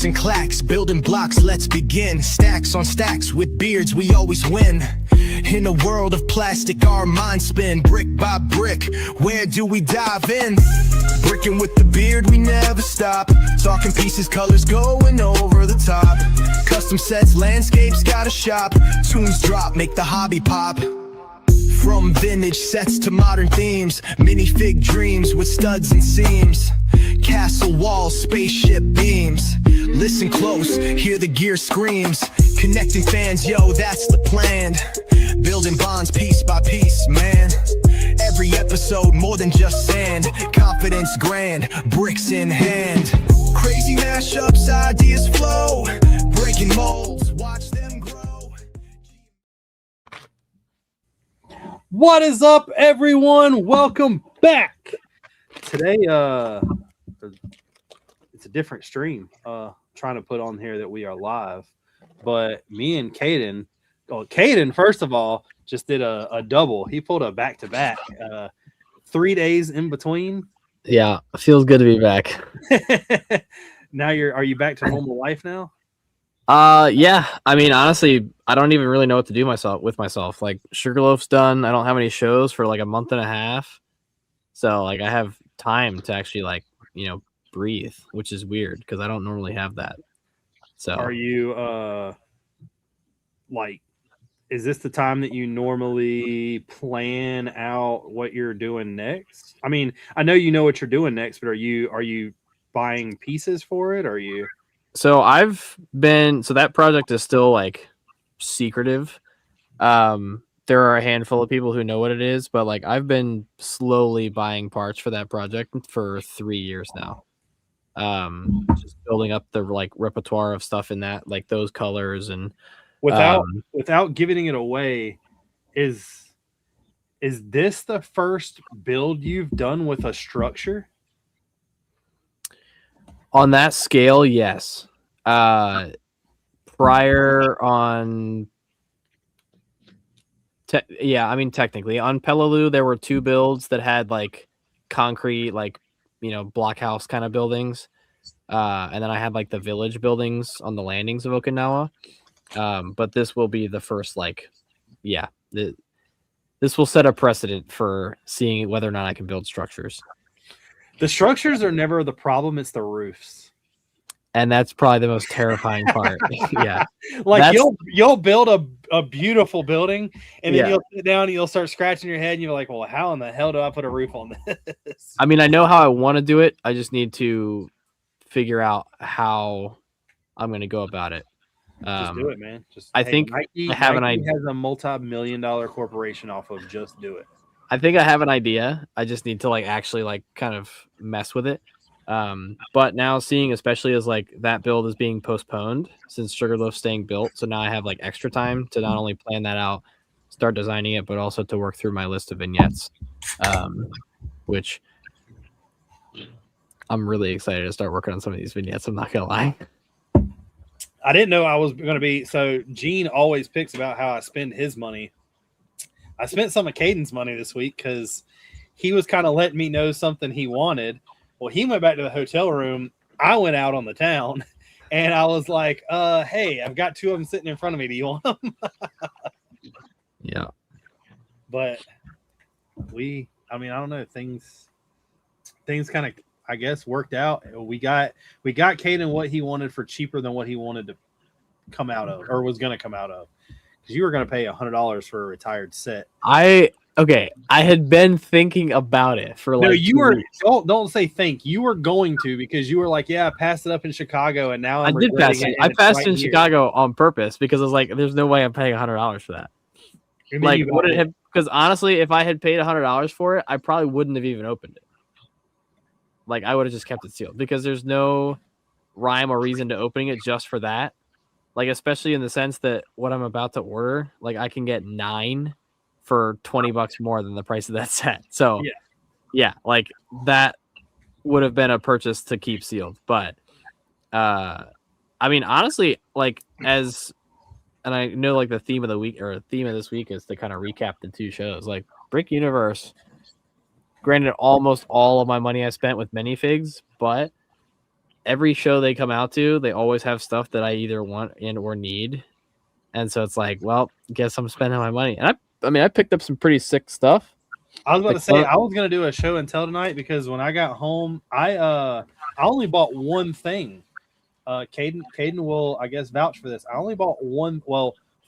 Bricks and clacks, building blocks, let's begin. Stacks on stacks, with beards we always win. In a world of plastic, our minds spin. Brick by brick, where do we dive in? Brickin' with the beard, we never stop. Talking pieces, colors going over the top. Custom sets, landscapes, got a shop. Tunes drop, make the hobby pop. From vintage sets to modern themes, minifig dreams with studs and seams. Castle walls, spaceship beams. Listen close, hear the gear screams. Connecting fans, yo, that's the plan. Building bonds piece by piece, man. Every episode more than just sand. Confidence grand, bricks in hand. Crazy mashups, ideas flow. Breaking molds, watch them grow. What is up, everyone? Welcome back. Today, it's a different stream. Trying to put on here that we are live, but me and Caden. Well, Caden, first of all, just did a double. He pulled a back-to-back, 3 days in between. Yeah, it feels good to be back. Now are you back to normal life now? Yeah. I mean, honestly, I don't even really know what to do with myself. Like, Sugarloaf's done. I don't have any shows for like a month and a half. So like I have time to actually breathe, which is weird because I don't normally have that. So are you is this the time that you normally plan out what you're doing next? I mean, I know you know what you're doing next, but are you buying pieces for it? Or are you? So that project is still like secretive. There are a handful of people who know what it is, but like I've been slowly buying parts for that project for 3 years now. Just building up the like repertoire of stuff in that, like those colors and without giving it away, is this the first build you've done with a structure? On that scale, yes. Prior on technically on Peleliu there were 2 builds that had like concrete, like blockhouse kind of buildings, and then I had like the village buildings on the landings of Okinawa. But this will be the first this will set a precedent for seeing whether or not I can build structures. The structures are never the problem, it's the roofs. And that's probably the most terrifying part. Yeah. Like you'll build a beautiful building and then you'll sit down and you'll start scratching your head and you're like, well, how in the hell do I put a roof on this? I mean, I know how I want to do it. I just need to figure out how I'm going to go about it. Just do it, man. I think Nike has a multi-million-dollar corporation off of just do it. I think I have an idea. I just need to actually kind of mess with it. But now seeing, especially as like that build is being postponed since Sugarloaf's staying built, so now I have like extra time to not only plan that out, start designing it, but also to work through my list of vignettes, which I'm really excited to start working on some of these vignettes. I'm not gonna lie. I didn't know I was going to be. So Gene always picks about how I spend his money. I spent some of Caden's money this week because he was kind of letting me know something he wanted. Well, he went back to the hotel room. I went out on the town and I was like, hey, I've got 2 of them sitting in front of me. Do you want them? Yeah. But I don't know. Things kind of, I guess, worked out. We got Caden what he wanted for cheaper than what he wanted to come out of or was going to come out of. Because you were going to pay $100 for a retired set. I had been thinking about it for like. No, you were. Don't say think. You were going to because you were like, yeah, I passed it up in Chicago, and now I did pass it. I passed in Chicago on purpose because I was like, there's no way I'm paying $100 for that. Like, would it have? Because honestly, if I had paid $100 for it, I probably wouldn't have even opened it. Like, I would have just kept it sealed because there's no rhyme or reason to opening it just for that. Like, especially in the sense that what I'm about to order, like I can get 9 for $20 more than the price of that set. So yeah, like that would have been a purchase to keep sealed. But I mean, honestly, like and I know like the theme of the week or theme of this week is to kind of recap the 2 shows. Like Brick Universe, granted, almost all of my money I spent with minifigs, but every show they come out to, they always have stuff that I either want and or need. And so it's like, well, guess I'm spending my money. And I mean, I picked up some pretty sick stuff. I was about to say I was gonna do a show and tell tonight because when I got home, I only bought one thing. Caden will, I guess, vouch for this. I only bought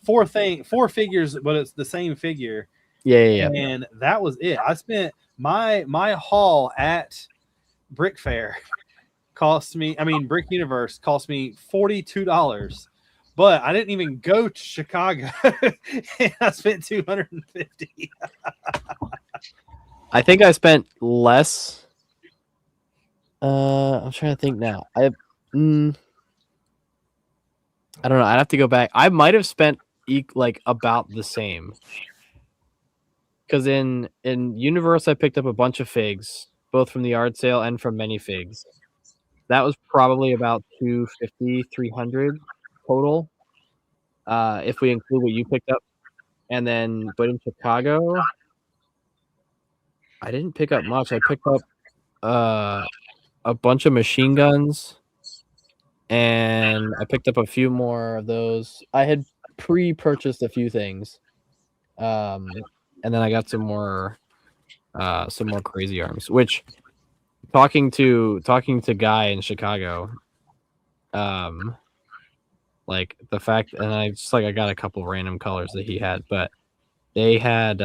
four figures, but it's the same figure. Yeah. And that was it. I spent my haul at Brick Fair Brick Universe cost me $42. But I didn't even go to Chicago. And I spent $250. I think I spent less. I'm trying to think now. I don't know. I'd have to go back. I might have spent like about the same. Because in Universe, I picked up a bunch of figs, both from the yard sale and from many figs. That was probably about $250, $300 total, if we include what you picked up. And then, but in Chicago, I didn't pick up much. I picked up a bunch of machine guns, and I picked up a few more of those. I had pre-purchased a few things, and then I got some more crazy arms. Which, talking to Guy in Chicago, like the fact, and I got a couple random colors that he had, but they had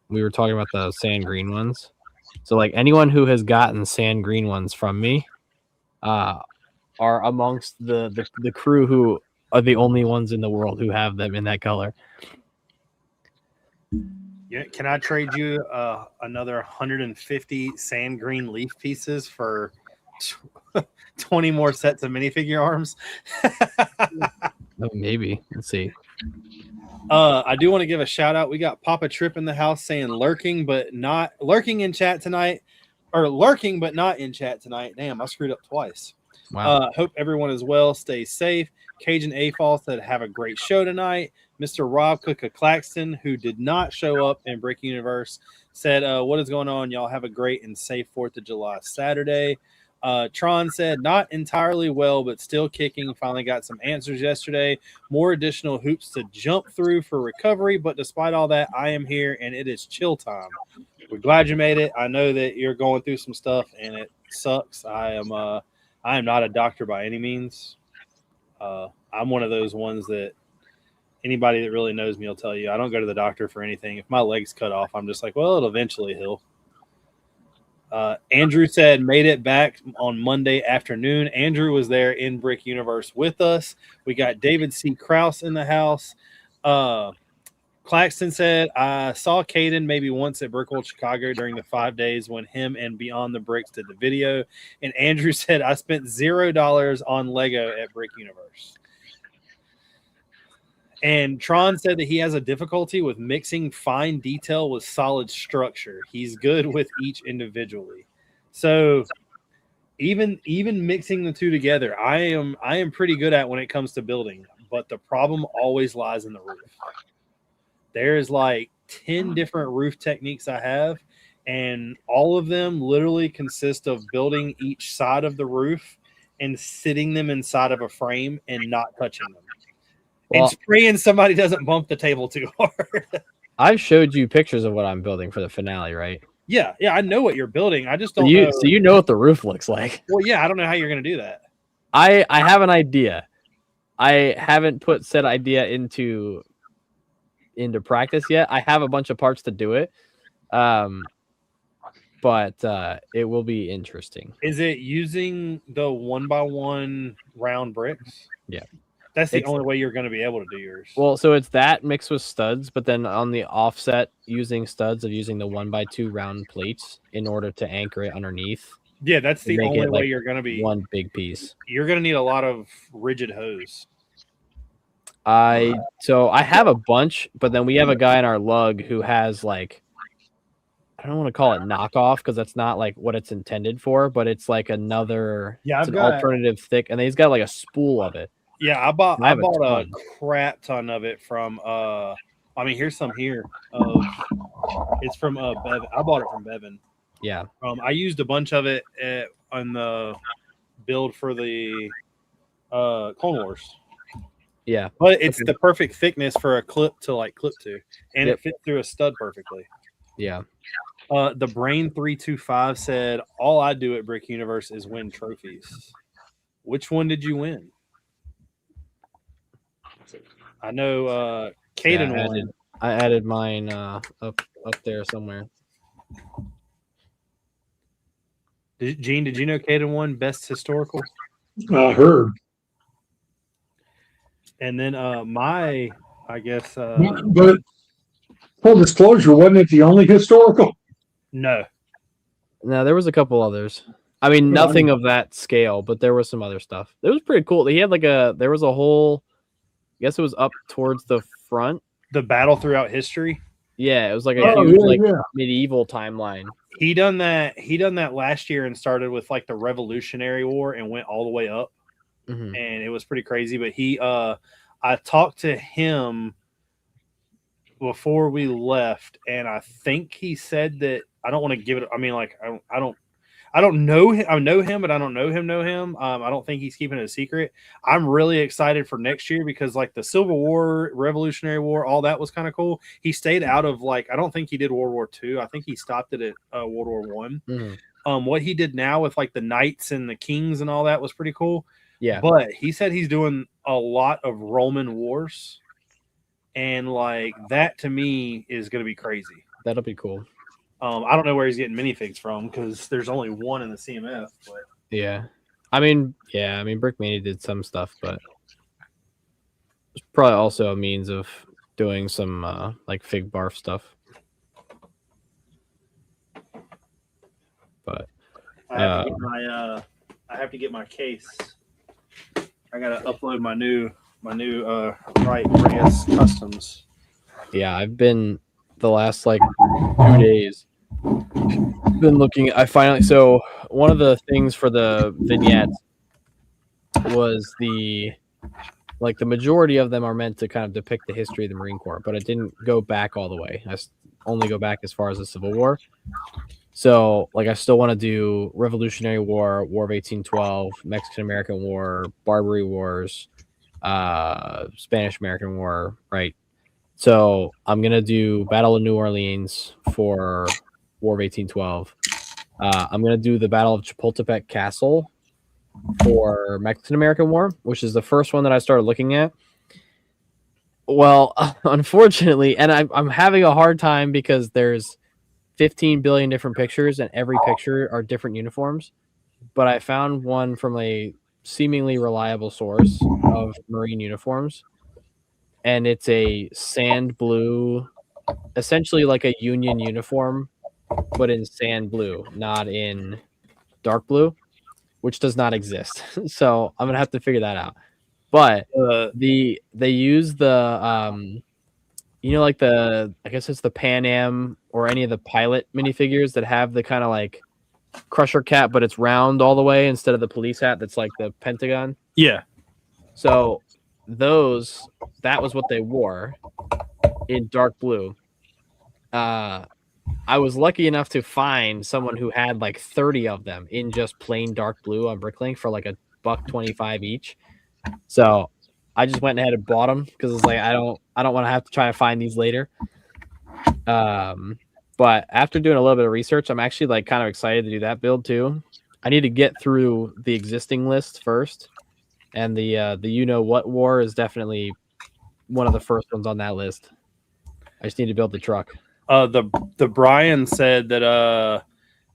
we were talking about the sand green ones. So like anyone who has gotten sand green ones from me are amongst the crew who are the only ones in the world who have them in that color. Yeah, can I trade you another 150 sand green leaf pieces for 20 more sets of minifigure arms? Oh, maybe. Let's see. I do want to give a shout out. We got Papa Trip in the house saying lurking in chat tonight, or lurking but not in chat tonight. Damn, I screwed up twice. Wow. Hope everyone is well. Stay safe. Cajun A-Fall said have a great show tonight. Mr. Rob Claxton, who did not show up in Brick Universe, said, what is going on? Y'all have a great and safe 4th of July Saturday. Tron said, not entirely well, but still kicking. Finally got some answers yesterday. More additional hoops to jump through for recovery. But despite all that, I am here, and it is chill time. We're glad you made it. I know that you're going through some stuff, and it sucks. I am not a doctor by any means. I'm one of those ones that anybody that really knows me will tell you I don't go to the doctor for anything. If my leg's cut off, I'm just like, well, it'll eventually heal. Andrew said made it back on Monday afternoon. Andrew was there in Brick Universe with us. We got David C. Krause in the house. Claxton said, I saw Caden maybe once at Brickworld Chicago during the 5 days when him and Beyond the Bricks did the video. And Andrew said, I spent $0 on Lego at Brick Universe. And Tron said that he has a difficulty with mixing fine detail with solid structure. He's good with each individually. So even mixing the two together, I am pretty good at when it comes to building. But the problem always lies in the roof. There's like 10 different roof techniques I have, and all of them literally consist of building each side of the roof and sitting them inside of a frame and not touching them. And spraying somebody doesn't bump the table too hard. I've showed you pictures of what I'm building for the finale, right? Yeah, I know what you're building. I just don't know. So you know what the roof looks like. Well, yeah, I don't know how you're going to do that. I have an idea. I haven't put said idea into practice yet. I have a bunch of parts to do it. But it will be interesting. Is it using the 1x1 round bricks? Yeah. That's the only way you're going to be able to do yours. Well, so it's that mixed with studs, but then on the offset, using studs of using the 1x2 round plates in order to anchor it underneath. Yeah, that's the only way you're going to be one big piece. You're going to need a lot of rigid hose. So I have a bunch, but then we have a guy in our lug who has like, I don't want to call it knockoff because that's not like what it's intended for, but it's like another, it's an alternative thick, and then he's got like a spool of it. Yeah, I bought a crap ton of it from here's some here. It's from Bevan. I bought it from Bevan. Yeah. I used a bunch of it on the build for the Clone Wars. Yeah, but it's the perfect thickness for a clip to clip to, and it fits through a stud perfectly. Yeah. The Brain 325 said, "All I do at Brick Universe is win trophies." Which one did you win? I know Caden won. I added mine up there somewhere. Gene, did you know Caden won best historical? I heard. And then I guess. But full disclosure, wasn't it the only historical? No, there was a couple others. I mean, nothing of that scale, but there was some other stuff. It was pretty cool. He had there was a whole, I guess it was up towards the front. The battle throughout history. Yeah, it was like a huge medieval timeline. He done that last year and started with the Revolutionary War and went all the way up. Mm-hmm. And it was pretty crazy. But I talked to him before we left, and I think he said that I don't want to give it. I mean, I don't know him. I know him, but I don't know him. I don't think he's keeping it a secret. I'm really excited for next year because the Civil War, Revolutionary War, all that was kind of cool. He stayed out of I don't think he did World War II. I think he stopped it at World War I. Mm-hmm. What he did now with the knights and the kings and all that was pretty cool. Yeah. But he said he's doing a lot of Roman wars. And that to me is going to be crazy. That'll be cool. I don't know where he's getting minifigs from because there's only one in the CMF. But yeah, I mean, Brick Mania did some stuff, but it's probably also a means of doing some fig barf stuff. But I have to get my case. I gotta upload my new Reyes Customs. Yeah, I've been the last 2 days been looking. So one of the things for the vignettes was the majority of them are meant to kind of depict the history of the Marine Corps, but it didn't go back all the way. I only go back as far as the Civil War. So I still want to do Revolutionary War, War of 1812, Mexican American War, Barbary Wars, Spanish American War, right? So I'm gonna do Battle of New Orleans for War of 1812. I'm gonna do the Battle of Chapultepec Castle for Mexican American War, which is the first one that I started looking at. Well, unfortunately, and I'm having a hard time because there's 15 billion different pictures, and every picture are different uniforms. But I found one from a seemingly reliable source of Marine uniforms, and it's a sand blue, essentially like a Union uniform, but in sand blue, not in dark blue, which does not exist. So I'm gonna have to figure that out. But they use the I guess it's the Pan Am or any of the pilot minifigures that have the kind of crusher cap, but it's round all the way instead of the police hat that's like the Pentagon. Yeah. So that was what they wore in dark blue. I was lucky enough to find someone who had 30 of them in just plain dark blue on Bricklink for $1.25 each. So I just went ahead and bought them because it's I don't want to have to try to find these later. But after doing a little bit of research, I'm actually kind of excited to do that build too. I need to get through the existing list first, and the what war is definitely one of the first ones on that list. I just need to build the truck. The Brian said that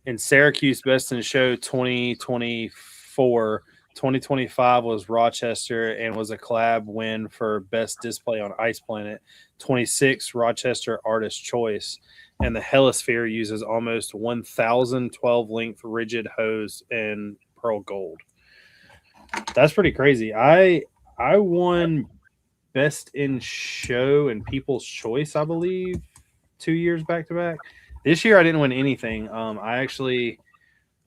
in Syracuse Best in Show 2024, 2025 was Rochester and was a collab win for best display on Ice Planet. 26 Rochester Artist Choice, and the Helisphere uses almost 1,012 length rigid hose and pearl gold. That's pretty crazy. I won best in show and People's Choice, I believe, 2 years back to back. This year I didn't win anything. I actually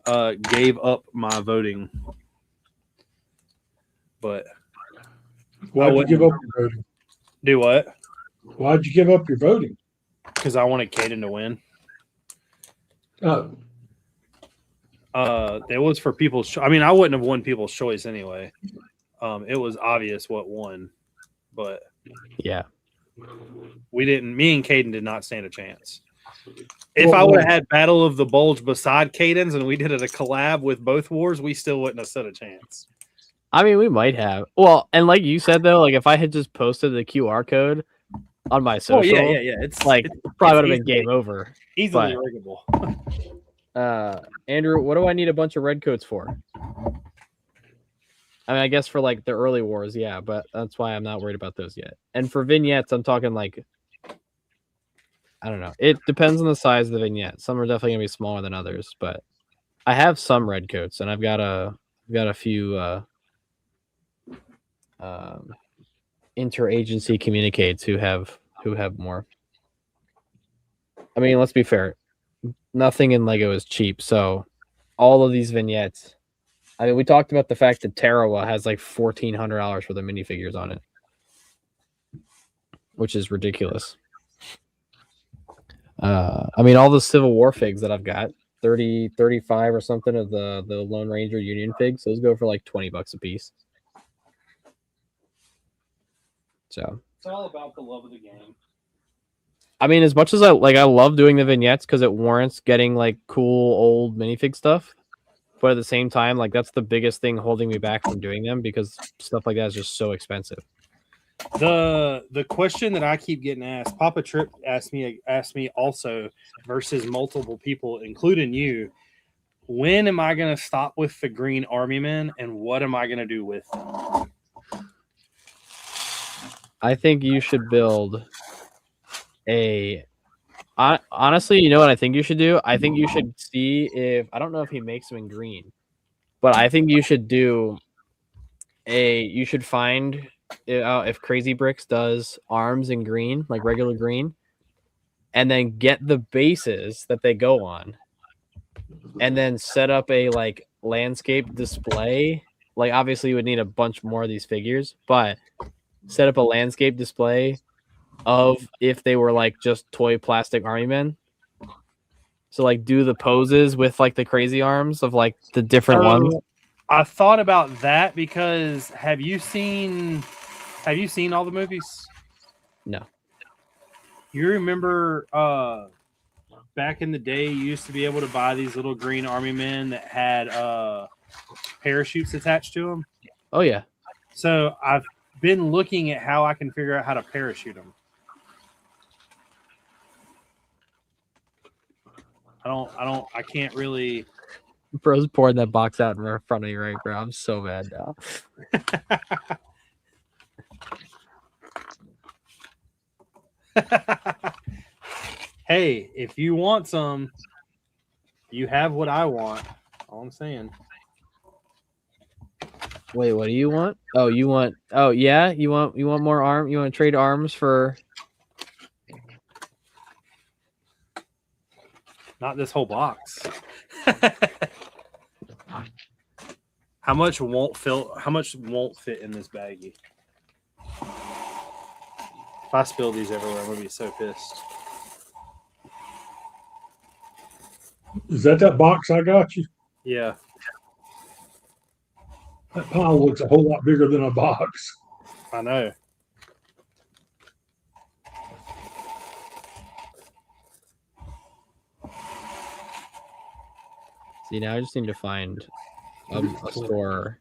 gave up my voting. But why'd you give up your voting? Do what? Why'd you give up your voting? Because I wanted Caden to win. Oh. It was for people's. I mean, I wouldn't have won people's choice anyway. It was obvious what won, but yeah, we didn't. Me and Caden did not stand a chance. If I would have had Battle of the Bulge beside Caden's and we did it a collab with both wars, we still wouldn't have stood a chance. I mean, we might have. Well, and like you said though, like if I had just posted the QR code on my social, yeah. It's like probably would have been game over. Easily riggable. Andrew, what do I need a bunch of red coats for? I mean, I guess for like the early wars, yeah, but that's why I'm not worried about those yet. And for vignettes, I'm talking like, I don't know. It depends on the size of the vignette. Some are definitely gonna be smaller than others, but I have some red coats, and I've got a few interagency communicates who have more. I mean, let's be fair. Nothing in Lego is cheap, so all of these vignettes. I mean, we talked about the fact that Tarawa has like $1,400 for the minifigures on it, which is ridiculous. I mean, all the Civil War figs that I've got, 30, 35 or something of the Lone Ranger Union figs, those go for like $20 a piece. So it's all about the love of the game. I mean, as much as I love doing the vignettes because it warrants getting like cool old minifig stuff, but at the same time, like that's the biggest thing holding me back from doing them because stuff like that is just so expensive. The question that I keep getting asked, Papa Trip asked me also, versus multiple people, including you, when am I going to stop with the green army men and what am I going to do with them? I think you should build honestly, you know what I think you should do? I think you should see if, I don't know if he makes them in green, but I think you should you should find if Crazy Bricks does arms in green, like regular green, and then get the bases that they go on, and then set up a like landscape display. Like obviously you would need a bunch more of these figures, but set up a landscape display of if they were like just toy plastic army men. So like do the poses with like the crazy arms of like the different ones. I thought about that because have you seen all the movies? No. You remember back in the day you used to be able to buy these little green army men that had parachutes attached to them? Oh yeah. So I've been looking at how I can figure out how to parachute them. I can't really. Bro's pouring that box out in front of you, right, bro? I'm so mad now. Hey, if you want some, you have what I want. All I'm saying. Wait, what do you want? Oh, you want? Oh, yeah, you want more arm? You want to trade arms for? Not this whole box. How much won't fit in this baggie? If I spill these everywhere, I'm gonna be so pissed. Is that box I got you? Yeah. That pile looks a whole lot bigger than a box. I know. See, now I just need to find a store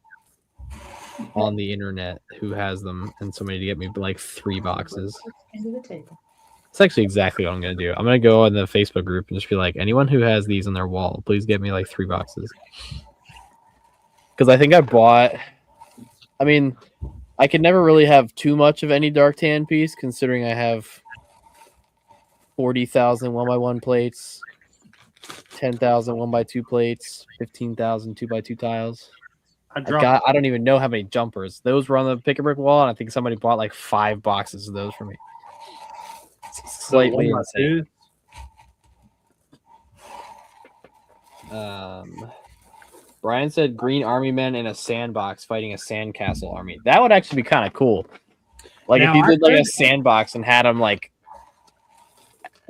on the internet who has them and somebody to get me like 3 boxes. It's actually exactly what I'm going to do. I'm going to go in the Facebook group and just be like, anyone who has these on their wall, please get me like 3 boxes. Because I think I mean, I could never really have too much of any dark tan piece considering I have 40,000 1x1 plates, 10,000 1x2 plates, 15,000 2x2 tiles. I don't even know how many jumpers. Those were on the pick a brick wall, and I think somebody bought like 5 boxes of those for me. It's slightly insane. Brian said green army men in a sandbox fighting a sandcastle army. That would actually be kind of cool. Like now, if you did like a sandbox and had them like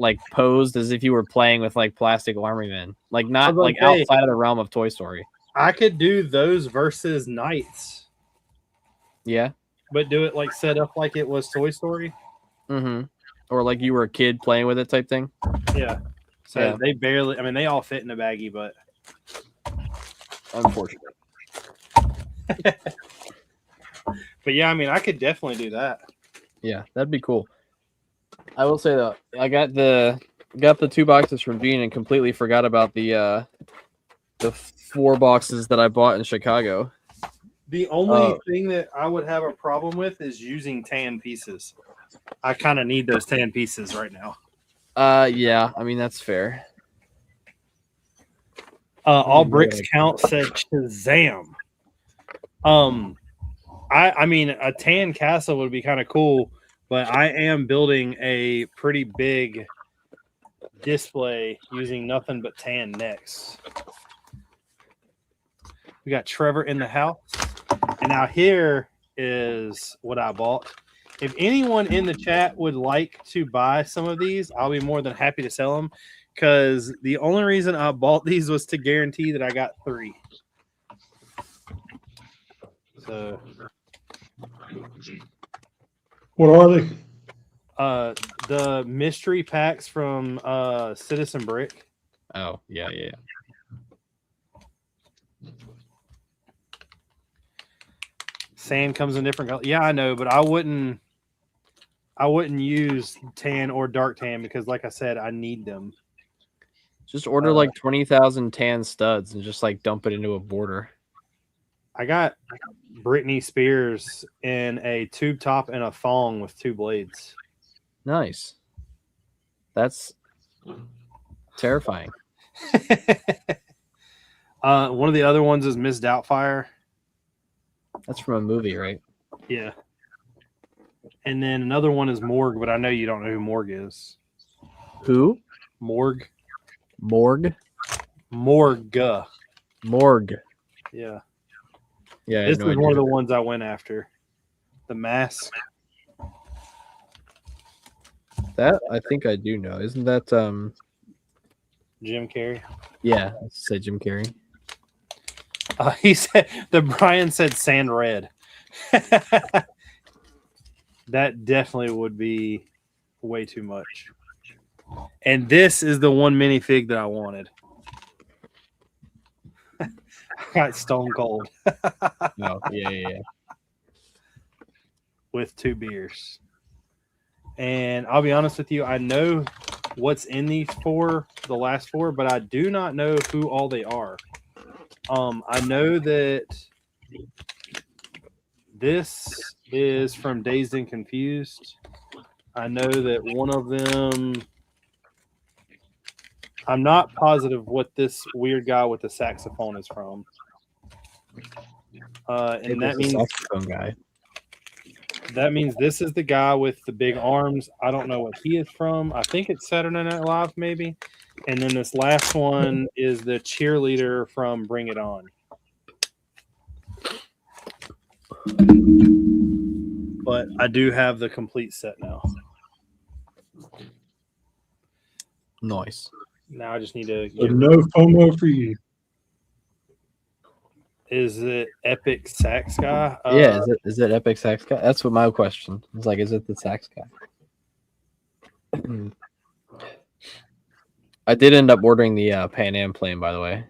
like posed as if you were playing with like plastic army men, like not like say, outside of the realm of Toy Story. I could do those versus knights. Yeah, but do it like set up like it was Toy Story. Mm-hmm. Or like you were a kid playing with it type thing. Yeah. So Yeah. they barely. I mean, they all fit in a baggie, but Unfortunately. But yeah, I mean, I could definitely do that. Yeah, that'd be cool. I will say though, I got the 2 boxes from Gene and completely forgot about the 4 boxes that I bought in Chicago. The only thing that I would have a problem with is using tan pieces. I kind of need those tan pieces right now. Yeah, I mean that's fair. All Bricks count said Shazam. I mean a tan castle would be kind of cool, but I am building a pretty big display using nothing but tan next. We got Trevor in the house. And now here is what I bought. If anyone in the chat would like to buy some of these, I'll be more than happy to sell them, because the only reason I bought these was to guarantee that I got 3. So, What are they? the mystery packs from Citizen Brick. Oh, yeah. Sand comes in different colors. Yeah, I know, but I wouldn't use tan or dark tan because, like I said, I need them. Just order like 20,000 tan studs and just like dump it into a border. I got Britney Spears in a tube top and a thong with 2 blades. Nice. That's terrifying. One of the other ones is Miss Doubtfire. That's from a movie, right? Yeah. And then another one is Morgue, but I know you don't know who Morgue is. Who? Morgue. Morgue. Morgue. Morgue. Yeah. Yeah. This is one of the ones I went after. The Mask. That I think I do know. Isn't that Jim Carrey? Yeah, let's say Jim Carrey. He said Brian said sand red. That definitely would be way too much. And this is the one minifig that I wanted. I got Stone Cold. No, yeah. With 2 beers. And I'll be honest with you, I know what's in these 4, the last 4, but I do not know who all they are. I know that this is from Dazed and Confused. I know that one of them, I'm not positive what this weird guy with the saxophone is from. And that means saxophone guy. That means this is the guy with the big arms. I don't know what he is from. I think it's Saturday Night Live, maybe. And then this last one is the cheerleader from Bring It On. But I do have the complete set now. Nice. Now I just need to So no FOMO for you. Is it Epic Sax Guy? Yeah, is it Epic Sax Guy? That's what my question. It's like, is it the Sax Guy? I did end up ordering the Pan Am plane, by the way.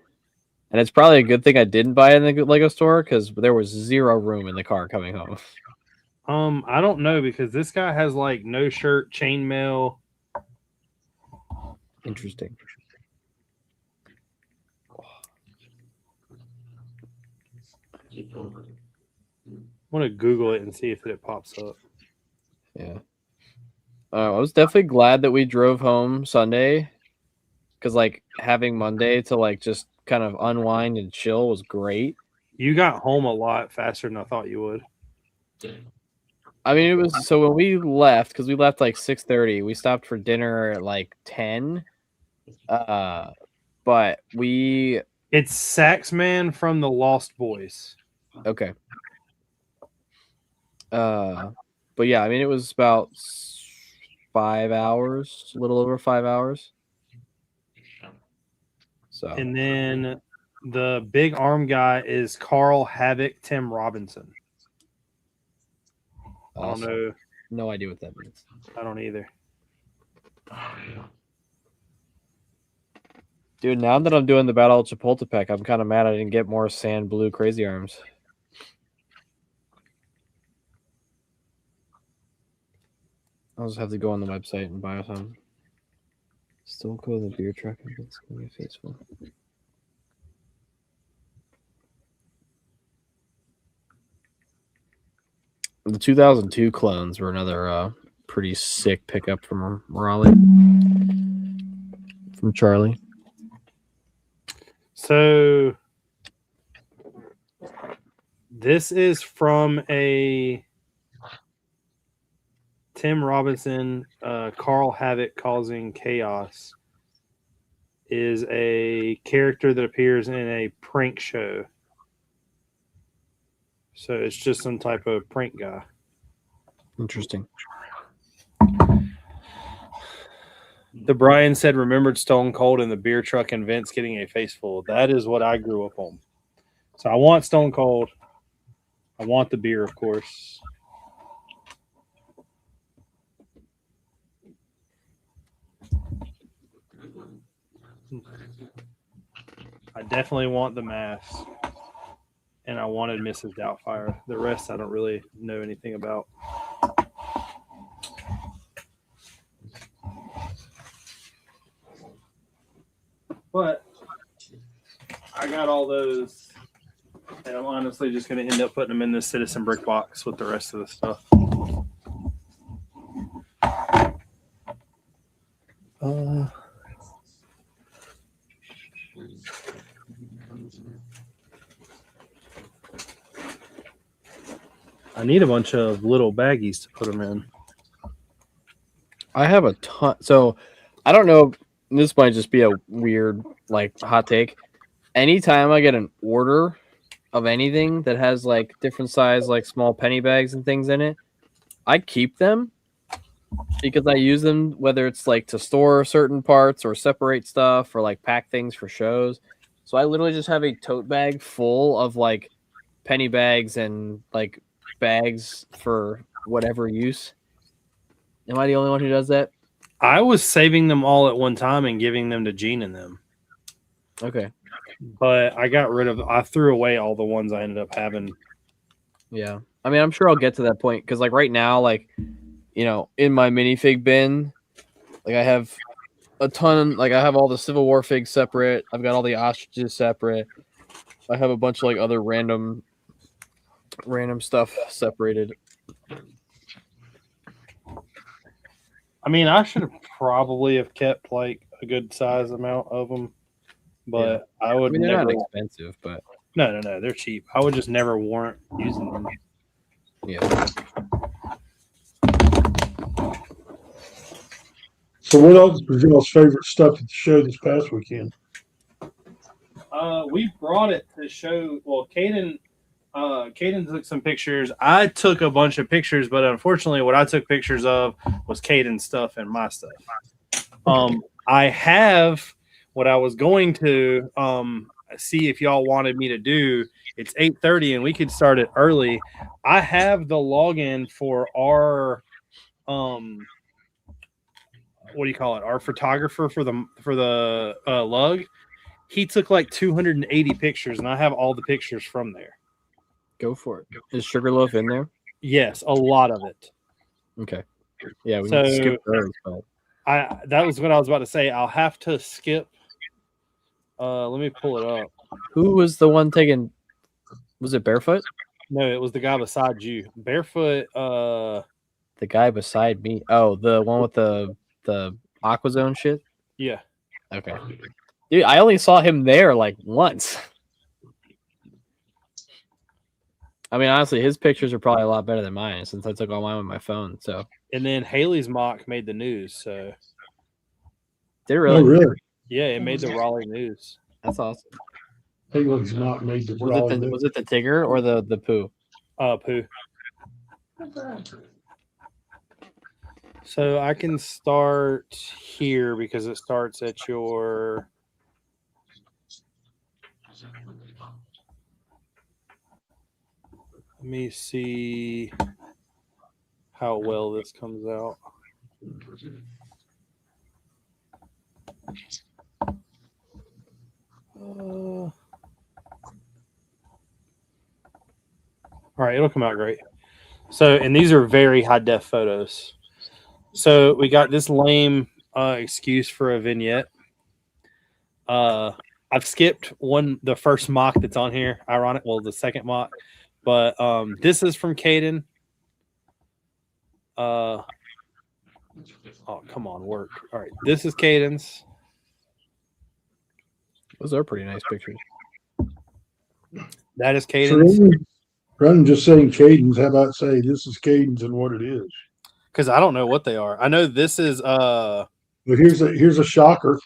And it's probably a good thing I didn't buy it in the Lego store because there was 0 room in the car coming home. I don't know, because this guy has like no shirt, chainmail. Interesting. I'm gonna Google it and see if it pops up. Yeah. I was definitely glad that we drove home Sunday, because like having Monday to like just kind of unwind and chill was great. You got home a lot faster than I thought you would. I mean, it was so when we left, because we left like 6:30, we stopped for dinner at like 10. But it's Saxman from the Lost Boys. Okay. But yeah, I mean, it was about 5 hours, a little over 5 hours. So, And then the big arm guy is Carl Havoc Tim Robinson. awesome. I don't know. No idea what that means. I don't either. Dude, now that I'm doing the Battle of Chapultepec, I'm kind of mad I didn't get more sand blue crazy arms. I'll just have to go on the website and buy some. Still cool the beer truck and it's gonna be faithful. The 2002 clones were another pretty sick pickup from Raleigh. From Charlie. So this is from a Tim Robinson, Carl Havoc Causing Chaos is a character that appears in a prank show. So it's just some type of prank guy. Interesting. The Brian said, remembered Stone Cold in the beer truck and Vince getting a face full. That is what I grew up on. So I want Stone Cold. I want the beer, of course. I definitely want the mask. And I wanted Mrs. Doubtfire. The rest I don't really know anything about. But I got all those, and I'm honestly just going to end up putting them in this Citizen Brick box with the rest of the stuff. I need a bunch of little baggies to put them in. I have a ton. So I don't know. This might just be a weird, like, hot take. Anytime I get an order of anything that has like different size, like small penny bags and things in it, I keep them because I use them whether it's like to store certain parts or separate stuff or like pack things for shows. So I literally just have a tote bag full of like penny bags and like bags for whatever use. Am I the only one who does that? I was saving them all at one time and giving them to Gene and them. Okay. But I threw away all the ones I ended up having. Yeah. I mean, I'm sure I'll get to that point because, like, right now, like, you know, in my minifig bin, like, I have a ton, like, I have all the Civil War figs separate. I've got all the ostriches separate. I have a bunch of, like, other random stuff separated. I mean, I should have probably have kept like a good size amount of them, but yeah. I would. I mean, they're never. Not expensive, but no, they're cheap. I would just never warrant using them. Yeah. So, what else was y'all's favorite stuff at the show this past weekend? We brought it to show. Well, Caden took some pictures. I took a bunch of pictures, but unfortunately, what I took pictures of was Caden's stuff and my stuff. I have what I was going to see if y'all wanted me to do. It's 8:30, and we could start it early. I have the login for our what do you call it? Our photographer for the lug. He took like 280 pictures, and I have all the pictures from there. Go for it. Is Sugarloaf in there? Yes, a lot of it. Okay. Yeah, we can skip those. But... that was what I was about to say. I'll have to skip. Let me pull it up. Who was the one taking? Was it Barefoot? No, it was the guy beside you. Barefoot. The guy beside me. Oh, the one with the Aquazone shit. Yeah. Okay. Dude, I only saw him there like once. I mean, honestly, his pictures are probably a lot better than mine since I took all mine with my phone. So, and then Haley's mock made the news. So, did it really? Oh, really? Yeah, it made the Raleigh news. That's awesome. Haley's mock made the Raleigh news. Was it the Tigger or the poo? Poo. So I can start here because it starts at your. Let me see how well this comes out. All right, it'll come out great. So, and these are very high def photos. So we got this lame excuse for a vignette. I've skipped the first mock that's on here. Ironic, well, the second mock, but this is from Caden. Oh, come on, work. All right, this is Caden's. Those are pretty nice pictures. That is Caden's. Rather than just saying Caden's, how about say this is Caden's and what it is? Because I don't know what they are. I know this is. Well, here's a shocker.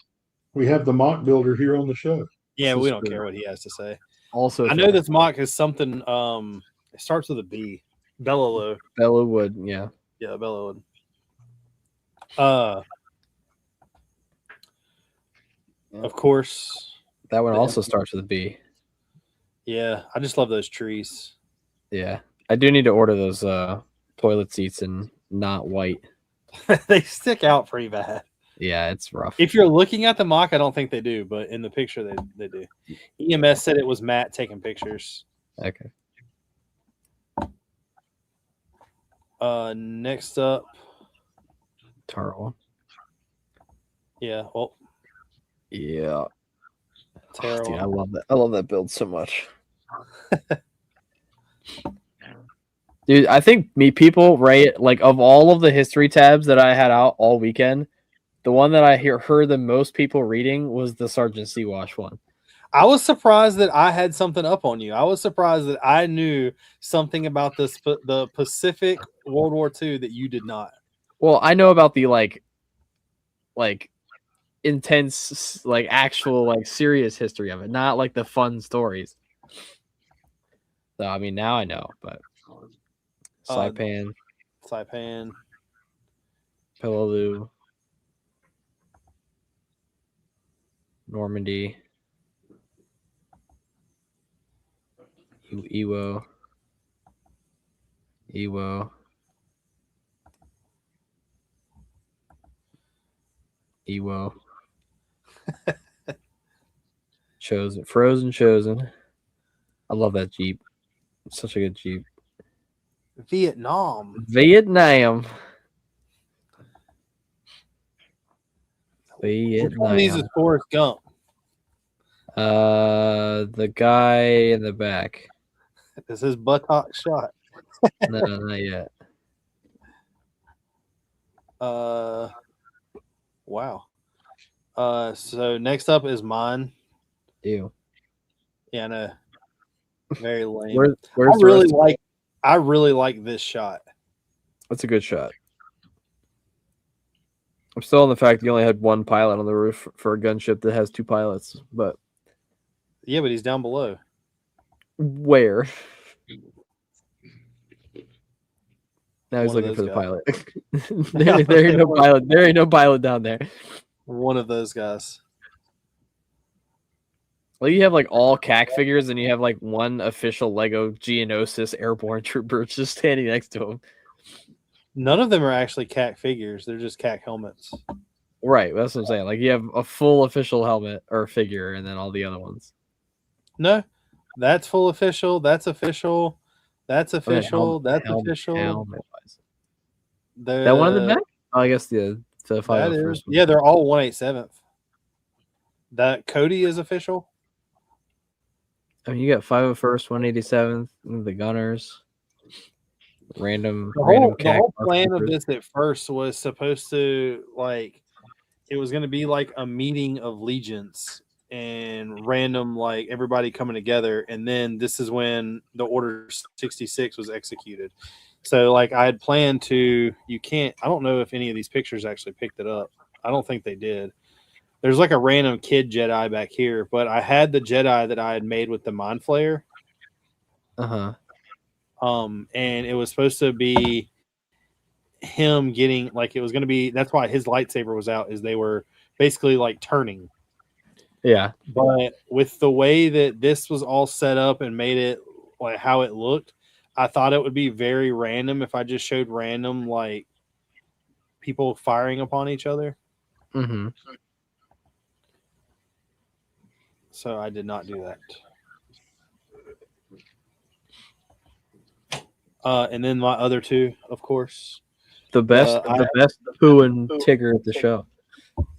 We have the mock builder here on the show. Yeah, we don't care what he has to say. Also, I know this mock is something. It starts with a B. Bellalow. Bellawood, yeah. Yeah, Bellalow. Of course. That one also starts with a B. Yeah, I just love those trees. Yeah, I do need to order those toilet seats in not white. They stick out pretty bad. Yeah, it's rough. If you're looking at the mock, I don't think they do, but in the picture, they do. EMS said it was Matt taking pictures. Okay. Next up, Taro. Yeah. Well. Yeah. Taro. Dude, I love that. I love that build so much. Dude, I think people rate like of all of the history tabs that I had out all weekend, the one that I heard the most people reading was the Sergeant Seawash one. I was surprised that I had something up on you. I was surprised that I knew something about the Pacific World War II that you did not. Well, I know about the like intense, like actual, like serious history of it, not like the fun stories. So I mean, now I know, but Saipan, Peleliu, Normandy, Iwo, Chosen. I love that Jeep. It's such a good Jeep. Vietnam. Which one of these is Forrest Gump? The guy in the back. Is his buttock shot? No, not yet. Wow. So next up is mine. Ew. Yeah, no. Very lame. Where's I really like this shot. That's a good shot. I'm still on the fact you only had one pilot on the roof for a gunship that has two pilots, but yeah, but he's down below. Where? Now he's looking for the pilot. there ain't no pilot. There ain't no pilot down there. One of those guys. Well, you have like all CAC figures, and you have like one official Lego Geonosis airborne trooper just standing next to him. None of them are actually CAC figures. They're just CAC helmets. Right. That's what I'm saying. Like you have a full official helmet or figure, and then all the other ones. No, that's full official. That's official. That's official. That's official. That one in the back? Oh, I guess the 501st. Yeah, they're all 187th. That Cody is official. I mean, you got 501st, 187th, the Gunners. Random. The whole plan of this at first was supposed to it was going to be like a meeting of legions and random everybody coming together, and then this is when the Order 66 was executed. So I had planned to. I don't know if any of these pictures actually picked it up. I don't think they did. There's a random kid Jedi back here, but I had the Jedi that I had made with the Mind Flayer. Uh-huh. And it was supposed to be him getting like it was going to be. That's why his lightsaber was out. Is they were basically like turning. Yeah. But with the way that this was all set up and made it like how it looked, I thought it would be very random if I just showed random like people firing upon each other. Mm-hmm. So I did not do that. And then my other two, of course. The best Pooh and Tigger at the show.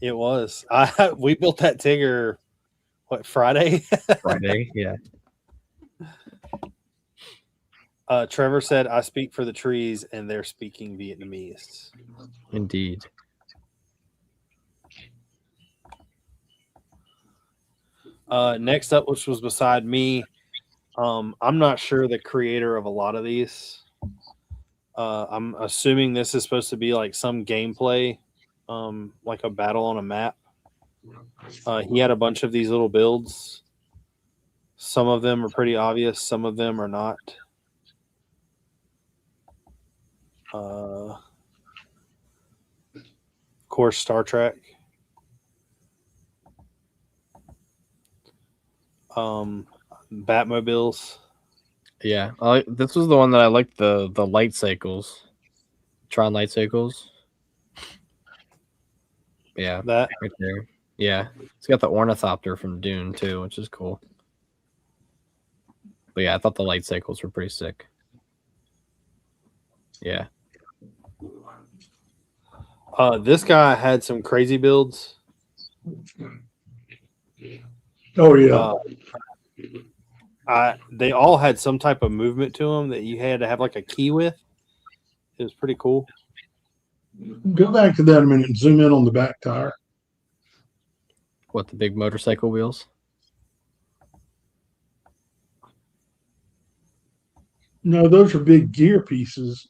It was. We built that Tigger, what, Friday? Friday, yeah. Trevor said, I speak for the trees, and they're speaking Vietnamese. Indeed. Next up, which was beside me, I'm not sure the creator of a lot of these. I'm assuming this is supposed to be like some gameplay, like a battle on a map. He had a bunch of these little builds. Some of them are pretty obvious. Some of them are not. Of course, Star Trek. Batmobiles. Yeah, this was the one that I liked, the light cycles, Tron light cycles. Yeah, That right there. Yeah, it's got the ornithopter from Dune too, which is cool. But yeah, I thought the light cycles were pretty sick. Yeah. This guy had some crazy builds. Oh yeah. They all had some type of movement to them that you had to have like a key with. It was pretty cool. Go back to that a minute and zoom in on the back tire. What, the big motorcycle wheels? No, those are big gear pieces.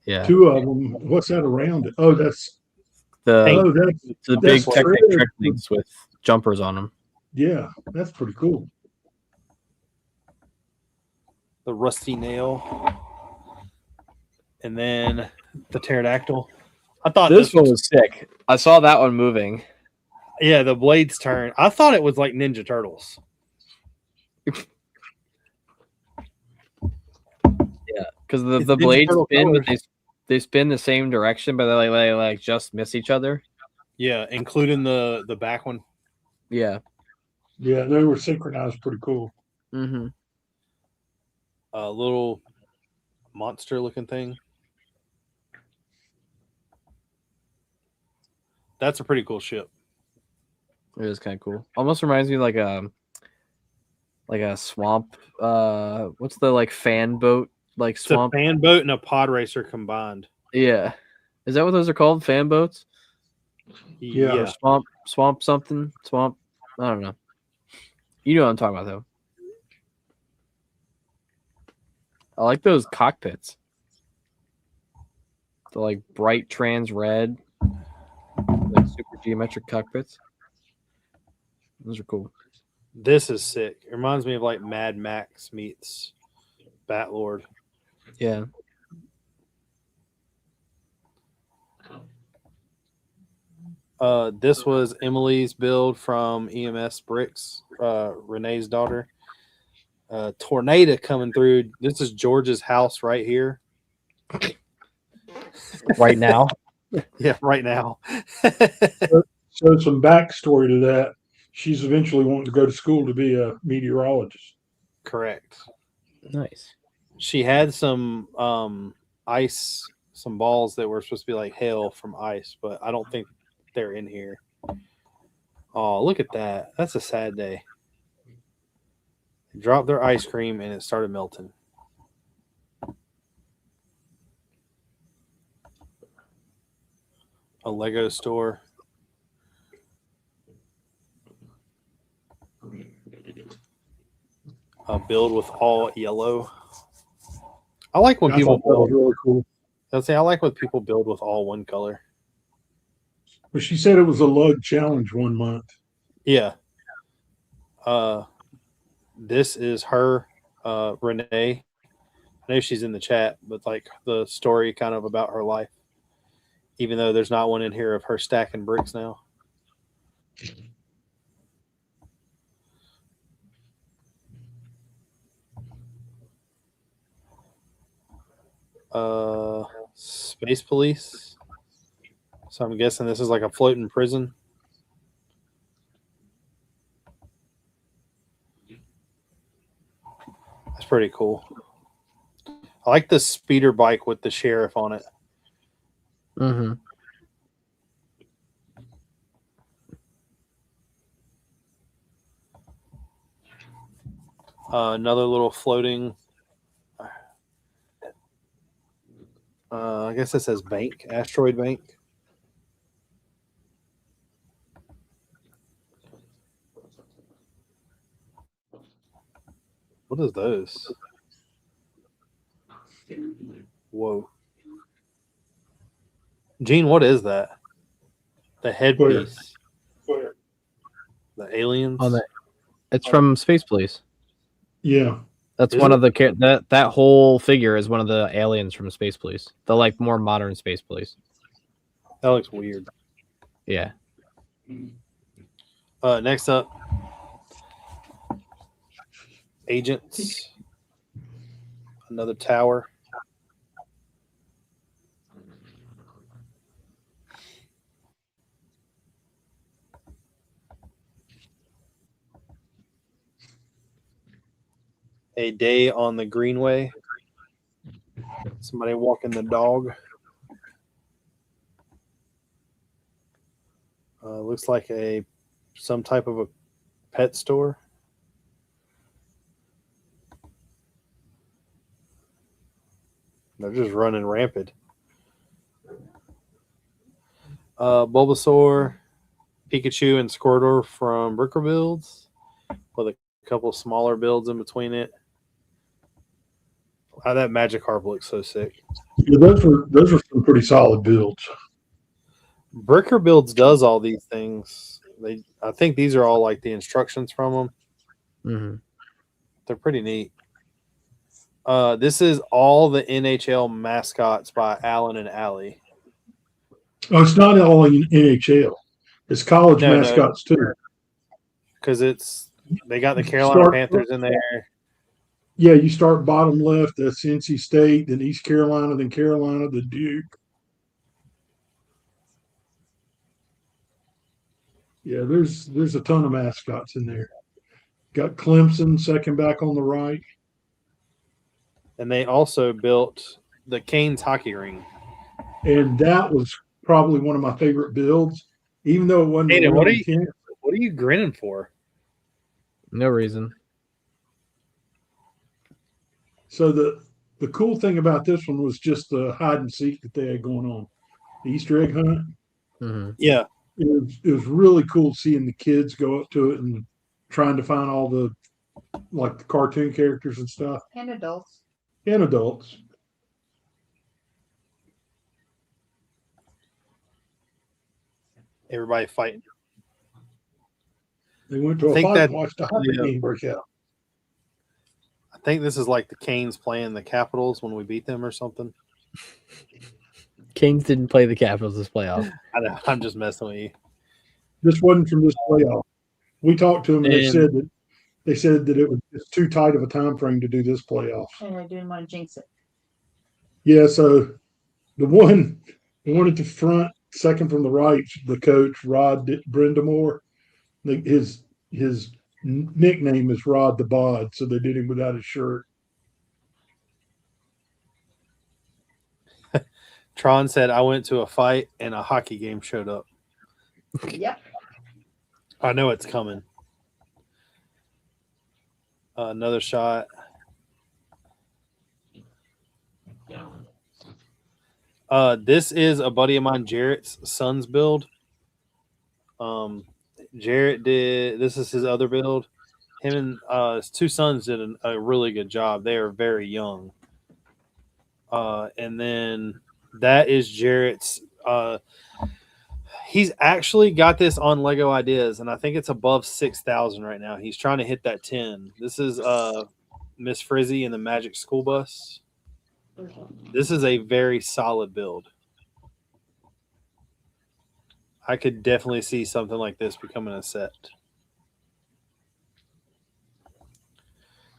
Yeah. Two of them. What's that around it? Oh, that's the big that's Technic tread. Trek with jumpers on them. Yeah, that's pretty cool. The rusty nail. And then the pterodactyl. I thought this one was sick. I saw that one moving. Yeah, the blades turn. I thought it was like Ninja Turtles. Yeah, because the blades spin, but they spin the same direction, but they like just miss each other. Yeah, including the back one. Yeah. Yeah, they were synchronized pretty cool. Mm-hmm. A little monster looking thing. That's a pretty cool ship. It is kind of cool. Almost reminds me of like a swamp. What's the like fan boat? Like swamp. It's a fan boat and a pod racer combined. Yeah. Is that what those are called? Fan boats? Yeah. Or swamp something. Swamp. I don't know. You know what I'm talking about though. I like those cockpits. The like bright trans red, like super geometric cockpits. Those are cool. This is sick. It reminds me of like Mad Max meets Batlord. Yeah. This was Emily's build from EMS Bricks, Renee's daughter. Tornado coming through. This is George's house right here. Right now. Yeah, right now. So some backstory to that. She's eventually wanting to go to school to be a meteorologist. Correct. Nice. She had some ice, some balls that were supposed to be like hail from ice, but I don't think they're in here. Oh, look at that. That's a sad day. They dropped their ice cream and it started melting. A Lego store. A build with all yellow. I like when people build. Really cool. I'd say I like when people build with all one color. But she said it was a lug challenge 1 month. Yeah. This is her, Renee. I know she's in the chat, but like the story kind of about her life. Even though there's not one in here of her stacking bricks now. Space Police. So I'm guessing this is like a floating prison. That's pretty cool. I like the speeder bike with the sheriff on it. Mm-hmm. Another little floating. I guess it says bank, asteroid bank. What is those? Whoa. Gene, what is that? The headpiece. Where? The aliens. Oh, it's from Space Police. Yeah. That's one of the that whole figure is one of the aliens from Space Police. The like more modern Space Police. That looks weird. Yeah. Next up, Agents. Another tower. A day on the Greenway. Somebody walking the dog. Looks like some type of a pet store. They're just running rampant. Bulbasaur, Pikachu, and Squirtle from Bricker builds, with a couple smaller builds in between it. That Magikarp looks so sick. Yeah, those are some pretty solid builds. Bricker builds does all these things. I think these are all like the instructions from them. Mm-hmm. They're pretty neat. This is all the NHL mascots by Alan and Allie. Oh, it's not all in NHL. It's college mascots too. Because they got the Carolina Panthers in there. Yeah, you start bottom left. That's NC State, then East Carolina, then Carolina, the Duke. Yeah, there's a ton of mascots in there. Got Clemson second back on the right. And they also built the Canes hockey ring. And that was probably one of my favorite builds, even though it wasn't. Hey, what are you grinning for? No reason. So the cool thing about this one was just the hide and seek that they had going on, the Easter egg hunt. Mm-hmm. Yeah, it was really cool seeing the kids go up to it and trying to find all the cartoon characters and stuff. And adults. And adults. everybody fighting. They went to a fight and watched a hockey game break out. I think this is like the Canes playing the Capitals when we beat them or something. Canes didn't play the Capitals this playoff. I know, I'm just messing with you. This wasn't from this playoff. We talked to them and they said that it was just too tight of a time frame to do this playoff. And I didn't want to jinx it. Yeah, so the one at the front, second from the right, the coach, Rod Brindamore, his nickname is Rod the Bod, so they did him without his shirt. Tron said, I went to a fight and a hockey game showed up. Yep. I know it's coming. Another shot. This is a buddy of mine, Jarrett's son's build. Jarrett this is his other build. Him and his two sons did a really good job. They are very young. And then that is Jarrett's. He's actually got this on Lego Ideas, and I think it's above 6,000 right now. He's trying to hit that 10. This is Miss Frizzy and the Magic School Bus. This is a very solid build. I could definitely see something like this becoming a set.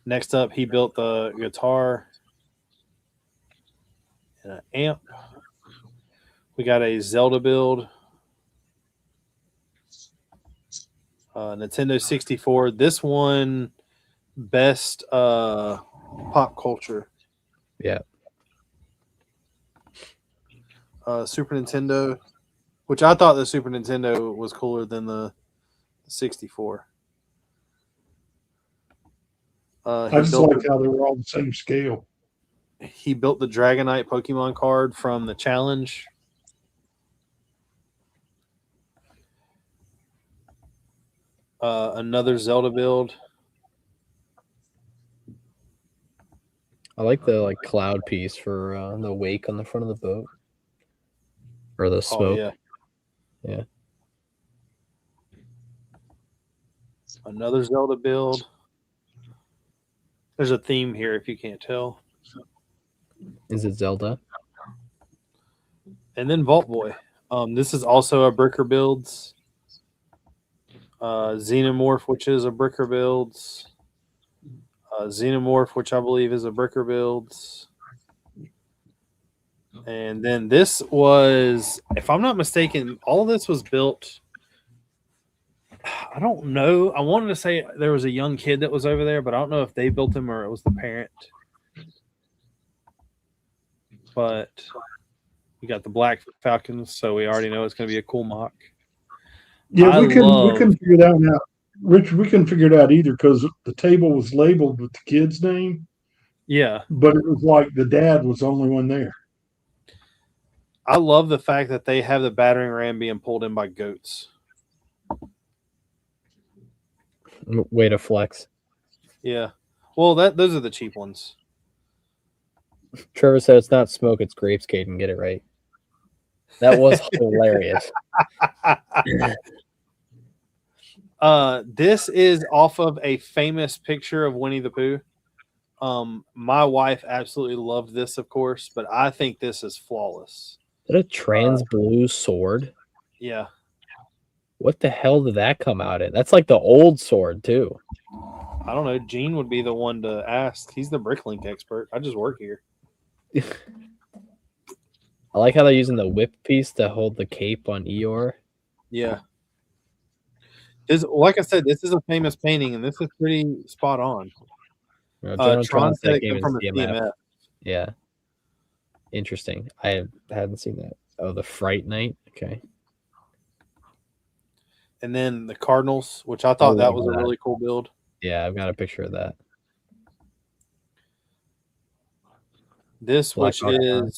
Next up, he built the guitar and an amp. We got a Zelda build. Nintendo 64. This one, best pop culture. Yeah. Super Nintendo, which I thought the Super Nintendo was cooler than the 64. I just like how they were all the same scale. He built the Dragonite Pokemon card from the challenge. Another Zelda build. I like the cloud piece for the wake on the front of the boat. Or the smoke. Oh, yeah. Yeah. Another Zelda build. There's a theme here if you can't tell. Is it Zelda? And then Vault Boy. This is also a Bricker Builds. Xenomorph, which is a Bricker Builds. Xenomorph, which I believe is a Bricker Builds. And then this was, if I'm not mistaken, all of this was built. I don't know. I wanted to say there was a young kid that was over there, but I don't know if they built him or it was the parent. But we got the Black Falcons, so we already know it's going to be a cool mock. Yeah, we couldn't figure that one out. Richard, we couldn't figure it out either because the table was labeled with the kid's name. Yeah. But it was like the dad was the only one there. I love the fact that they have the battering ram being pulled in by goats. Way to flex. Yeah. Well, those are the cheap ones. Trevor said it's not smoke, it's grapes, Caden. Get it right. That was hilarious. This is off of a famous picture of Winnie the Pooh. My wife absolutely loved this, of course, but I think this is flawless. Is that a trans blue sword? Yeah. What the hell did that come out in? That's like the old sword, too. I don't know. Gene would be the one to ask. He's the Bricklink expert. I just work here. I like how they're using the whip piece to hold the cape on Eeyore. Yeah. Like I said, this is a famous painting, and this is pretty spot on. Tron said it came from a CMF. Yeah. Interesting. I hadn't seen that. Oh, the Fright Night. Okay. And then the Cardinals, which I thought that was a really cool build. Yeah, I've got a picture of that. This, Black Hawk Down.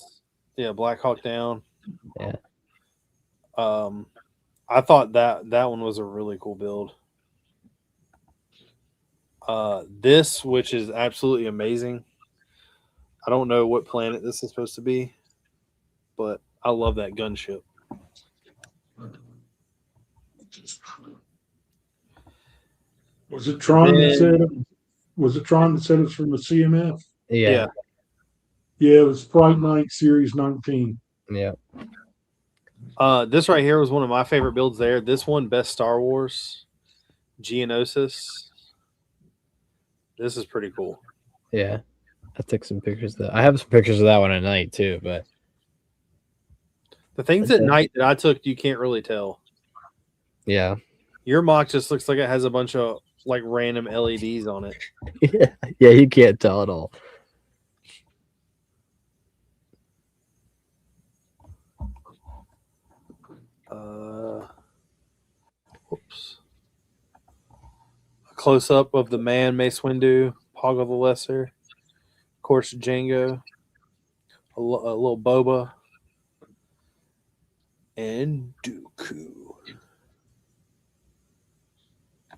Black Hawk Down. Yeah. I thought that one was a really cool build. This, which is absolutely amazing. I don't know what planet this is supposed to be, but I love that gunship. Was it Tron that said it? Was it Tron that said it's from the CMF? Yeah. Yeah, it was Fright Night Series 19. Yeah. This right here was one of my favorite builds there. This one, Best Star Wars, Geonosis. This is pretty cool. Yeah. I took some pictures of that. I have some pictures of that one at night too, but the things at night that I took, you can't really tell. Yeah. Your mock just looks like it has a bunch of like random LEDs on it. Yeah, you can't tell at all. Whoops. A close up of the man, Mace Windu, Poggle the Lesser, of course, Django, a little Boba, and Dooku. I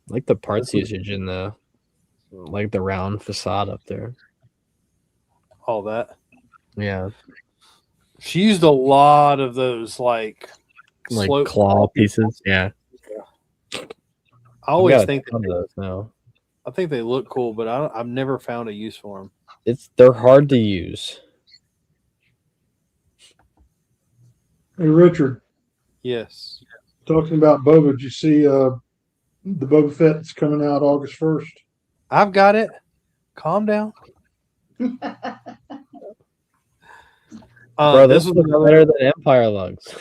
like the parts usage in the round facade up there. All that. Yeah. She used a lot of those like claw pieces. Yeah. I always think those now. I think they look cool, but I've never found a use for them. They're hard to use. Hey, Richard, Yes. talking about Boba, did you see the Boba Fett that's coming out August 1st? I've got it. Calm down. Bro, This this was was another. better than Empire Lugs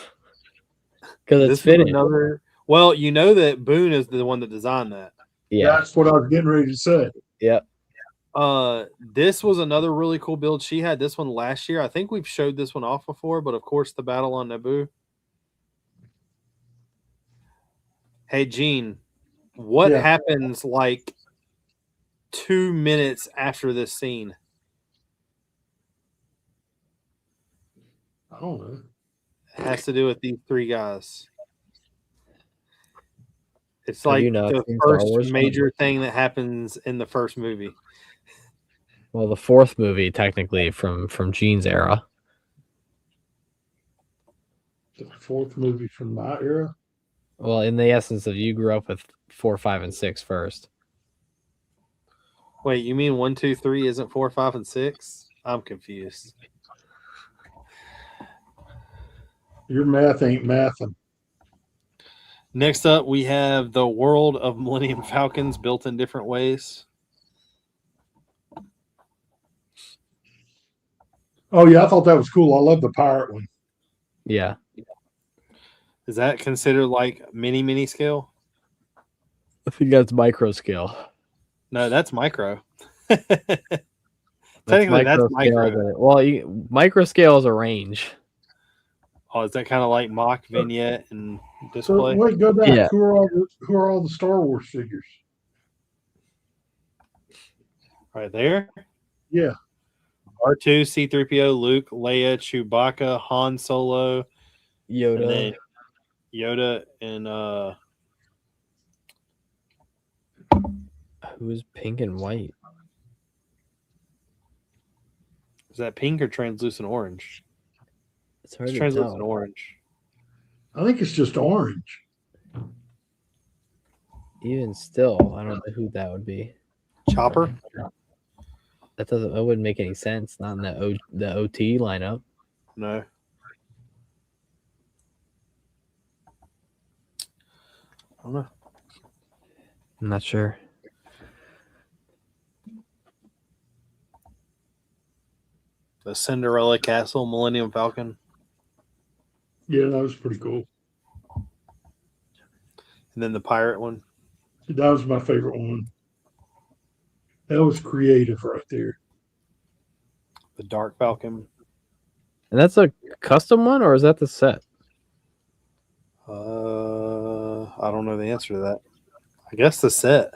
because it's This was finished. another. Well, you know that Boone is the one that designed that. Yeah. That's what I was getting ready to say. Yep. This was another really cool build. She had this one last year. I think we've showed this one off before, but of course, the battle on Naboo. Hey, Gene, what Yeah. happens like 2 minutes after this scene? I don't know. It has to do with these three guys. It's Have like you not the seen Star first Wars? major thing that happens in the first movie. Well, the fourth movie, technically, from Gene's era. The fourth movie from my era. Well, in the essence of you grew up with 4, 5, and 6 first. Wait, you mean 1, 2, 3 isn't 4, 5, and 6? I'm confused. Your math ain't mathing. Next up, we have the world of Millennium Falcons built in different ways. Oh yeah, I thought that was cool. I love the pirate one. Yeah. Is that considered like mini scale? I think that's micro scale. No, that's micro. That's Technically, that's micro scale. micro. Well, micro scale is a range. Oh, is that kind of like mock vignette and So display? wait, go back. Yeah. Who are all the Star Wars figures? Right there. Yeah. R2, C3PO, Luke, Leia, Chewbacca, Han Solo, Yoda. and then Yoda and Who's pink and white? is that pink or translucent orange? It's hard It's to translucent tell. orange. I think it's just orange. Even still, I don't know who that would be. Chopper. That wouldn't make any sense. Not in the OT lineup. No. I don't know. I'm not sure. The Cinderella Castle Millennium Falcon. Yeah, that was pretty cool. And then the pirate one. That was my favorite one. That was creative right there. The Dark Falcon. And that's a custom one, or is that the set? I don't know the answer to that. I guess the set.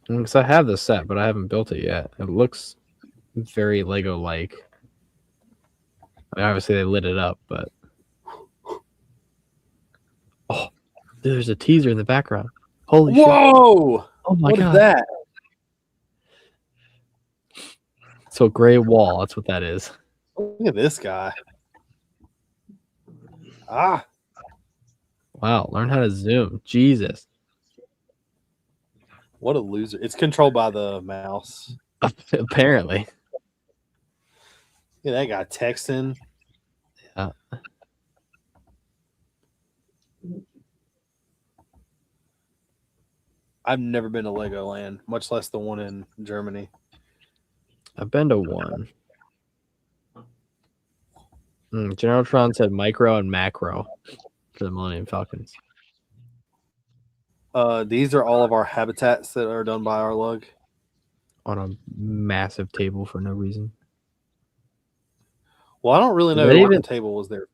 Because I have the set, but I haven't built it yet. It looks very Lego-like. I mean, obviously, they lit it up, but... Oh, there's a teaser in the background. Holy shit. Whoa! Oh my What god. is that? So gray wall, that's what that is. Look at this guy. Ah, Wow, learn how to zoom. Jesus. what a loser. It's controlled by the mouse. Apparently. Look at that guy texting. Yeah. I've never been to Legoland, much less the one in Germany. I've been to one. General Tron said micro and macro for the Millennium Falcons. These are all of our habitats that are done by our lug. On a massive table for no reason. Well, I don't really Is know that what even- the table was there.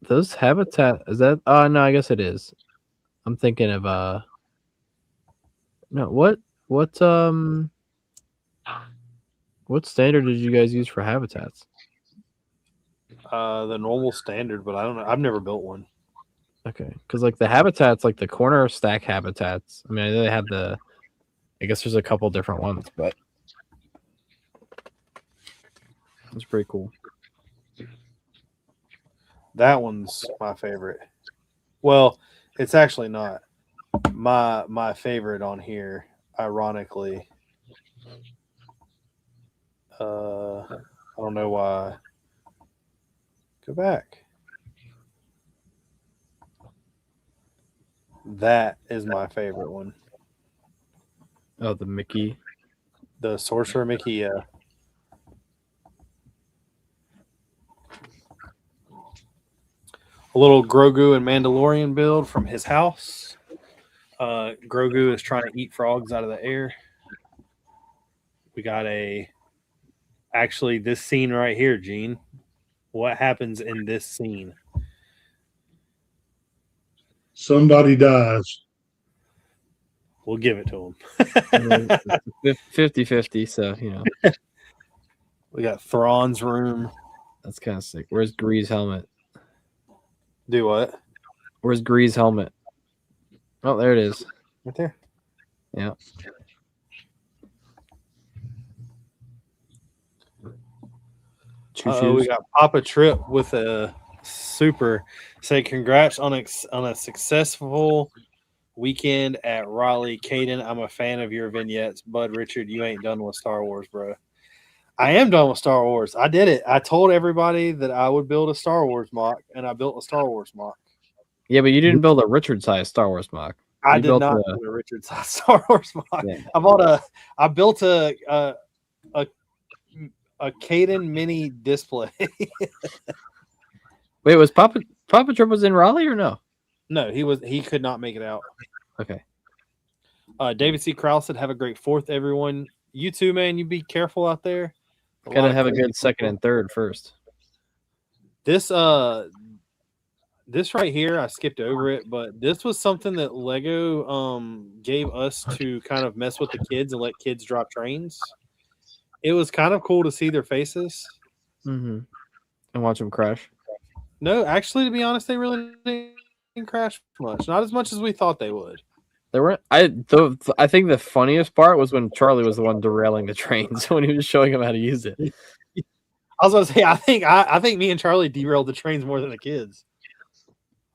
Those habitat is that? Oh no, I guess it is. I'm thinking of no, what standard did you guys use for habitats? The normal standard, but I don't know. I've never built one. Okay, because like the habitats, like the corner stack habitats. I mean, I know they have the. I guess there's a couple different ones, but it's pretty cool. That one's my favorite. Well, it's actually not my favorite on here. Ironically, I don't know why. Go back. That is my favorite one. Oh, the Mickey. The Sorcerer Mickey, yeah. A little Grogu and Mandalorian build from his house. Grogu is trying to eat frogs out of the air. We got actually this scene right here, Gene. What happens in this scene? Somebody dies. We'll give it to him. 50-50, so, you know. We got Thrawn's room. That's kind of sick. Where's Gree's helmet? Do what? Where's Gree's helmet? Oh, there it is. Right there. Yeah. We got Papa Trip with a super. Say congrats on a successful weekend at Raleigh. Caden, I'm a fan of your vignettes. Bud Richard, you ain't done with Star Wars, bro. I am done with Star Wars. I did it. I told everybody that I would build a Star Wars mock, and I built a Star Wars mock. Yeah, but you didn't build a Richard-sized Star Wars mock. I did not build a Richard-sized Star Wars mock. Yeah. I built a Caden mini display. Wait, was Papa Trip was in Raleigh or no? No, he could not make it out. Okay. David C. Krause said, "Have a great 4th, everyone." You too, man. You be careful out there. Gotta have a good 2nd and 3rd first. This right here, I skipped over it, but this was something that Lego gave us to kind of mess with the kids and let kids drop trains. It was kind of cool to see their faces. Mm-hmm. And watch them crash. No, actually, to be honest, they really didn't crash much. Not as much as we thought they would. There were I think the funniest part was when Charlie was the one derailing the trains when he was showing him how to use it. I was going to say, I think me and Charlie derailed the trains more than the kids.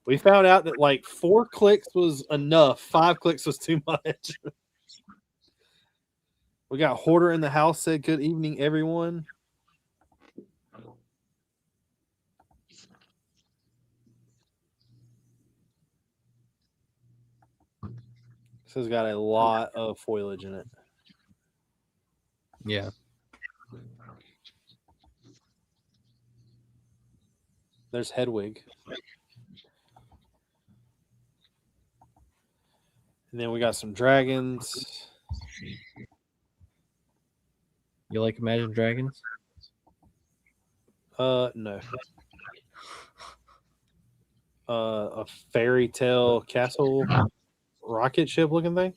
We found out that like 4 clicks was enough. 5 clicks was too much. We got Hoarder in the house. Said, "Good evening, everyone." This has got a lot of foliage in it. Yeah. There's Hedwig. And then we got some dragons. You like Imagine Dragons? No. A fairy tale castle rocket ship looking thing.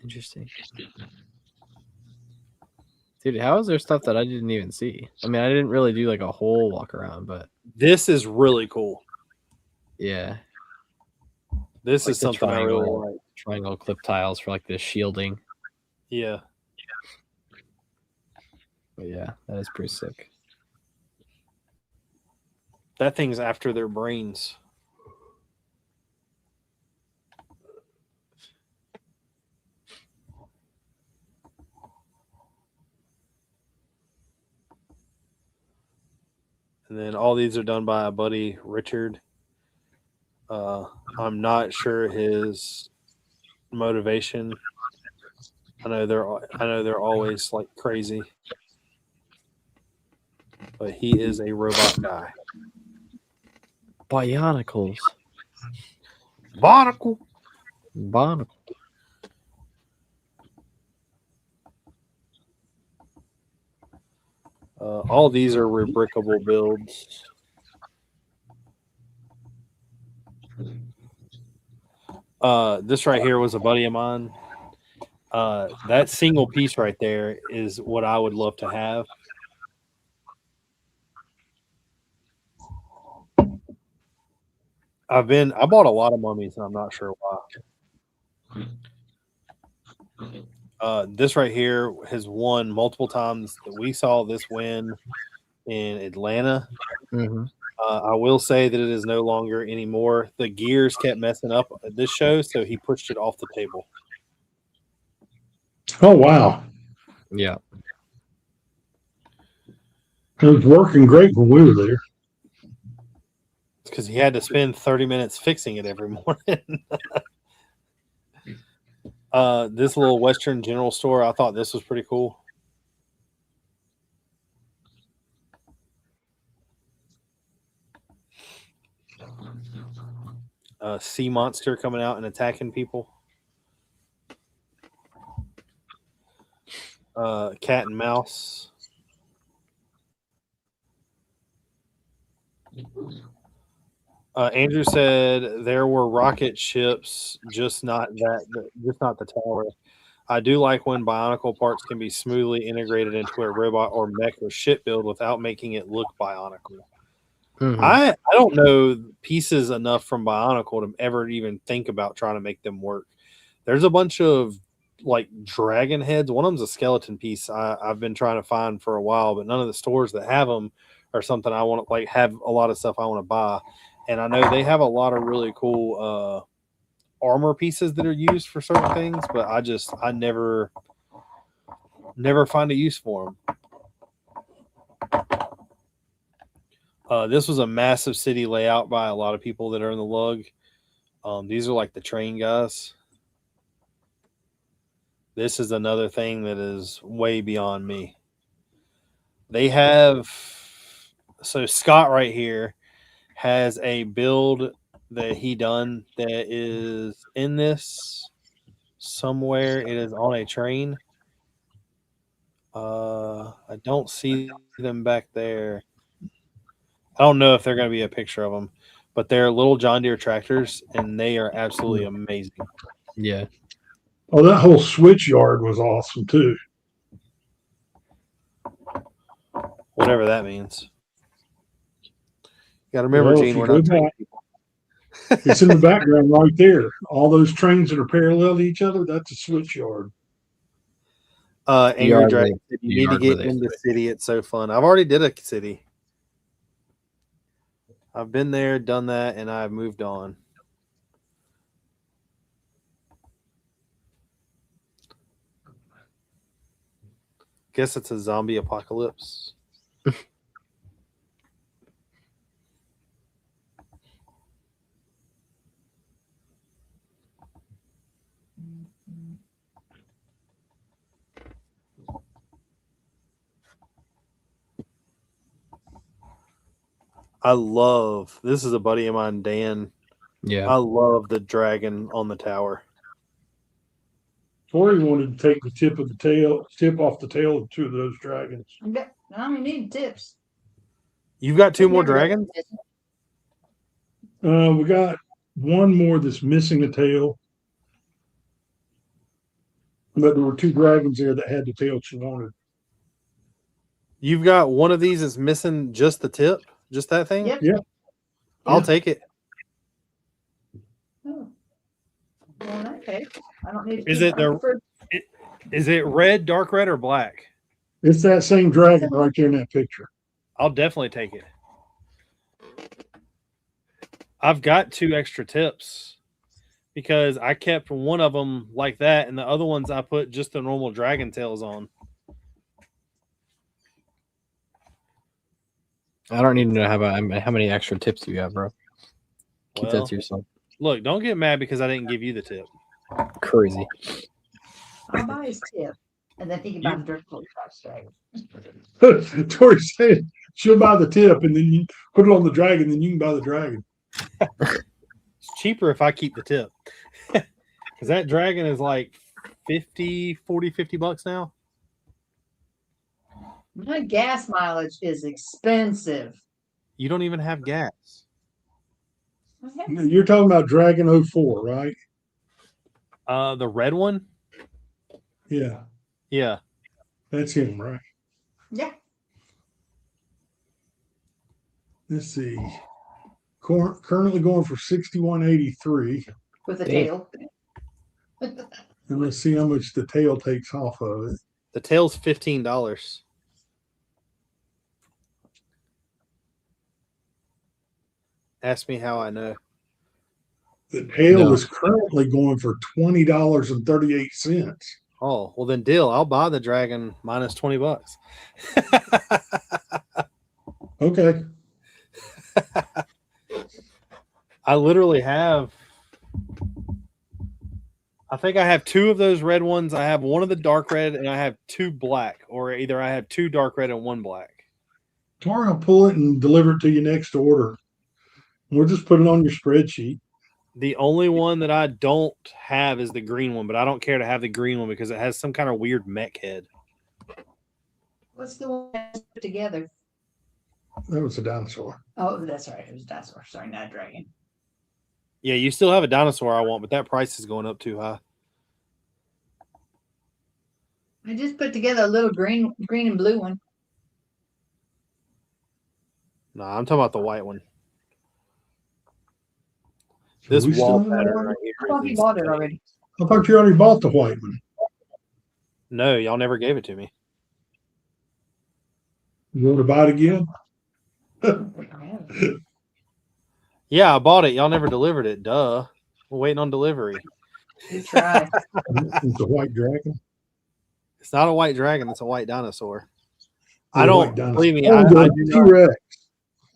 Interesting. Dude, how is there stuff that I didn't even see? I mean, I didn't really do like a whole walk around, but this is really cool. Yeah. This like is something I really like. Triangle clip tiles for like the shielding. Yeah. But yeah, that is pretty sick. That thing's after their brains. And then all these are done by a buddy, Richard. I'm not sure his motivation. I know they're always like crazy, but he is a robot guy. Bionicles. Barnacle. All these are rebrickable builds. This right here was a buddy of mine. That single piece right there is what I would love to have. I bought a lot of mummies and I'm not sure why. This right here has won multiple times. We saw this win in Atlanta. Mm-hmm. I will say that it is no longer anymore. The gears kept messing up at this show, so he pushed it off the table. Oh, wow. Yeah. It was working great when we were there. because he had to spend 30 minutes fixing it every morning. This little Western general store, I thought this was pretty cool. Sea monster coming out and attacking people. Cat and mouse. Andrew said there were rocket ships, just not the tower. I do like when Bionicle parts can be smoothly integrated into a robot or mech or ship build without making it look Bionicle. Mhm. I don't know pieces enough from Bionicle to ever even think about trying to make them work. There's a bunch of like dragon heads. One of them's a skeleton piece I've been trying to find for a while, but none of the stores that have them are something I want to like have a lot of stuff I want to buy. And I know they have a lot of really cool armor pieces that are used for certain things, but I never find a use for them. This was a massive city layout by a lot of people that are in the lug. These are like the train guys. This is another thing that is way beyond me. They have, so Scott right here has a build that he done that is in this somewhere. It is on a train. I don't see them back there. I don't know if they're going to be a picture of them, but they're little John Deere tractors, and they are absolutely amazing. Yeah. Oh, that whole switch yard was awesome too. Whatever that means. You got to remember, Well, if Gene, you we're go not trained back, people. it's in the background right there. All those trains that are parallel to each other, that's a switch yard. Angry Yard Dragon, where- you need to yard where get they in the switch. city. It's so fun. I've already did a city. I've been there, done that, and I've moved on. Guess it's a zombie apocalypse. I love, this is a buddy of mine, Dan. Yeah. I love the dragon on the tower. Tori wanted to take the tip off the tail of two of those dragons. I don't need tips. You've got two more Never did. dragons? We got one more that's missing a tail. But there were two dragons there that had the tail she wanted. You've got one of these that's missing just the tip? Just that thing? Yep. Yeah. I'll Yeah. take it. Oh. Well, in that case, I don't need to Is keep it the- my preferred- Is it red, dark red, or black? It's that same dragon right there in that picture. I'll definitely take it. I've got 2 extra tips because I kept one of them like that, and the other ones I put just the normal dragon tails on. I don't need to know how many extra tips do you have, bro. Keep Well, that to yourself. Look, don't get mad because I didn't give you the tip. Crazy. I'll buy his tip, and then he can buy the dirt floor dragon. Tori said she'll buy the tip and then you put it on the dragon, then you can buy the dragon. It's cheaper if I keep the tip. Because that dragon is like 50 bucks now. My gas mileage is expensive. You don't even have gas. You're talking about Dragon 04, right? The red one? Yeah, Yeah. that's him, right? Yeah. Let's see. Currently going for 61.83. With a Damn. tail. And let's see how much the tail takes off of it. The tail's $15. Ask me how I know. The tail No. is currently going for $20.38. Oh, well then deal. I'll buy the dragon minus 20 bucks. Okay. I literally have. I think I have 2 of those red ones. I have one of the dark red, and I have 2 black, or either I have 2 dark red and 1 black. Tomorrow I'll pull it and deliver it to you next order. We'll just put it on your spreadsheet. The only one that I don't have is the green one, but I don't care to have the green one because it has some kind of weird mech head. What's the one that's put together? That was a dinosaur. Oh, that's right. It was a dinosaur. Sorry, not a dragon. Yeah, you still have a dinosaur I want, but that price is going up too high. I just put together a little green and blue one. No, I'm talking about the white one. So This we still wall have that pattern one? right here. I thought is you bought it insane. already. I thought you already bought the white one. No, y'all never gave it to me. You want to buy it again? Yeah, I bought it. Y'all never delivered it. Duh. We're waiting on delivery. You try. It's a white dragon. It's not a white dragon. It's a white dinosaur. Oh, I white don't dinosaur. believe me. Oh, I the do not. T-Rex.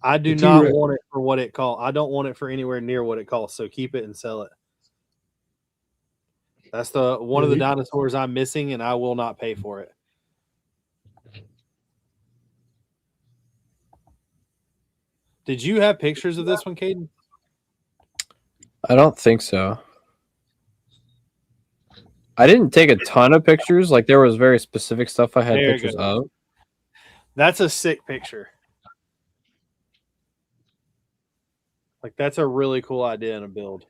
I do The not T-Rex. want it for what it costs. I don't want it for anywhere near what it costs. So keep it and sell it. That's the one of the dinosaurs I'm missing, and I will not pay for it. Did you have pictures of this one, Caden? I don't think so. I didn't take a ton of pictures. Like there was very specific stuff I had There you pictures go. of. That's a sick picture. Like that's a really cool idea in a build.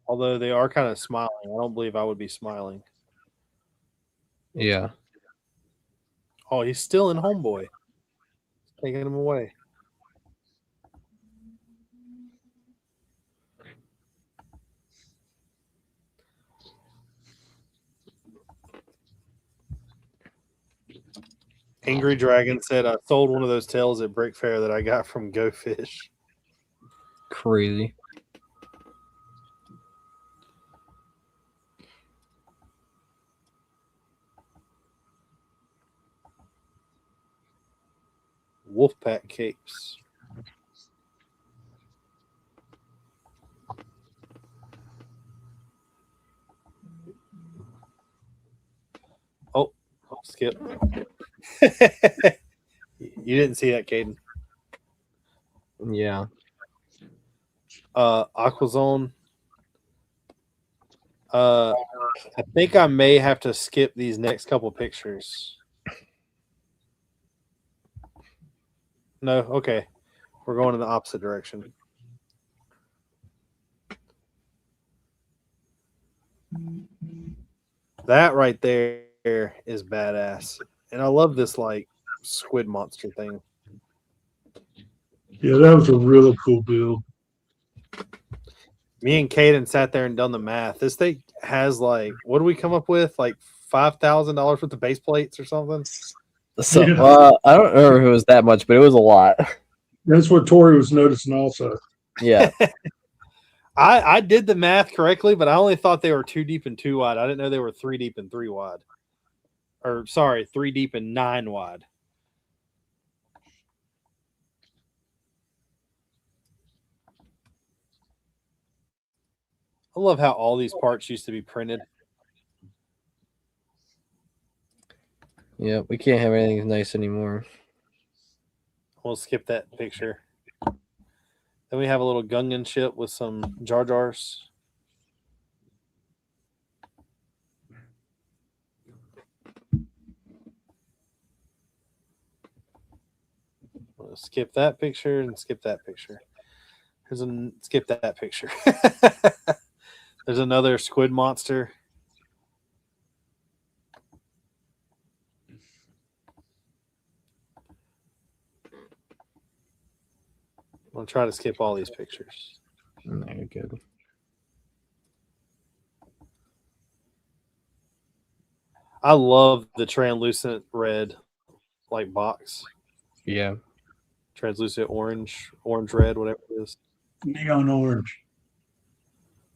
Although they are kind of smiling. I don't believe I would be smiling. Yeah. Oh, he's still in Homeboy. Taking him away. Angry Dragon said, I sold one of those tails at Brick Fair that I got from Go Fish. Crazy. Wolfpack capes. Oh, skip. You didn't see that, Caden. Yeah. Aquazone. I think I may have to skip these next couple pictures. No, okay. We're going in the opposite direction. That right there is badass. And I love this like squid monster thing. Yeah, that was a really cool build. Me and Caden sat there and done the math. This thing has like, what do we come up with? Like $5,000 worth of base plates or something? So Yeah. I don't remember if it was that much, but it was a lot. That's what Tori was noticing also. Yeah. I did the math correctly, but I only thought they were 2 deep and 2 wide. I didn't know they were 3 deep and 3 wide. Or sorry, 3 deep and 9 wide. I love how all these parts used to be printed. Yeah, we can't have anything nice anymore. We'll skip that picture. Then we have a little Gungan ship with some Jar Jars. We'll skip that picture and skip that picture. Skip that picture. There's another squid monster. I'm going to try to skip all these pictures. No, you're good. I love the translucent red like box. Yeah. Translucent orange red, whatever it is. Neon orange.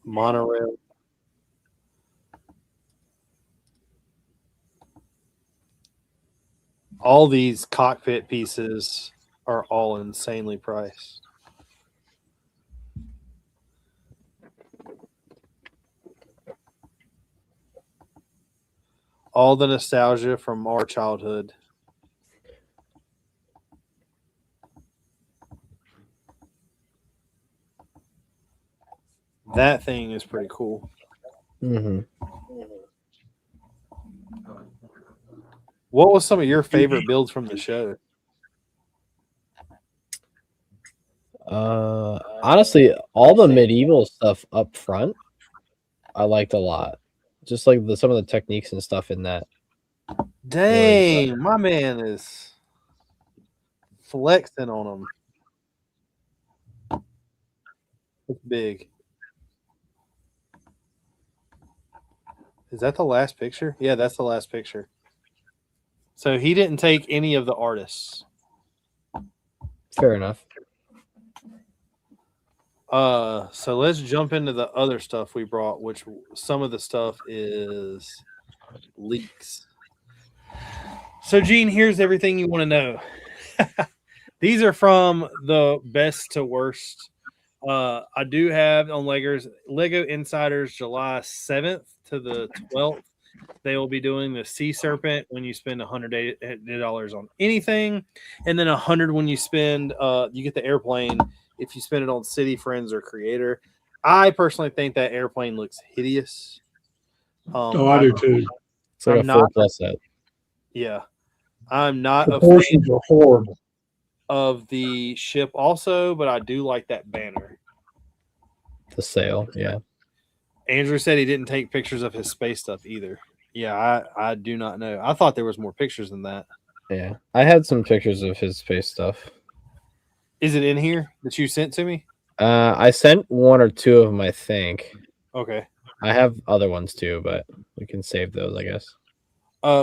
Monorail. All these cockpit pieces are all insanely priced. All the nostalgia from our childhood. That thing is pretty cool. Mm-hmm. What was some of your favorite builds from the show? Honestly, all the medieval stuff up front, I liked a lot. Just like some of the techniques and stuff in that. Dang, my man is flexing on them. It's big. Is that the last picture? Yeah, that's the last picture. So he didn't take any of the artists. Fair enough. So let's jump into the other stuff we brought, which some of the stuff is leaks. So Gene, here's everything you want to know. These are from the best to worst. I do have on Lego Insiders July 7th to the 12th. They will be doing the Sea Serpent when you spend $100 on anything, and then $100 when you spend you get the airplane if you spend it on City, Friends, or Creator. I personally think that airplane looks hideous. I do too. It's like a 4+ set. Yeah, I'm not The a portions fan are horrible. of the ship also, but I do like that banner. The sail, yeah. Andrew said he didn't take pictures of his space stuff either. Yeah, I do not know. I thought there was more pictures than that. Yeah, I had some pictures of his space stuff. Is it in here that you sent to me? I sent 1 or 2 of them, I think. Okay. I have other ones too, but we can save those, I guess.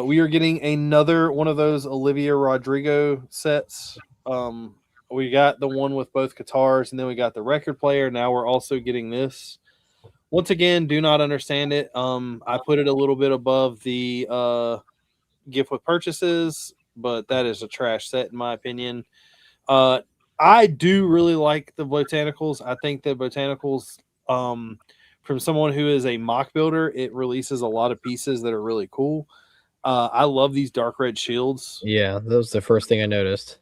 We are getting another one of those Olivia Rodrigo sets. We got the one with both guitars, and then we got the record player. Now we're also getting this. Once again, do not understand it. I put it a little bit above the gift with purchases, but that is a trash set in my opinion. I do really like the botanicals. I think the botanicals, from someone who is a mock builder, it releases a lot of pieces that are really cool. I love these dark red shields. Yeah, that was the first thing I noticed.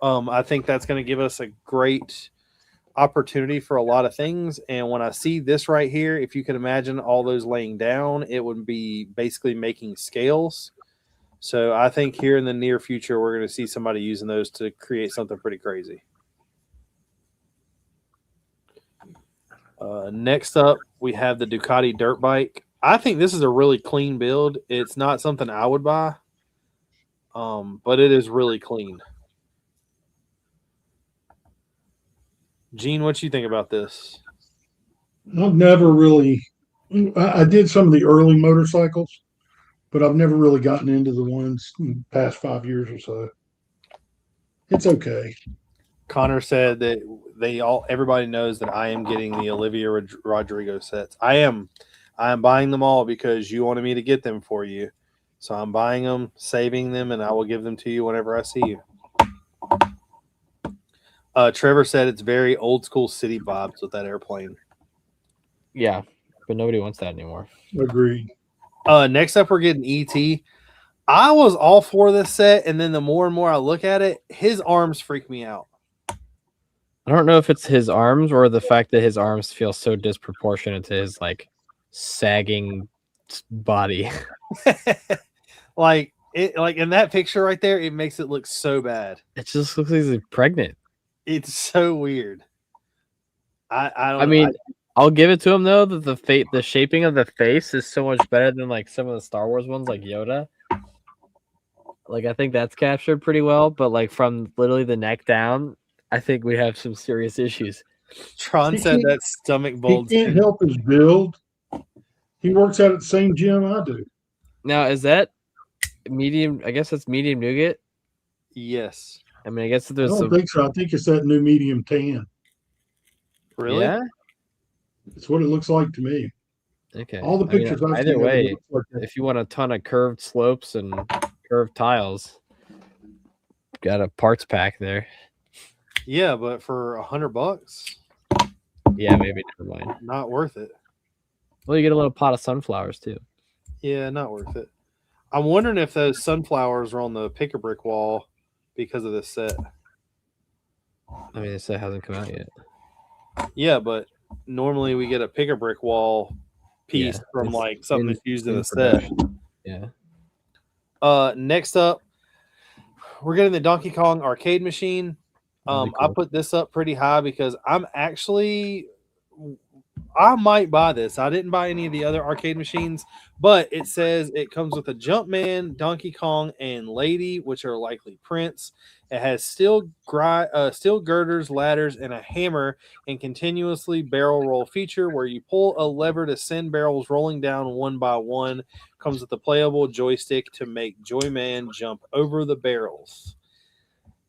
I think that's going to give us a great opportunity for a lot of things. And when I see this right here, if you can imagine all those laying down, it would be basically making scales. So I think here in the near future, we're going to see somebody using those to create something pretty crazy. Next up, we have the Ducati dirt bike. I think this is a really clean build. It's not something I would buy, but it is really clean. Gene, what you think about this? I've never really. I did some of the early motorcycles, but I've never really gotten into the ones in the past 5 years or so. It's okay. Connor said that everybody knows that I am getting the Olivia Rodrigo sets. I am buying them all because you wanted me to get them for you. So I'm buying them, saving them, and I will give them to you whenever I see you. Trevor said it's very old school city vibes with that airplane. Yeah, but nobody wants that anymore. Agreed. Next up, we're getting ET. I was all for this set, and then the more and more I look at it, his arms freak me out. I don't know if it's his arms or the fact that his arms feel so disproportionate to his like sagging body. like in that picture right there, it makes it look so bad. It just looks like he's pregnant. It's so weird. I mean, I'll give it to him though that the shaping of the face is so much better than like some of the Star Wars ones, like Yoda. Like I think that's captured pretty well, but like from literally the neck down, I think we have some serious issues. Tron said that stomach bulge. He can't help his build. He works out at the same gym I do. Now, is that medium? I guess that's medium nougat. Yes. I mean, I guess I there's. don't think so. I think it's that new medium tan. Really? Yeah. It's what it looks like to me. Okay. All the pictures I've either seen, way, it looks like that. if you want a ton of curved slopes and curved tiles, got a parts pack there. Yeah, but for $100, Yeah, maybe never mind. not worth it. Well, you get a little pot of sunflowers too. Yeah, not worth it. I'm wondering if those sunflowers are on the pick-a-brick wall because of this set. I mean, this set hasn't come out yet. Yeah, but normally we get a pick-a-brick wall piece from it's like something that's used in a set. production. Yeah. Next up, we're getting the Donkey Kong arcade machine. That'd be I cool. put this up pretty high because I might buy this. I didn't buy any of the other arcade machines, but it says it comes with a Jumpman, Donkey Kong, and Lady, which are likely prints. It has steel girders, ladders, and a hammer, and continuously barrel roll feature where you pull a lever to send barrels rolling down one by one. Comes with a playable joystick to make Joyman jump over the barrels.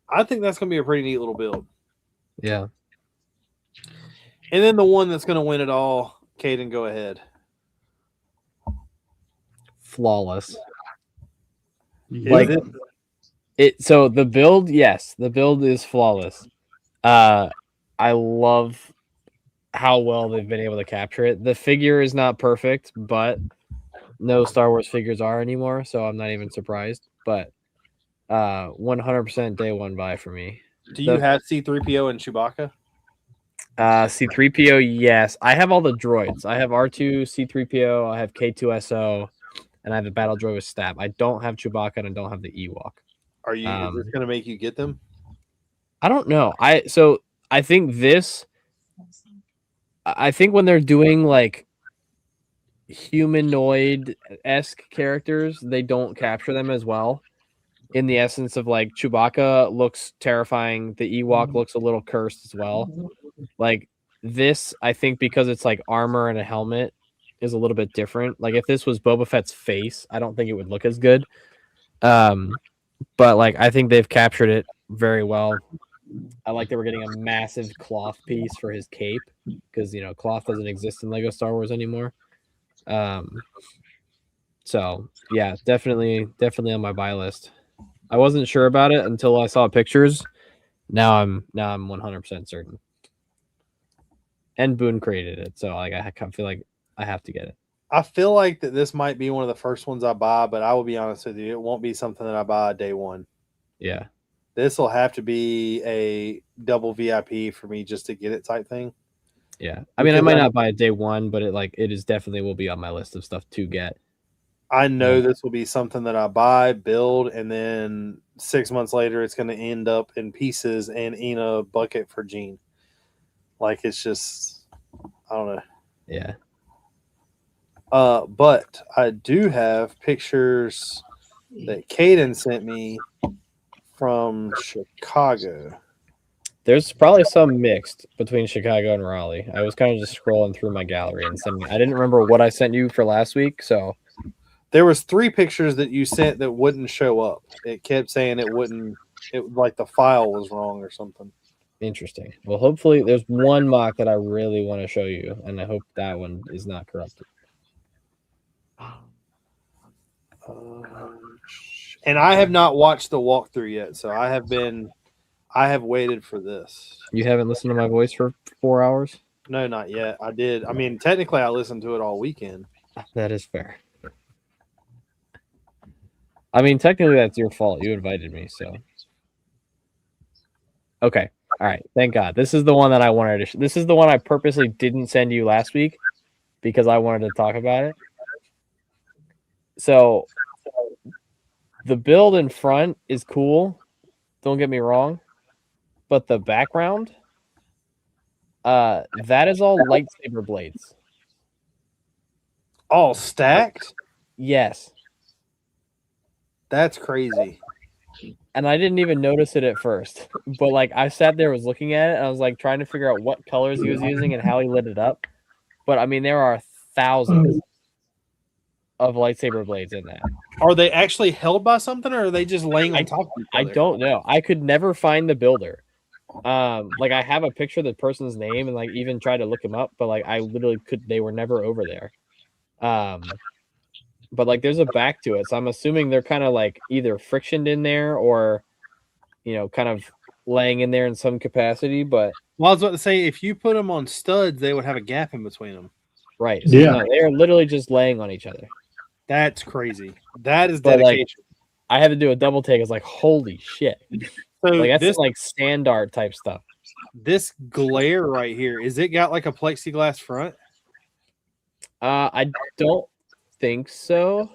I think that's going to be a pretty neat little build. Yeah. And then the one that's going to win it all, Caden, go ahead. Flawless. Yeah. So the build, yes, the build is flawless. I love how well they've been able to capture it. The figure is not perfect, but no Star Wars figures are anymore, so I'm not even surprised. But 100% day one buy for me. Do you have C-3PO and Chewbacca? C-3PO, yes. I have all the droids. I have R2, C-3PO, I have K2SO, and I have the battle droid with Stab. I don't have Chewbacca and I don't have the Ewok. Are you is this gonna make you get them? I don't know. I think when they're doing like humanoid-esque characters, they don't capture them as well. In the essence of like Chewbacca looks terrifying, the Ewok looks a little cursed as well. Like this, I think because it's like armor and a helmet is a little bit different. Like if this was Boba Fett's face, I don't think it would look as good. But like I think they've captured it very well. I like that we're getting a massive cloth piece for his cape because cloth doesn't exist in Lego Star Wars anymore. So yeah, definitely on my buy list. I wasn't sure about it until I saw pictures. Now I'm 100% certain. And Boone created it, so like I feel like I have to get it. I feel like that this might be one of the first ones I buy, but I will be honest with you, it won't be something that I buy day one. Yeah. This will have to be a double VIP for me just to get it type thing. Yeah. I mean, I might not buy it day one, but it is definitely will be on my list of stuff to get. I know this will be something that I buy, build, and then 6 months later it's going to end up in pieces and in a bucket for Gene. Like it's just, I don't know. Yeah. But I do have pictures that Caden sent me from Chicago. There's probably some mixed between Chicago and Raleigh. I was kind of just scrolling through my gallery and sending. I didn't remember what I sent you for last week, so there was 3 pictures that you sent that wouldn't show up. It kept saying it wouldn't. It like the file was wrong or something. Interesting. Well, hopefully there's one mock that I really want to show you, and I hope that one is not corrupted. And I have not watched the walkthrough yet, so I have waited for this. You haven't listened to my voice for 4 hours? No, not yet. I did. I mean, technically, I listened to it all weekend. That is fair. I mean, technically, that's your fault. You invited me, so. Okay. All right. Thank God. This is the one that I wanted to. This is the one I purposely didn't send you last week because I wanted to talk about it. So, the build in front is cool. Don't get me wrong, but the background, that is all lightsaber blades. All stacked? Yes. That's crazy. And I didn't even notice it at first. But like I sat there, was looking at it, and I was like trying to figure out what colors he was using and how he lit it up. But I mean, there are thousands of lightsaber blades in that. Are they actually held by something, or are they just laying on top of each other? I don't know. I could never find the builder. Like I have a picture of the person's name and like even tried to look him up, but like I literally could. They were never over there. But like there's a back to it, so I'm assuming they're kind of like either frictioned in there or kind of laying in there in some capacity, but Well, I was about to say, if you put them on studs, they would have a gap in between them. right. So Yeah. no, they are literally just laying on each other. That's crazy. That is But, like, dedication. I had to do a double take. It's like, holy shit. So Like, that's this some, like, stand art type stuff. this glare right here, is it got like a plexiglass front? I don't think so.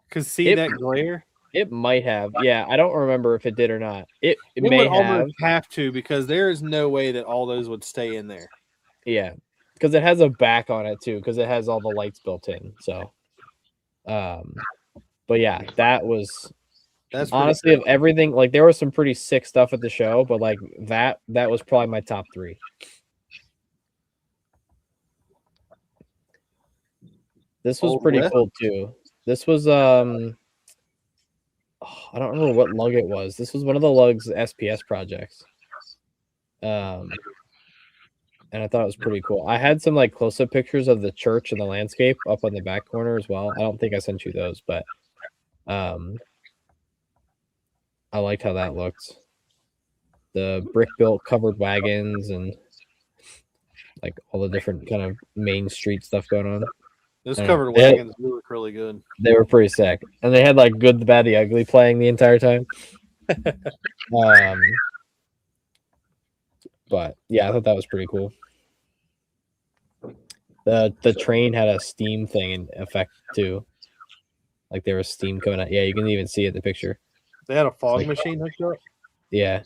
Because see It- that glare? It might have. Yeah, I don't remember if it did or not. It It may would have. almost have to, because there is no way that all those would stay in there. Yeah, because it has a back on it too, because it has all the lights built in. So, but yeah, that was That's pretty honestly of everything. Like, there was some pretty sick stuff at the show, but like that was probably my top 3. This was Old pretty West? cool too. This was I don't remember what lug it was. This was one of the lugs SPS projects. And I thought it was pretty cool. I had some like close-up pictures of the church and the landscape up on the back corner as well. I don't think I sent you those, but I liked how that looked. The brick-built covered wagons and like all the different kind of main street stuff going on. Those I don't covered know. wagons do look really good. They were pretty sick, and they had like Good, the Bad, the Ugly playing the entire time. But yeah, I thought that was pretty cool. The train had a steam thing in effect too, like there was steam coming out. Yeah, you can even see it in the picture. They had a fog like- machine hooked up. Yeah.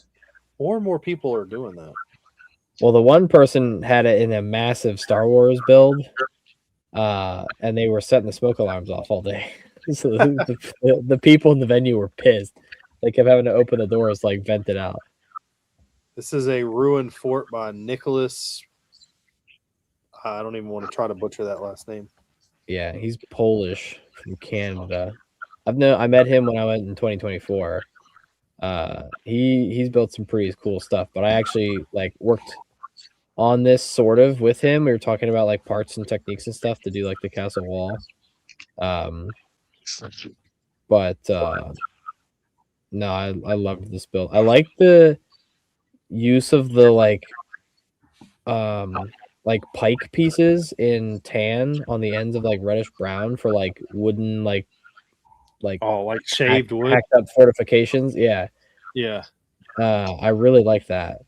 More and more people are doing that. Well, the one person had it in a massive Star Wars build, and they were setting the smoke alarms off all day. So the people in the venue were pissed. They kept having to open the doors, like vent it out. This is a ruined fort by Nicholas. I don't even want to try to butcher that last name. Yeah, he's Polish from Canada. I met him when I went in 2024. He's built some pretty cool stuff, but I actually like worked on this sort of with him. We were talking about like parts and techniques and stuff to do like the castle wall. But no, I loved this build. I like the use of the like pike pieces in tan on the ends of like reddish brown for like wooden like Oh, like shaved wood. hacked up fortifications. Yeah. Yeah. I really like that.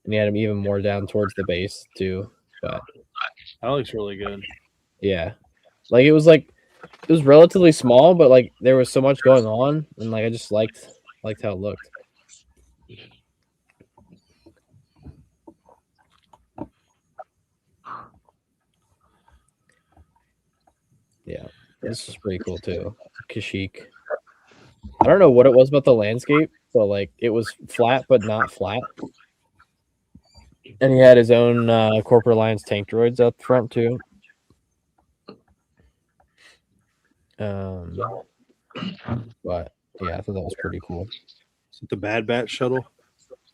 And he had him even more down towards the base too. But That looks really good. yeah. Like it was relatively small, but like there was so much going on, and like I just liked how it looked. Yeah, this was pretty cool too. Kashyyyk. I don't know what it was about the landscape, but like it was flat but not flat. And he had his own Corporate Alliance tank droids up front too. But yeah, I thought that was pretty cool. Is it the Bad Batch shuttle?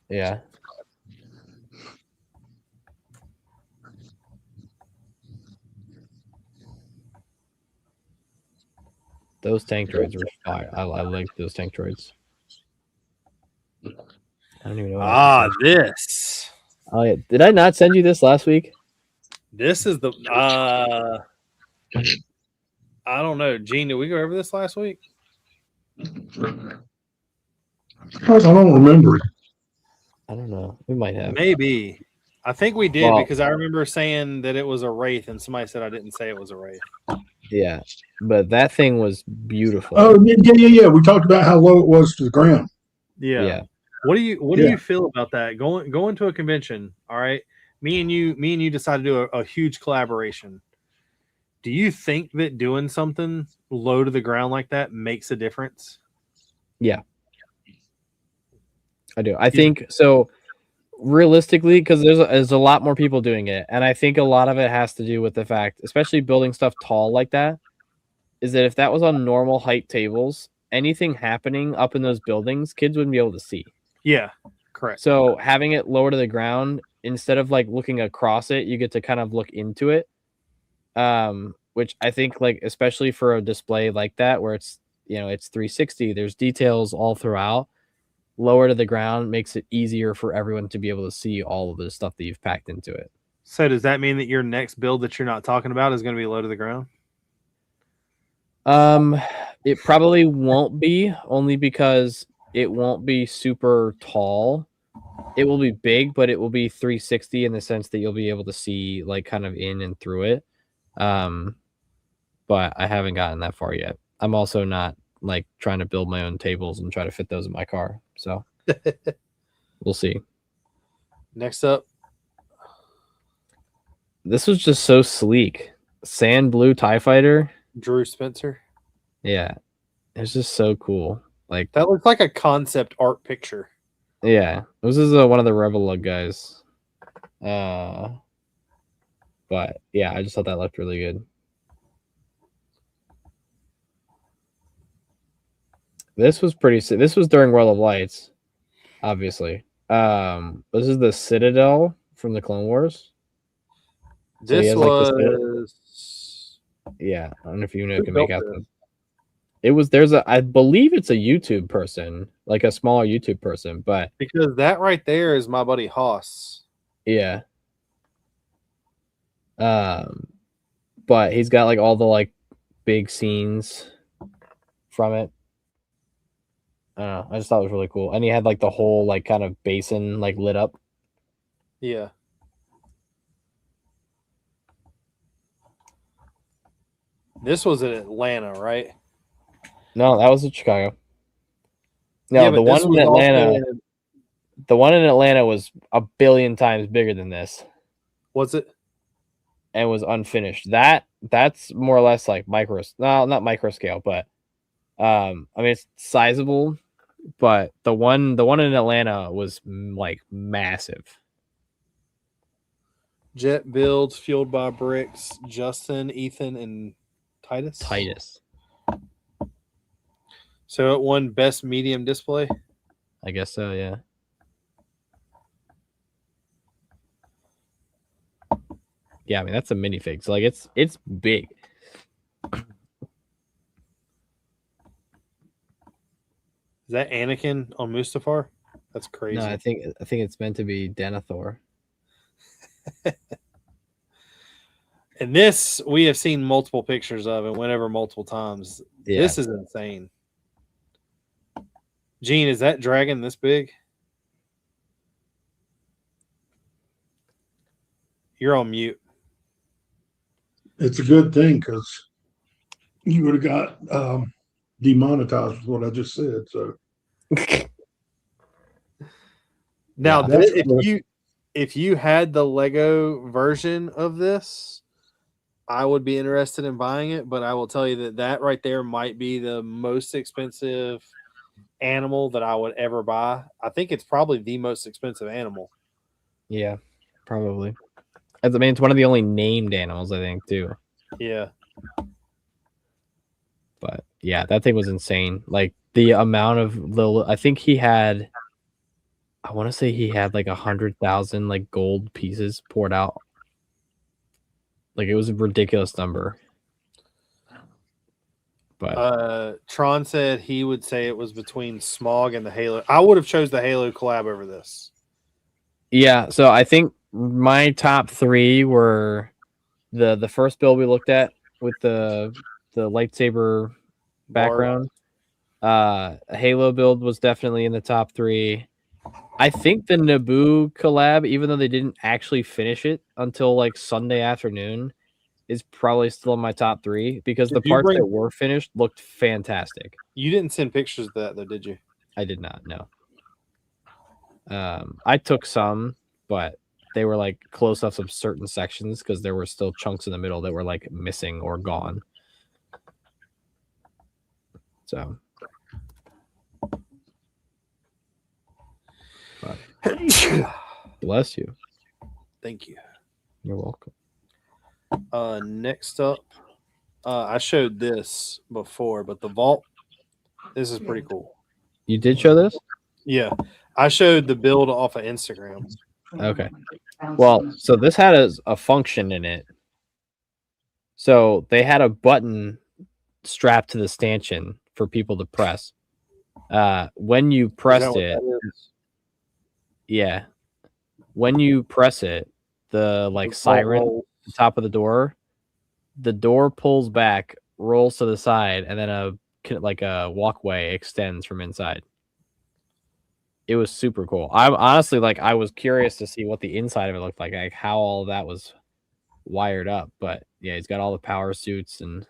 Yeah. Those tank droids were fire. I like those tank droids. I don't even know. This. Oh yeah. Did I not send you this last week? This is the I don't know. Gene, did we go over this last week? I don't remember it. I don't know. We might have. Maybe. I think we did, Well- because I remember saying that it was a Wraith, and somebody said I didn't say it was a Wraith. Yeah. But that thing was beautiful. Oh, yeah. We talked about how low it was to the ground. Yeah. What do you feel about that? Going to a convention, all right? Me and you decided to do a huge collaboration. Do you think that doing something low to the ground like that makes a difference? Yeah. I do. I think so. Realistically, because there's a lot more people doing it, and I think a lot of it has to do with the fact, especially building stuff tall like that, is that if that was on normal height tables, anything happening up in those buildings, kids wouldn't be able to see. Yeah, correct. So having it lower to the ground, instead of like looking across it, you get to kind of look into it. Which I think, like, especially for a display like that, where it's, it's 360, there's details all throughout. lower to the ground makes it easier for everyone to be able to see all of the stuff that you've packed into it. So does that mean that your next build that you're not talking about is going to be low to the ground? It probably won't be, only because it won't be super tall. It will be big, but it will be 360 in the sense that you'll be able to see like kind of in and through it. But I haven't gotten that far yet. I'm also not like trying to build my own tables and try to fit those in my car. So we'll see. Next up. This was just so sleek. Sand blue TIE fighter. Drew Spencer. Yeah. It's just so cool. Like that looks like a concept art picture. Yeah. This is one of the Revelug guys. But yeah, I just thought that looked really good. This was pretty sick. This was during World of Lights, obviously. This is the Citadel from the Clone Wars. This so was yeah. I don't know if you know, can make out the. It was I believe it's a YouTube person, like a smaller YouTube person, but because that right there is my buddy Haas. Yeah. But he's got like all the like big scenes from it. I just thought it was really cool. And he had like the whole like kind of basin like lit up. Yeah. This was in Atlanta, right? No, that was in Chicago. No, yeah, the one in Atlanta. The one in Atlanta was a billion times bigger than this. Was it? And was unfinished. That's more or less like micro. No, not micro scale, but I mean it's sizable. But the one in Atlanta was like massive. Jet builds fueled by Brix. Justin, Ethan, and Titus. So it won best medium display. I guess so. Yeah. Yeah, I mean that's a minifig. So like it's big. Is that Anakin on Mustafar? That's crazy. No, I think it's meant to be Denethor. And this we have seen multiple pictures of and went over multiple times. Yeah. This is insane. Gene, is that dragon this big? You're on mute. It's a good thing because you would have got demonetized with what I just said. So now, if you had the Lego version of this, I would be interested in buying it. But I will tell you that right there might be the most expensive animal that I would ever buy. I think it's probably the most expensive animal. Yeah, probably. I mean, it's one of the only named animals, I think, too. Yeah. But yeah, that thing was insane. Like the amount of little, I think he had, I want to say he had like 100,000 like gold pieces poured out. Like it was a ridiculous number. But Tron said he would say it was between Smog and the Halo. I would have chose the Halo collab over this. Yeah, so I think my top three were the first build we looked at with the lightsaber background. A Halo build was definitely in the top three. I think the Naboo collab, even though they didn't actually finish it until like Sunday afternoon, is probably still in my top three because the parts that were finished looked fantastic. You didn't send pictures of that though, did you? I did not, no. I took some, but they were like close-ups of certain sections because there were still chunks in the middle that were like missing or gone. So, bless you. Thank you. You're welcome. Next up, I showed this before, but the vault. This is pretty cool. You did show this? Yeah, I showed the build off of Instagram. Okay. Well, so this had a function in it. So they had a button strapped to the stanchion for people to press. When you Is that pressed what it, that is? yeah, when you press it, the like The vault siren rolls. at the top of the door pulls back, rolls to the side, and then a walkway extends from inside. It was super cool. I'm honestly like I was curious to see what the inside of it looked like how all that was wired up. But yeah, he's got all the power suits and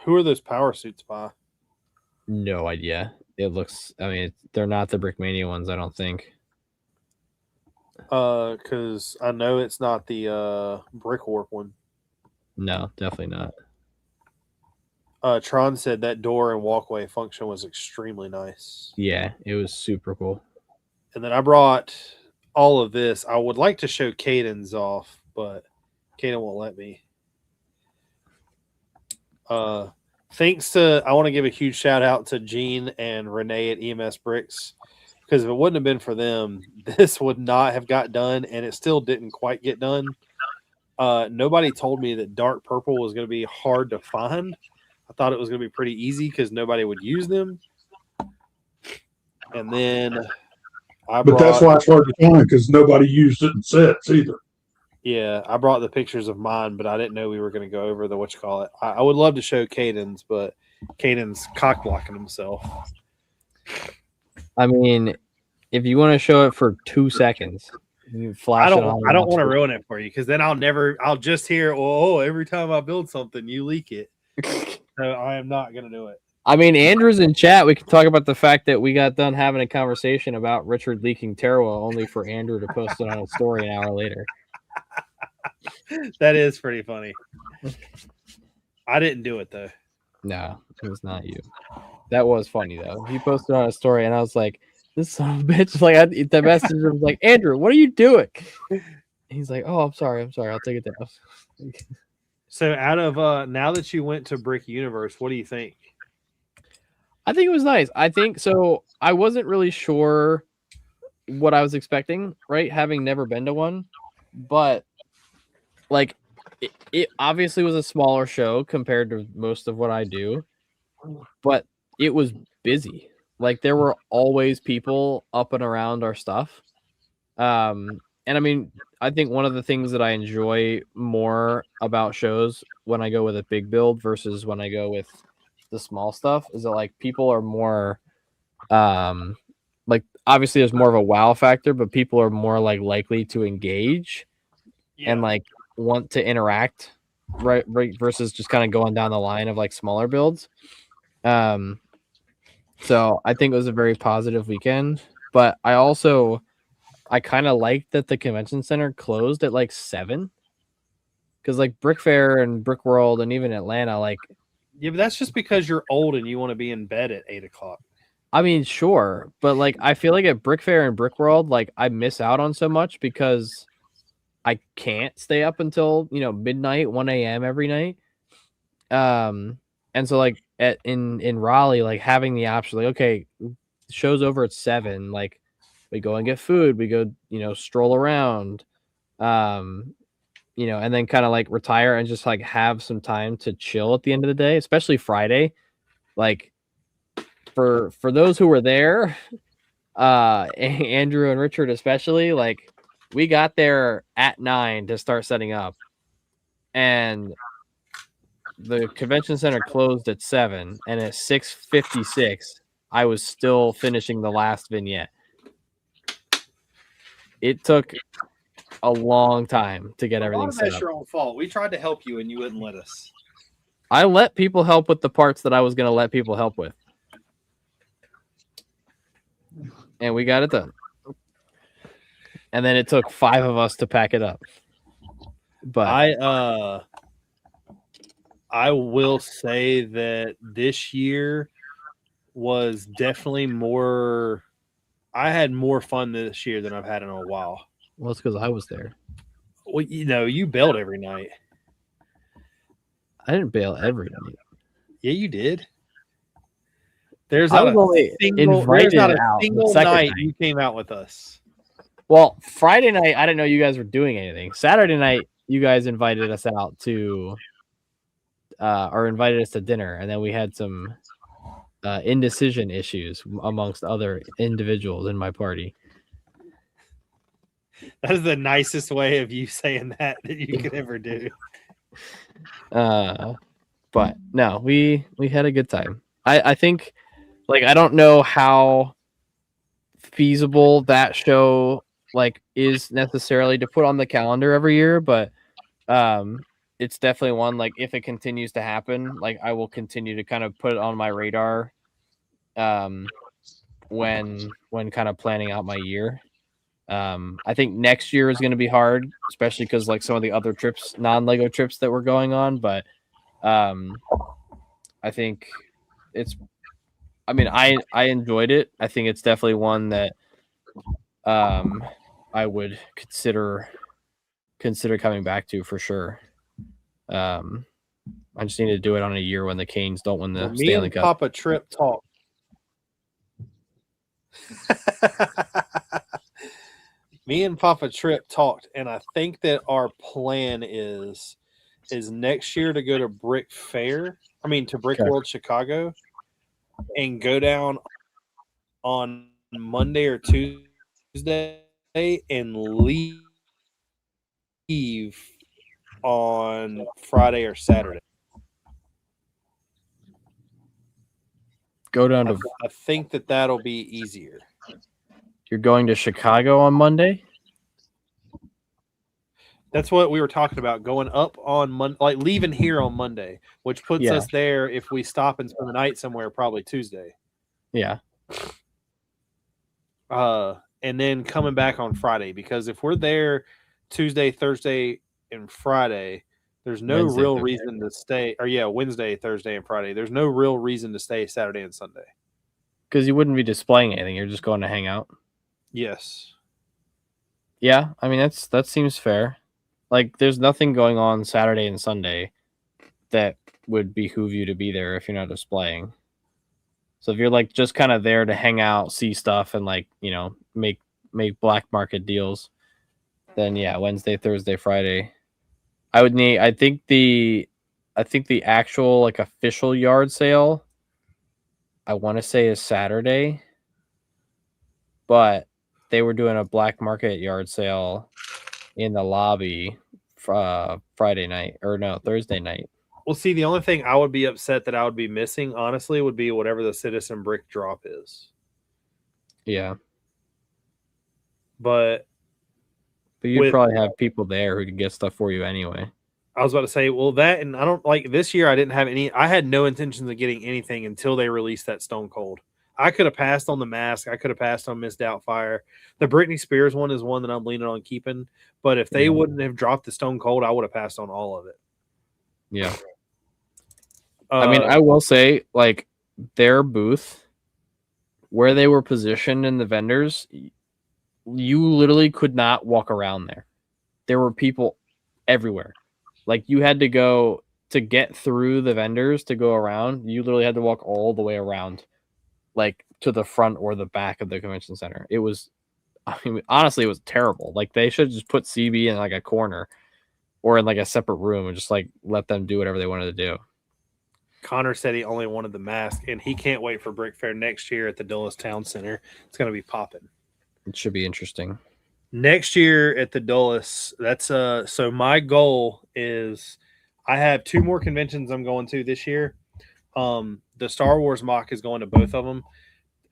Who are those power suits by? no idea. It looks. I mean, they're not the Brickmania ones. I don't think. Because I know it's not the Brickwork one. No, definitely not. Tron said that door and walkway function was extremely nice. Yeah, it was super cool. And then I brought all of this. I would like to show Caden's off, but Caden won't let me. Thanks to, I want to give a huge shout out to Gene and Renee at EMS Bricks, because if it wouldn't have been for them, this would not have got done, and it still didn't quite get done. Nobody told me that dark purple was going to be hard to find. I thought it was going to be pretty easy because nobody would use them. And then But that's why it's hard to find because nobody used it in sets either. Yeah, I brought the pictures of mine, but I didn't know we were going to go over the whatchamacallit. I would love to show Caden's, but Caden's cock blocking himself. I mean, if you want to show it for 2 seconds, you flash I it don't on. I don't want to ruin it for you because then I'll just hear, oh, every time I build something, you leak it. So I am not going to do it. I mean, Andrew's in chat. We can talk about the fact that we got done having a conversation about Richard leaking Terwa only for Andrew to post it on his story an hour later. That is pretty funny. I didn't do it though. No, it was not you. That was funny though. He posted on a story, and I was like, "This son of a bitch!" Like the messenger was like, "Andrew, what are you doing?" He's like, "Oh, I'm sorry. I'll take it down." So out of now that you went to Brick Universe, what do you think? I think it was nice. I think so. I wasn't really sure what I was expecting, right? Having never been to one, but like it obviously was a smaller show compared to most of what I do, but it was busy. Like there were always people up and around our stuff. And I mean, I think one of the things that I enjoy more about shows when I go with a big build versus when I go with the small stuff is that like people are more like obviously there's more of a wow factor, but people are more like likely to engage and like want to interact right versus just kind of going down the line of like smaller builds. So I think it was a very positive weekend, but I kind of liked that the convention center closed at like 7 because like Brick Fair and Brick World and even Atlanta, like yeah, but that's just because you're old and you want to be in bed at 8:00. I mean, sure, but like I feel like at Brick Fair and Brick World, like I miss out on so much because I can't stay up until midnight, 1 a.m. every night. And so like in Raleigh, like having the option, like okay, the show's over at 7, like we go and get food, we go stroll around, and then kind of like retire and just like have some time to chill at the end of the day, especially Friday, like. For those who were there, Andrew and Richard especially, like we got there at 9 to start setting up, and the convention center closed at 7, and at 6:56, I was still finishing the last vignette. It took a long time to get everything set up. That's your own fault. We tried to help you and you wouldn't let us. I let people help with the parts that I was going to let people help with. And we got it done. And then it took 5 of us to pack it up. But I will say that this year was definitely more. I had more fun this year than I've had in a while. Well, it's because I was there. Well, you bailed every night. I didn't bail every night. Yeah, you did. There's I not was only invited out a single night you came out with us. Well, Friday night, I didn't know you guys were doing anything. Saturday night, you guys invited us out to, or invited us to dinner, and then we had some indecision issues amongst other individuals in my party. That is the nicest way of you saying that you could ever do. But no, we had a good time. I think, like, I don't know how feasible that show like is necessarily to put on the calendar every year, but it's definitely one, like, if it continues to happen, like, I will continue to kind of put it on my radar when kind of planning out my year. I think next year is going to be hard, especially because like some of the other trips, non-Lego trips that were going on, but I think it's, I mean, I enjoyed it. I think it's definitely one that I would consider coming back to for sure. I just need to do it on a year when the Canes don't win the Stanley Cup. Papa Trip talk. Me and Papa Trip talked, and I think that our plan is next year to go to Brick World Chicago, and go down on Monday or Tuesday and leave on Friday or Saturday. Go down to. I think that'll be easier. You're going to Chicago on Monday? That's what we were talking about. Going up on Monday, like leaving here on Monday, which puts us there if we stop and spend the night somewhere, probably Tuesday. Yeah. And then coming back on Friday, because if we're there Tuesday, Thursday, and Friday, there's no real reason to stay. Or Wednesday, Thursday, and Friday. There's no real reason to stay Saturday and Sunday. Because you wouldn't be displaying anything. You're just going to hang out. Yes. Yeah, I mean that seems fair. Like, there's nothing going on Saturday and Sunday that would behoove you to be there if you're not displaying. So if you're like just kind of there to hang out, see stuff, and like, you know, make black market deals, then yeah, Wednesday, Thursday, Friday. I think the actual like official yard sale, I want to say, is Saturday, but they were doing a black market yard sale in the lobby Thursday night. Well, see, the only thing I would be upset that I would be missing, honestly, would be whatever the Citizen Brick drop is. Yeah. But you'd probably have people there who could get stuff for you anyway. I was about to say, well, that, and I don't like this year. I had no intentions of getting anything until they released that Stone Cold. I could have passed on the mask. I could have passed on Miss Doubtfire. The Britney Spears one is one that I'm leaning on keeping. But if they wouldn't have dropped the Stone Cold, I would have passed on all of it. Yeah. I mean, I will say, like, their booth, where they were positioned in the vendors, you literally could not walk around there. There were people everywhere. Like, you had to go to get through the vendors to go around. You literally had to walk all the way around, like, to the front or the back of the convention center. It was, I mean, honestly, it was terrible. Like, they should just put CB in like a corner or in like a separate room and just like let them do whatever they wanted to do. Connor said he only wanted the mask, and he can't wait for Brick Fair next year at the Dulles Town Center. It's going to be popping. It should be interesting. Next year at the Dulles, that's so my goal is I have 2 more conventions I'm going to this year. The Star Wars mock is going to both of them.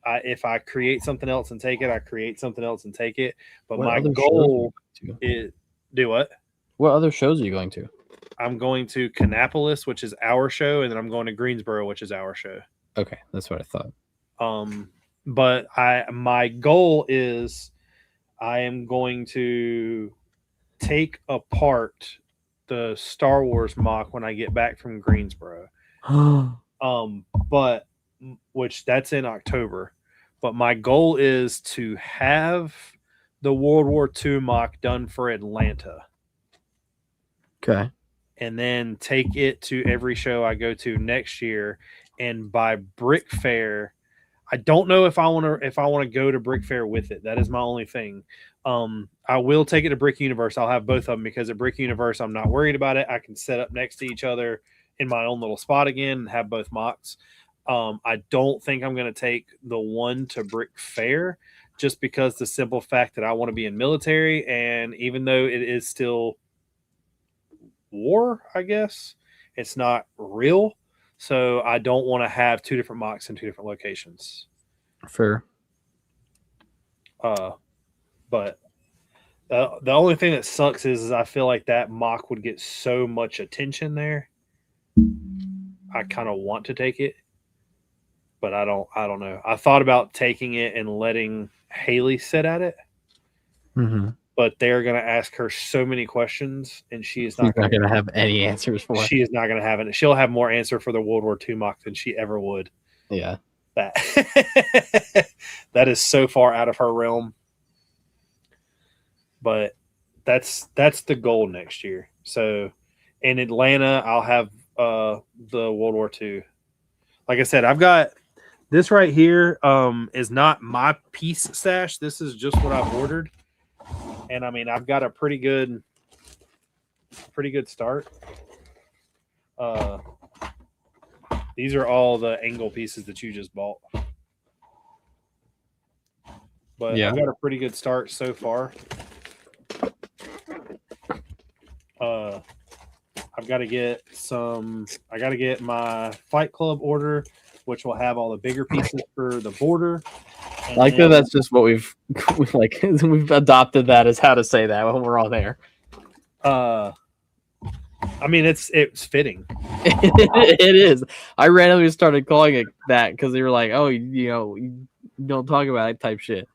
If I create something else and take it, I create something else and take it. But my goal is do what? What other shows are you going to? I'm going to Kannapolis, which is our show, and then I'm going to Greensboro, which is our show. Okay, that's what I thought. But my goal is I am going to take apart the Star Wars mock when I get back from Greensboro. But which that's in October. But my goal is to have the World War II mock done for Atlanta. Okay. And then take it to every show I go to next year. And by Brick Fair, I don't know if I want to go to Brick Fair with it. That is my only thing. I will take it to Brick Universe. I'll have both of them because at Brick Universe, I'm not worried about it. I can set up next to each other in my own little spot again and have both mocks. I don't think I'm going to take the one to Brick Fair just because the simple fact that I want to be in military, and even though it is still war, I guess it's not real. So I don't want to have two different mocks in two different locations. Fair. But the only thing that sucks is I feel like that mock would get so much attention there. I kind of want to take it, but I don't know. I thought about taking it and letting Haley sit at it, but they're going to ask her so many questions, and she's not going to have any answers for it. She is not going to have it. She'll have more answer for the World War II mock than she ever would. Yeah. That is so far out of her realm. But that's the goal next year. So in Atlanta, I'll have the World War II. Like I said, I've got this right here. Is not my piece stash. This is just what I've ordered, and I mean I've got a pretty good start. These are all the angle pieces that you just bought. But I've got a pretty good start so far. I've got to get my Fight Club order, which will have all the bigger pieces for the border. And I like that that's just what we've adopted that as how to say that when we're all there. I mean, it's fitting. It is. I randomly started calling it that because they were like, "Oh, you don't talk about it," type shit.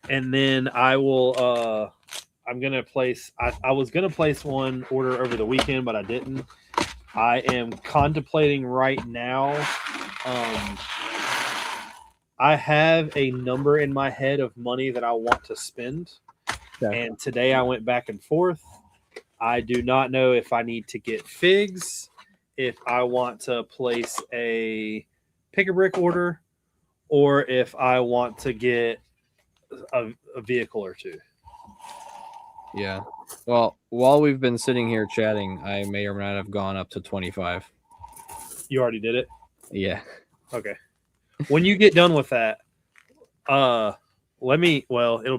And then I will. I'm gonna place. I was gonna place one order over the weekend, but I didn't. I am contemplating right now. I have a number in my head of money that I want to spend, and today I went back and forth. I do not know if I need to get figs, if I want to place a pick-a-brick order, or if I want to get a vehicle or two. Yeah. Well, while we've been sitting here chatting, I may or may not have gone up to 25. You already did it? Yeah. Okay. When you get done with that, it'll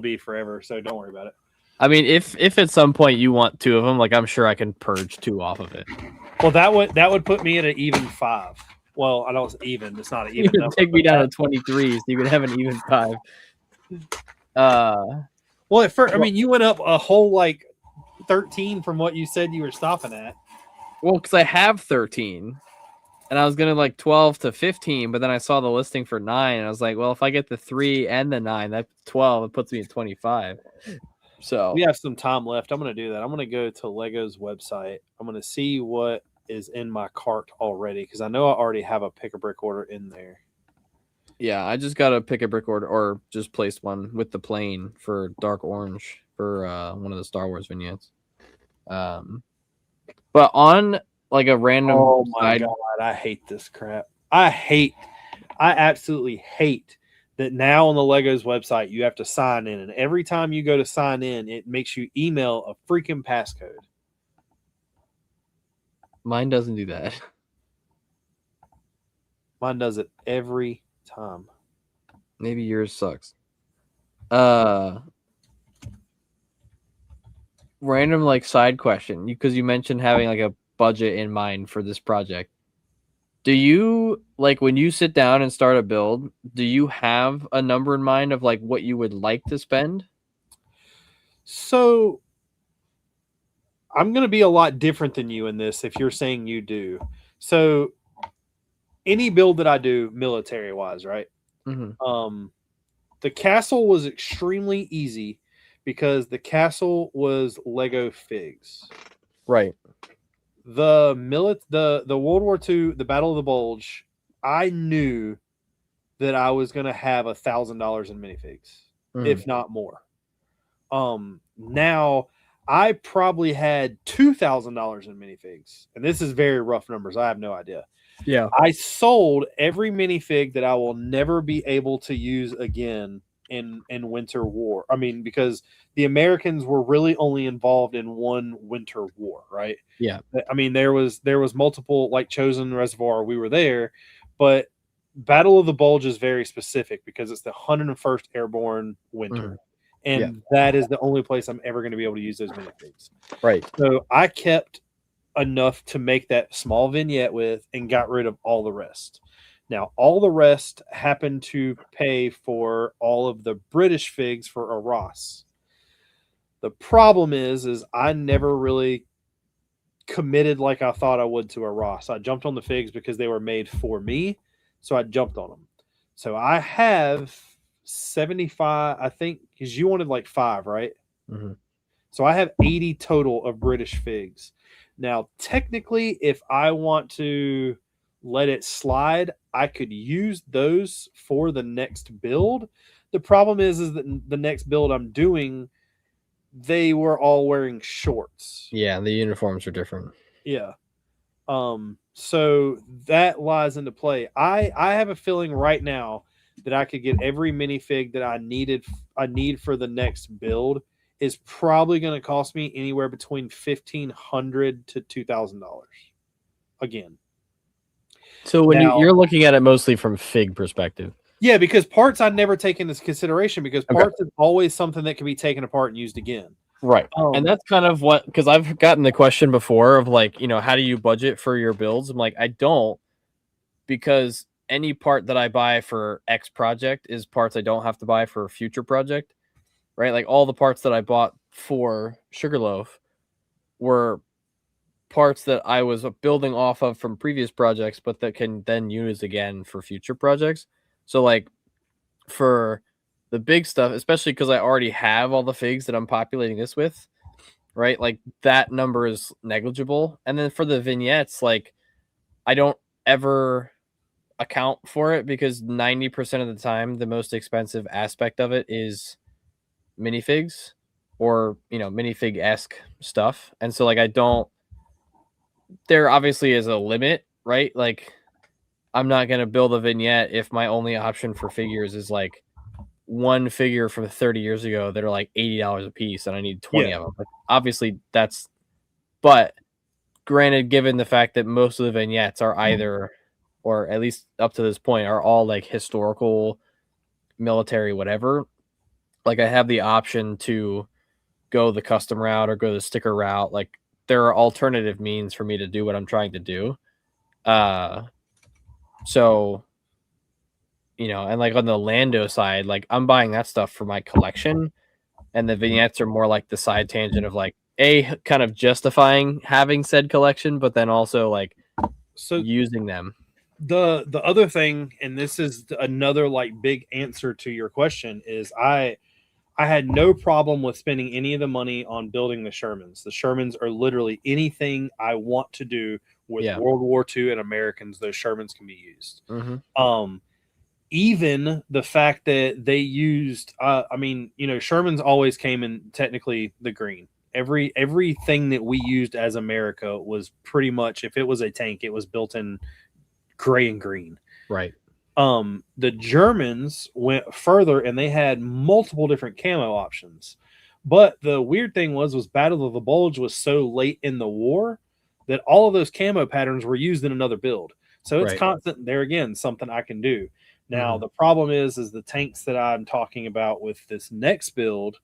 be forever, so don't worry about it. I mean, if at some point you want two of them, like I'm sure I can purge two off of it. Well, that would put me at an even 5. Well, I don't even. It's not an even. You take me down to 23, so you could have an even 5. Well, at first, I mean, you went up a whole like 13 from what you said you were stopping at. Well, because I have 13, and I was gonna like 12 to 15, but then I saw the listing for 9, and I was like, well, if I get the 3 and the 9, that's 12. It puts me at 25. So we have some time left. I'm going to do that. I'm going to go to Lego's website. I'm going to see what is in my cart already because I know I already have a pick-a-brick order in there. Yeah, I just got to pick a brick order or just placed one with the plane for dark orange for one of the Star Wars vignettes. But on like a random God, I hate this crap. I absolutely hate that now on the Legos website you have to sign in, and every time you go to sign in, it makes you email a freaking passcode. Mine doesn't do that. Mine does it every time. Maybe yours sucks. Random like side question, because you mentioned having like a budget in mind for this project. Do you like when you sit down and start a build, do you have a number in mind of like what you would like to spend? So I'm going to be a lot different than you in this if you're saying you do. So any build that I do military wise, right? Mm-hmm. The castle was extremely easy because the castle was Lego figs. Right. The World War II, the Battle of the Bulge, I knew that I was going to have $1,000 in minifigs, if not more. Now I probably had $2,000 in minifigs, and this is very rough numbers. I have no idea. Yeah. I sold every minifig that I will never be able to use again in winter war. I mean, because the Americans were really only involved in one winter war, right? Yeah. I mean, there was multiple, like Chosin Reservoir, we were there, but Battle of the Bulge is very specific because it's the 101st Airborne Winter. And that is the only place I'm ever going to be able to use those minifigs. Right. So I kept enough to make that small vignette with and got rid of all the rest. Now, all the rest happened to pay for all of the British figs for a Ross. The problem is I never really committed like I thought I would to a Ross. I jumped on the figs because they were made for me, so I jumped on them. So I have 75, I think, because you wanted like 5, right? Mm-hmm. So I have 80 total of British figs. Now, technically, if I want to let it slide, I could use those for the next build. The problem is that the next build I'm doing, they were all wearing shorts. Yeah, the uniforms are different. Yeah. So that lies into play. I have a feeling right now that I could get every minifig that I need for the next build is probably going to cost me anywhere between $1,500 to $2,000 again. So when you're looking at it mostly from fig perspective. Yeah, because parts I never take into consideration because parts is always something that can be taken apart and used again. Right. And that's kind of what, because I've gotten the question before of like, how do you budget for your builds? I'm like, I don't, because any part that I buy for X project is parts I don't have to buy for a future project, right? Like all the parts that I bought for Sugarloaf were parts that I was building off of from previous projects, but that can then use again for future projects. So like for the big stuff, especially because I already have all the figs that I'm populating this with, right? Like that number is negligible. And then for the vignettes, like I don't ever account for it because 90% of the time, the most expensive aspect of it is minifigs or, minifig-esque stuff. And so like there obviously is a limit, right? Like I'm not going to build a vignette if my only option for figures is like one figure from 30 years ago that are like $80 a piece and I need 20 of them. Like, obviously but granted, given the fact that most of the vignettes are either, or at least up to this point, are all like historical, military, whatever, like I have the option to go the custom route or go the sticker route. Like there are alternative means for me to do what I'm trying to do. So and like on the Lando side, like I'm buying that stuff for my collection, and the vignettes are more like the side tangent of like kind of justifying having said collection, but then also like using them. The other thing, and this is another like big answer to your question, is I had no problem with spending any of the money on building the Shermans. The Shermans are literally anything I want to do with World War II and Americans. Those Shermans can be used. Mm-hmm. Even the fact that they used, Shermans always came in technically the green. Everything that we used as America was pretty much, if it was a tank, it was built in gray and green. Right. The Germans went further and they had multiple different camo options. But the weird thing was Battle of the Bulge was so late in the war that all of those camo patterns were used in another build. So it's constant there again, something I can do. Now, the problem is the tanks that I'm talking about with this next build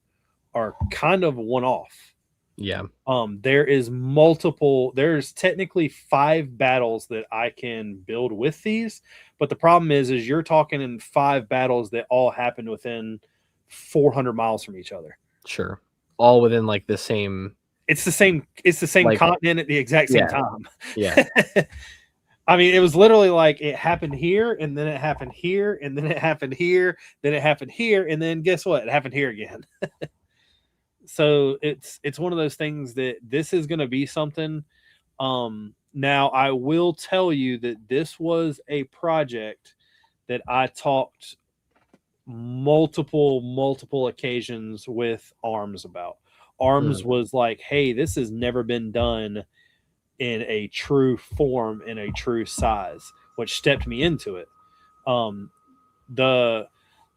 are kind of one-off. Yeah. There's technically 5 battles that I can build with these, but the problem is you're talking in 5 battles that all happened within 400 miles from each other. Sure. All within like the same. It's the same like, continent at the exact same time. Yeah. I mean, it was literally like it happened here, and then it happened here, and then it happened here, then it happened here, and then guess what? It happened here again. So it's one of those things that this is going to be something. Now, I will tell you that this was a project that I talked multiple occasions with Arms about. Arms was like, hey, this has never been done in a true form, in a true size, which stepped me into it.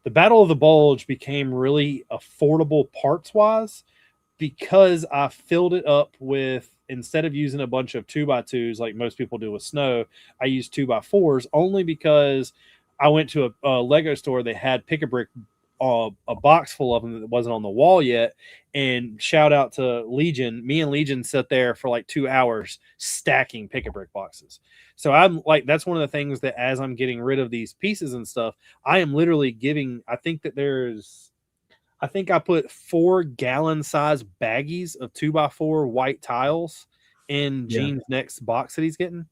the Battle of the Bulge became really affordable parts wise because I filled it up with, instead of using a bunch of 2x2s like most people do with snow, I used 2x4s only because I went to a Lego store. They had Pick-a-Brick, a box full of them that wasn't on the wall yet. And shout out to Legion. Me and Legion sat there for like 2 hours stacking Pick-a-Brick boxes. So I'm like, that's one of the things that as I'm getting rid of these pieces and stuff, I am literally giving, I think I put 4-gallon size baggies of 2x4 white tiles in Gene's next box that he's getting.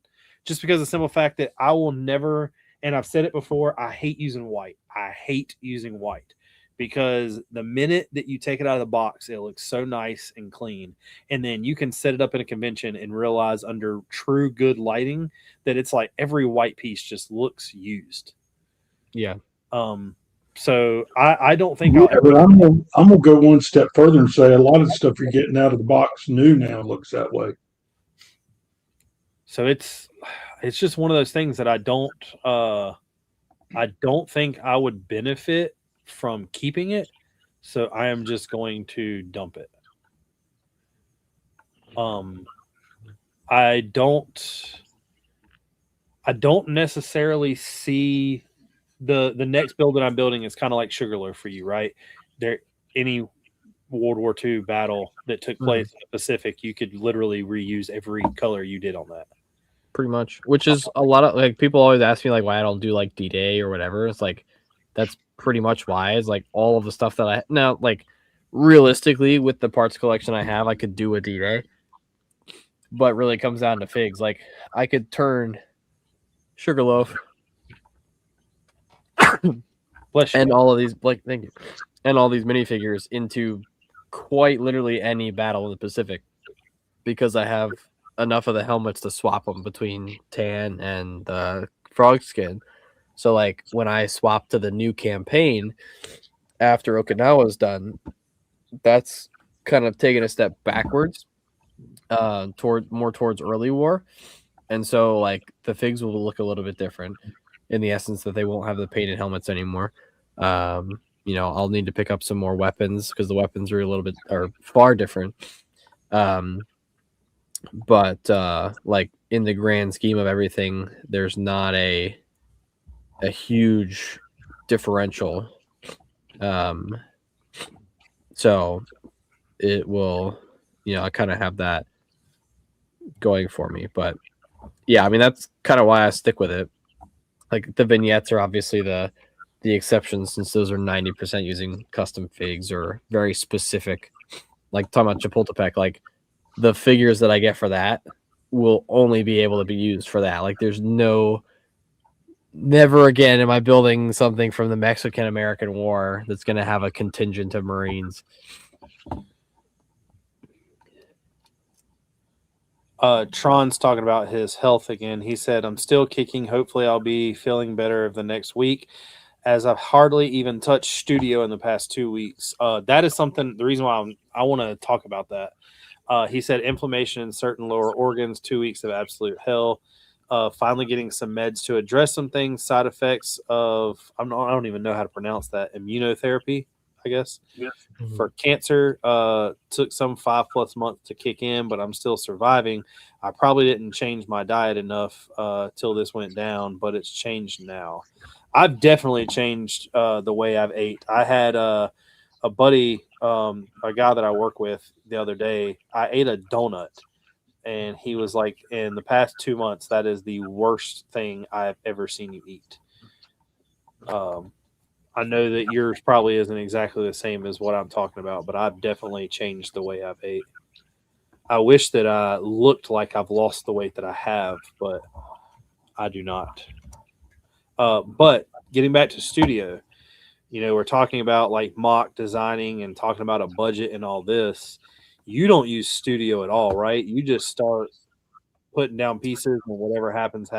Just because of the simple fact that I will never, and I've said it before, I hate using white. I hate using white because the minute that you take it out of the box, it looks so nice and clean. And then you can set it up in a convention and realize under true good lighting that it's like every white piece just looks used. Yeah. So I don't think but I'm gonna go one step further and say a lot of the stuff you're getting out of the box new now looks that way. So it's just one of those things that I don't think I would benefit from keeping it. So I am just going to dump it. I don't necessarily see the next build that I'm building is kind of like Sugarloaf for you, right? There, any World War II battle that took place in the Pacific, you could literally reuse every color you did on that. Pretty much, which is a lot of, like, people always ask me like why I don't do like D-Day or whatever. It's like, that's pretty much why. It's like all of the stuff that I now, like, realistically with the parts collection I have, I could do a D-Day, but really it comes down to figs. Like, I could turn Sugarloaf and all of these, like, thank you, and all these minifigures into quite literally any battle in the Pacific because I have enough of the helmets to swap them between tan and frog skin. So like when I swap to the new campaign after Okinawa's done, that's kind of taking a step backwards towards early war. And so like the figs will look a little bit different in the essence that they won't have the painted helmets anymore. I'll need to pick up some more weapons because the weapons are far different. But like in the grand scheme of everything, there's not a huge differential. So it will, I kind of have that going for me. But yeah, I mean, that's kind of why I stick with it. Like the vignettes are obviously the exceptions, since those are 90% using custom figs or very specific, like talking about Chapultepec, like the figures that I get for that will only be able to be used for that. Like there's never again am I building something from the Mexican-American War that's going to have a contingent of Marines. Tron's talking about his health again. He said, I'm still kicking. Hopefully I'll be feeling better of the next week, as I've hardly even touched studio in the past 2 weeks. That is something, the reason why I want to talk about that. He said inflammation in certain lower organs, 2 weeks of absolute hell. Finally getting some meds to address some things, side effects of, I don't even know how to pronounce that, immunotherapy, I guess, for cancer. Took some 5+ months to kick in, but I'm still surviving. I probably didn't change my diet enough till this went down, but it's changed now. I've definitely changed the way I've ate. I had a buddy, a guy that I work with the other day. I ate a donut, and he was like, in the past 2 months, that is the worst thing I've ever seen you eat. I know that yours probably isn't exactly the same as what I'm talking about, but I've definitely changed the way I've ate. I wish that I looked like I've lost the weight that I have, but I do not. But getting back to studio, we're talking about like mock designing and talking about a budget and all this. You don't use studio at all, right? You just start putting down pieces and whatever happens.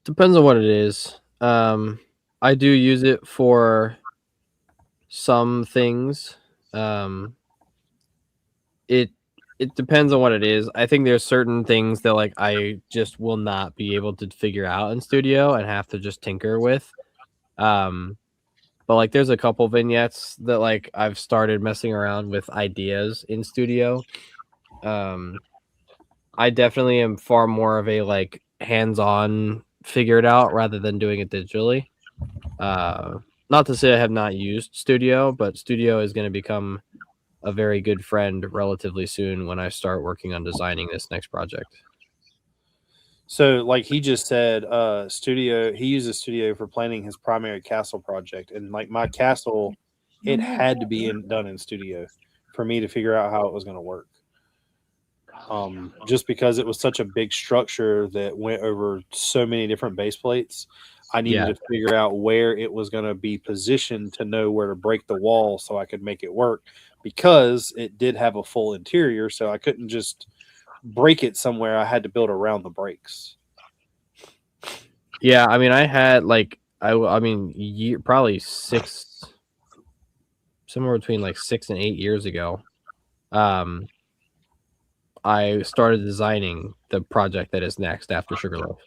Depends on what it is. I do use it for some things. It depends on what it is. I think there's certain things that like I just will not be able to figure out in studio and have to just tinker with. But like there's a couple vignettes that like I've started messing around with ideas in studio. I definitely am far more of a like hands-on figure it out rather than doing it digitally. Not to say I have not used Studio, but Studio is going to become a very good friend relatively soon when I start working on designing this next project. So, like he just said, Studio. He uses Studio for planning his primary castle project, and like my castle, it had to be done in Studio for me to figure out how it was going to work. Just because it was such a big structure that went over so many different base plates, I needed to figure out where it was going to be positioned to know where to break the wall so I could make it work, because it did have a full interior, so I couldn't just break it somewhere. I had to build around the breaks. Yeah, I mean, I had like I mean, probably somewhere between like 6 and 8 years ago. I started designing the project that is next after Sugarloaf,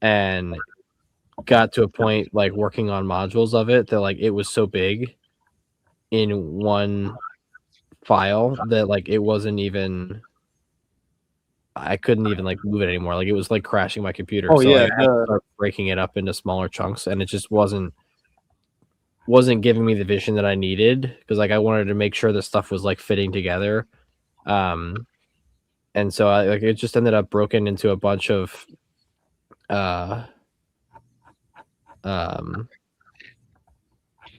and got to a point like working on modules of it that like it was so big in one file that like it wasn't even I couldn't even like move it anymore. Like it was like crashing my computer. Oh So yeah, like, I had to start breaking it up into smaller chunks, and it just wasn't giving me the vision that I needed, because like I wanted to make sure the stuff was like fitting together. And so I like it just ended up broken into a bunch of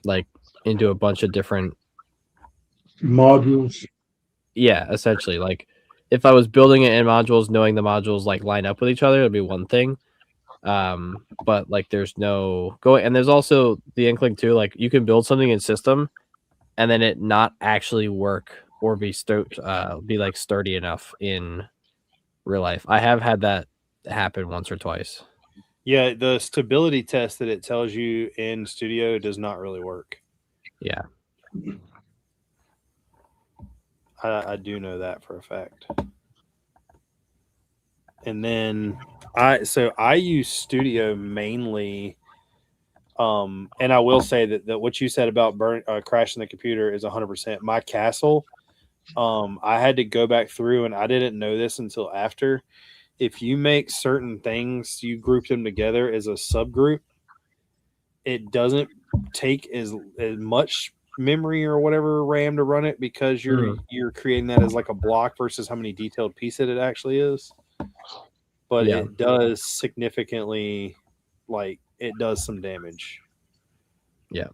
like into a bunch of different modules. Yeah, essentially. Like if I was building it in modules, knowing the modules like line up with each other, it'd be one thing. But like there's no going, and there's also the inkling too, like you can build something in system and then it not actually work or be like sturdy enough in real life. I have had that happen once or twice. Yeah, the stability test that it tells you in Studio does not really work. Yeah. I do know that for a fact. And then I use Studio mainly, and I will say that what you said about crashing the computer is 100%. My castle, I had to go back through, and I didn't know this until after. If you make certain things, you group them together as a subgroup, it doesn't take as much memory or whatever RAM to run it, because you're creating that as like a block versus how many detailed pieces it actually is. But it does significantly, like it does some damage. Yeah.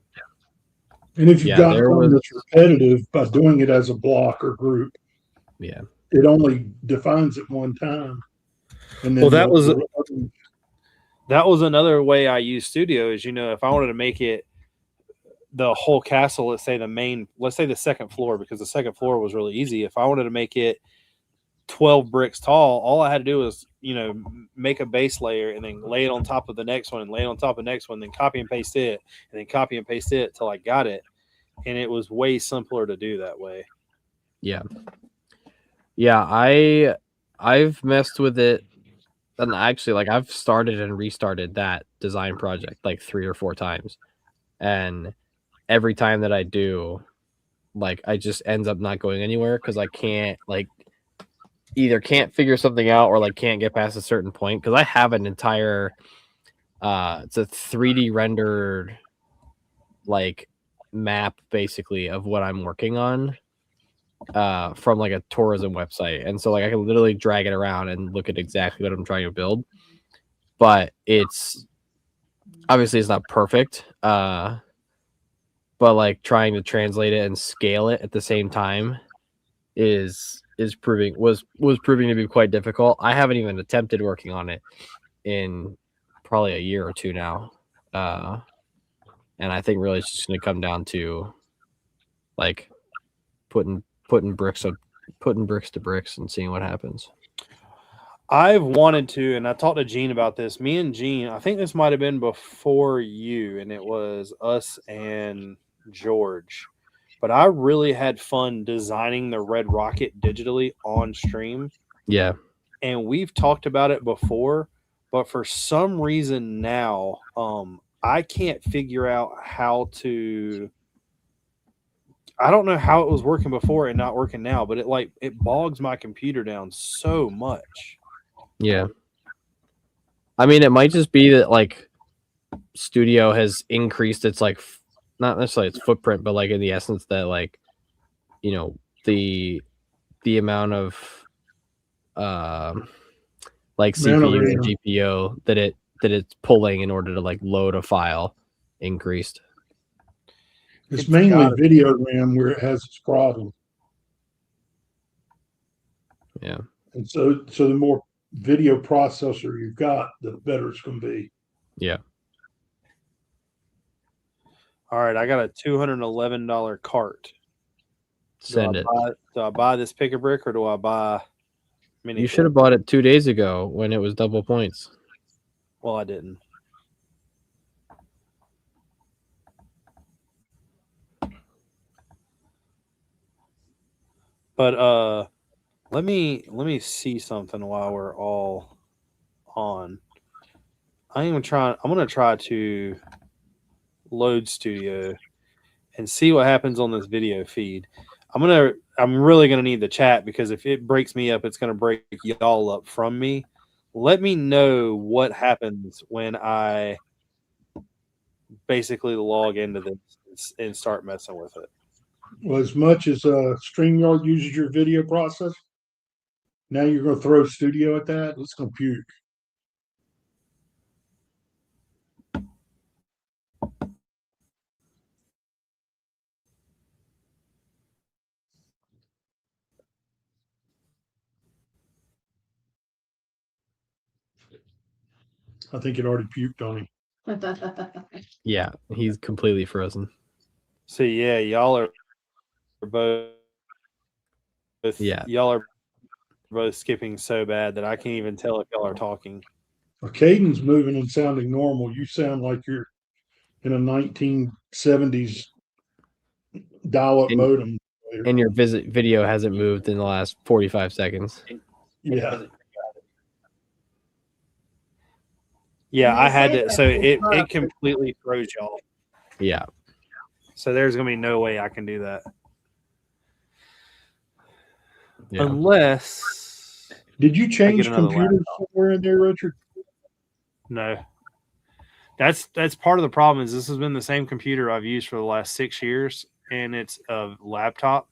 And if you've got something that's repetitive, by doing it as a block or group, it only defines it one time. And then that was another way I use Studio is, if I wanted to make it the whole castle, let's say the second floor, because the second floor was really easy. If I wanted to make it 12 bricks tall, all I had to do was, make a base layer and then lay it on top of the next one and lay it on top of the next one, then copy and paste it and then copy and paste it till I got it. And it was way simpler to do that way. Yeah. Yeah. I've messed with it. And actually, like I've started and restarted that design project like 3 or 4 times. And every time that I do, like I just ends up not going anywhere because I can't either can't figure something out or like can't get past a certain point, because I have an entire it's a 3D rendered like map basically of what I'm working on from like a tourism website, and so like I can literally drag it around and look at exactly what I'm trying to build, but it's obviously it's not perfect, but like trying to translate it and scale it at the same time was proving to be quite difficult. I haven't even attempted working on it in probably a year or two now, and I think really it's just going to come down to like putting bricks to bricks and seeing what happens. I've wanted to, and I talked to Gene about this. Me and Gene, I think this might have been before you, and it was us and George. But I really had fun designing the Red Rocket digitally on stream. Yeah. And we've talked about it before, but for some reason now, I can't figure out how to. I don't know how it was working before and not working now, but it bogs my computer down so much. Yeah. I mean, it might just be that like Studio has increased its like not necessarily its footprint, but like in the essence that like the amount of like CPU and GPU that it's pulling in order to like load a file increased. It's mainly video RAM where it has its problem. Yeah. And so the more video processor you've got, the better it's going to be. Yeah. All right, I got a $211 cart. Send it. Do I buy this pick a brick or do I buy mini? You should have bought it 2 days ago when it was double points. Well, I didn't. But let me see something while we're all on. I'm gonna try to load Studio and see what happens on this video feed. I'm really gonna need the chat because if it breaks me up, it's gonna break y'all up from me. Let me know what happens when I basically log into this and start messing with it. Well, as much as StreamYard uses your video processor, now you're going to throw Studio at that. It's going to puke. I think it already puked on him. Yeah, he's completely frozen. So yeah, y'all are both. Yeah, y'all are both skipping so bad that I can't even tell if y'all are talking. Well, Caden's moving and sounding normal. You sound like you're in a 1970s dial-up modem. And your video hasn't moved in the last 45 seconds. Yeah. Yeah, I had to. So it completely froze y'all. Yeah. So there's gonna be no way I can do that. Yeah. Unless. Did you change computers somewhere in there, Richard? No. That's part of the problem. Is this has been the same computer I've used for the last 6 years, and it's a laptop.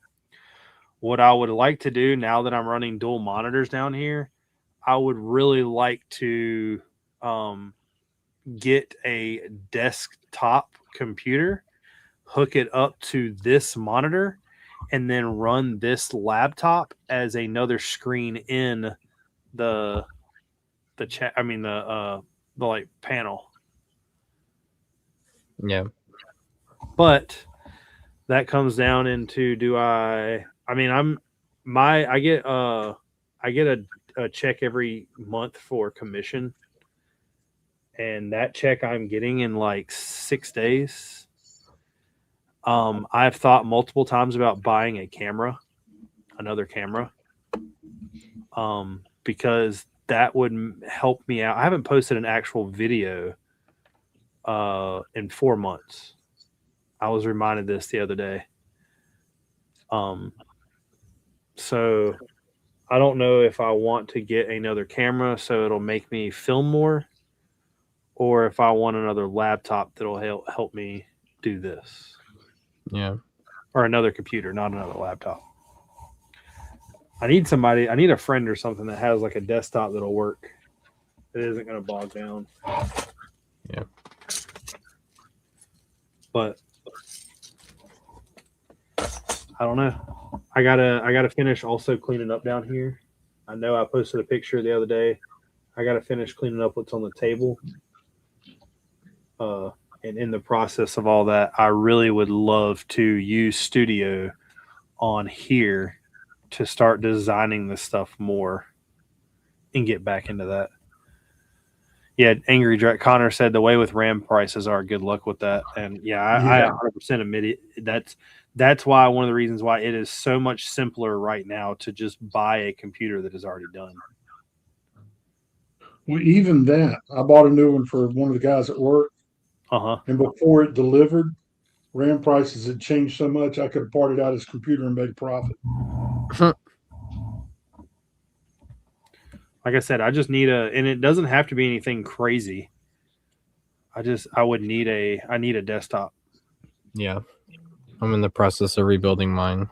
What I would like to do now that I'm running dual monitors down here, I would really like to get a desktop computer, hook it up to this monitor, and then run this laptop as another screen in the chat. I mean the like panel. Yeah. But that comes down into I get a check every month for commission, and that check I'm getting in like 6 days. I've thought multiple times about buying another camera, because that would help me out. I haven't posted an actual video in 4 months. I was reminded this the other day. So I don't know if I want to get another camera so it'll make me film more, or if I want another laptop that'll help me do this. Yeah. Or another computer, not another laptop. I need a friend or something that has like a desktop that'll work. It isn't going to bog down. Yeah. But I don't know. I gotta finish also cleaning up down here. I know I posted a picture the other day. I gotta finish cleaning up what's on the table. And in the process of all that, I really would love to use Studio on here to start designing the stuff more and get back into that. Yeah, Angry Connor said the way with RAM prices are, good luck with that. And I 100% admit it. That's why one of the reasons why it is so much simpler right now to just buy a computer that is already done. Well, even that, I bought a new one for one of the guys at work. And before it delivered, RAM prices had changed so much I could have parted out his computer and made a profit. Like I said, I just need and it doesn't have to be anything crazy. I need a desktop. Yeah. I'm in the process of rebuilding mine.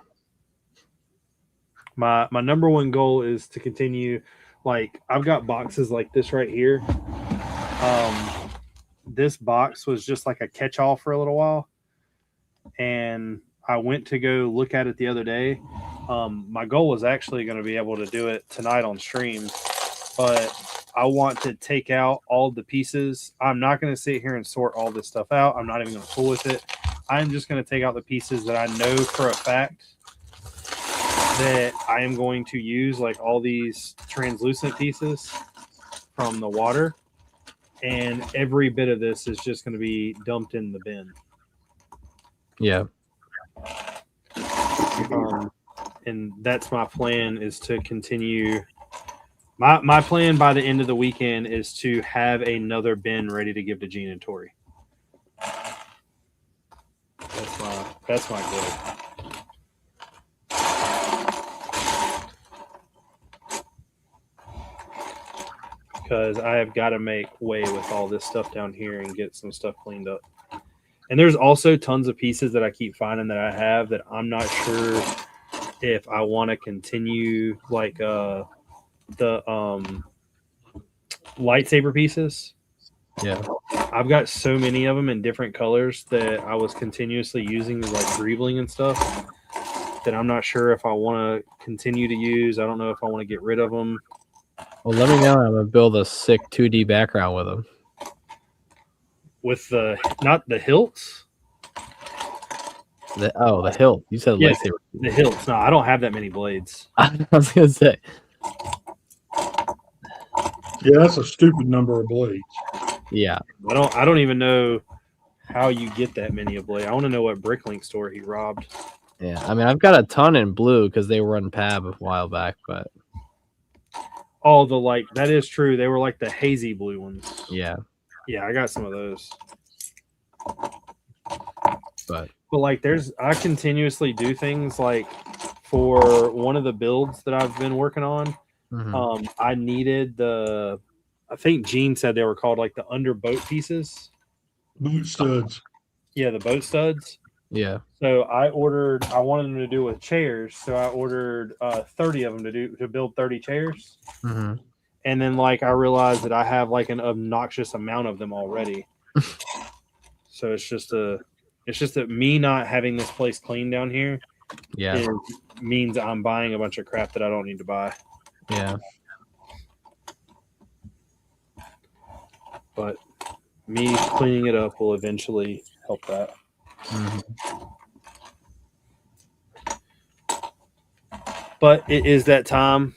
My number one goal is to continue. Like, I've got boxes like this right here. This box was just like a catch-all for a little while, and I went to go look at it the other day. My goal was actually going to be able to do it tonight on stream, but I want to take out all the pieces. I'm not going to sit here and sort all this stuff out. I'm not even going to fool with it. I'm just going to take out the pieces that I know for a fact that I am going to use, like all these translucent pieces from the water, and every bit of this is just going to be dumped in the bin. Yeah. And that's my plan, is to continue. My plan by the end of the weekend is to have another bin ready to give to Gene and Tori. That's my goal. Because I have got to make way with all this stuff down here and get some stuff cleaned up. And there's also tons of pieces that I keep finding that I have that I'm not sure if I want to continue, like the lightsaber pieces. Yeah. I've got so many of them in different colors that I was continuously using, like greebling and stuff, that I'm not sure if I want to continue to use. I don't know if I want to get rid of them. Well, let me know. I'm gonna build a sick 2D background with them. With not the hilts. The hilt. You said lightsaber. The hilts. No, I don't have that many blades. I was gonna say. Yeah, that's a stupid number of blades. Yeah. I don't even know how you get that many of blade. I want to know what Bricklink store he robbed. Yeah. I mean, I've got a ton in blue because they were on Pab a while back, but. Oh, that is true. They were like the hazy blue ones. Yeah. Yeah, I got some of those. But like, I continuously do things like for one of the builds that I've been working on. mm-hmm. I needed I think Gene said they were called like the under boat pieces. Boot studs. Yeah, the boat studs. Yeah. So I wanted them to do with chairs. So I ordered 30 of them to build 30 chairs. Mm-hmm. And then I realized that I have like an obnoxious amount of them already. So it's just that me not having this place clean down here means I'm buying a bunch of crap that I don't need to buy. Yeah. But me cleaning it up will eventually help that. Mm-hmm. But it is that time.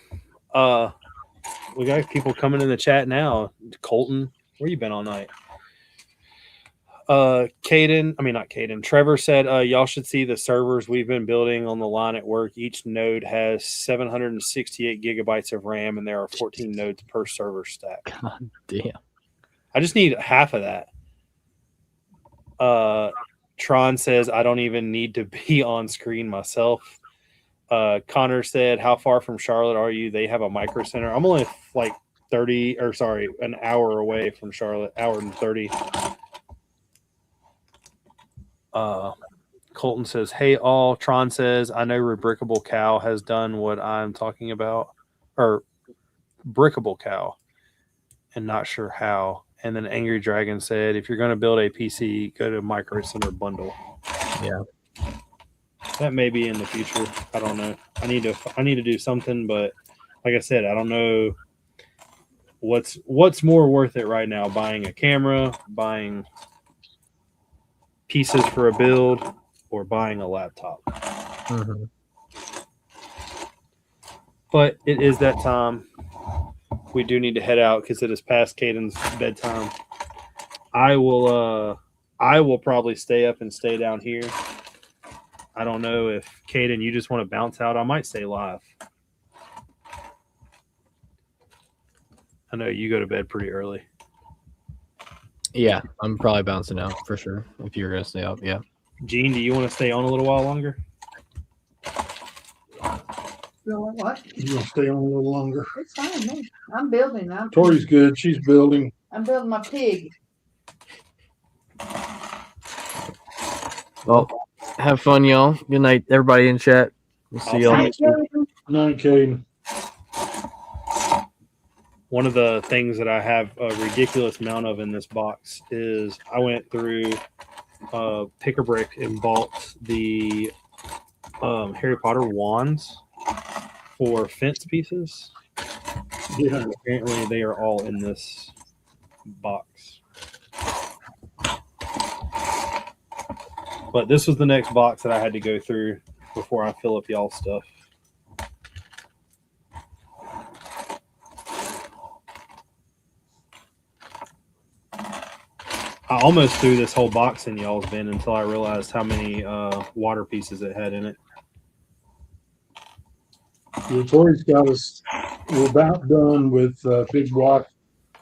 We got people coming in the chat now. Colton, where you been all night? Trevor said, y'all should see the servers we've been building on the line at work. Each node has 768 gigabytes of RAM, and there are 14 nodes per server stack. God damn. I just need half of that. Tron says, I don't even need to be on screen myself. Connor said, how far from Charlotte are you? They have a micro center. I'm only like an hour away from Charlotte, hour and 30. Colton says, hey all. Tron says, I know Rebrickable Cow has done what I'm talking about, or Brickable Cow, and not sure how. And then Angry Dragon said, if you're going to build a PC, go to Micro Center Bundle. Yeah. That may be in the future. I don't know. I need to do something, but like I said, I don't know what's more worth it right now, buying a camera, buying pieces for a build, or buying a laptop. Mm-hmm. But it is that time. We do need to head out because it is past Caden's bedtime. I will probably stay up and stay down here. I don't know if Caden, you just want to bounce out. I might stay live. I know you go to bed pretty early. Yeah, I'm probably bouncing out for sure. If you're gonna stay up, yeah. Gene, do you want to stay on a little while longer? You know what? You gonna stay on a little longer? It's fine, man. I'm building. Tori's good. She's building. I'm building my pig. Well, have fun, y'all. Good night, everybody in chat. We'll see y'all next week. Night, Caden. One of the things that I have a ridiculous amount of in this box is I went through Pick a Brick and bought the Harry Potter wands for fence pieces. Yeah. And apparently they are all in this box. But this was the next box that I had to go through before I fill up y'all's stuff. I almost threw this whole box in y'all's bin until I realized how many water pieces it had in it. Yeah, Tori's got us. We're about done with big block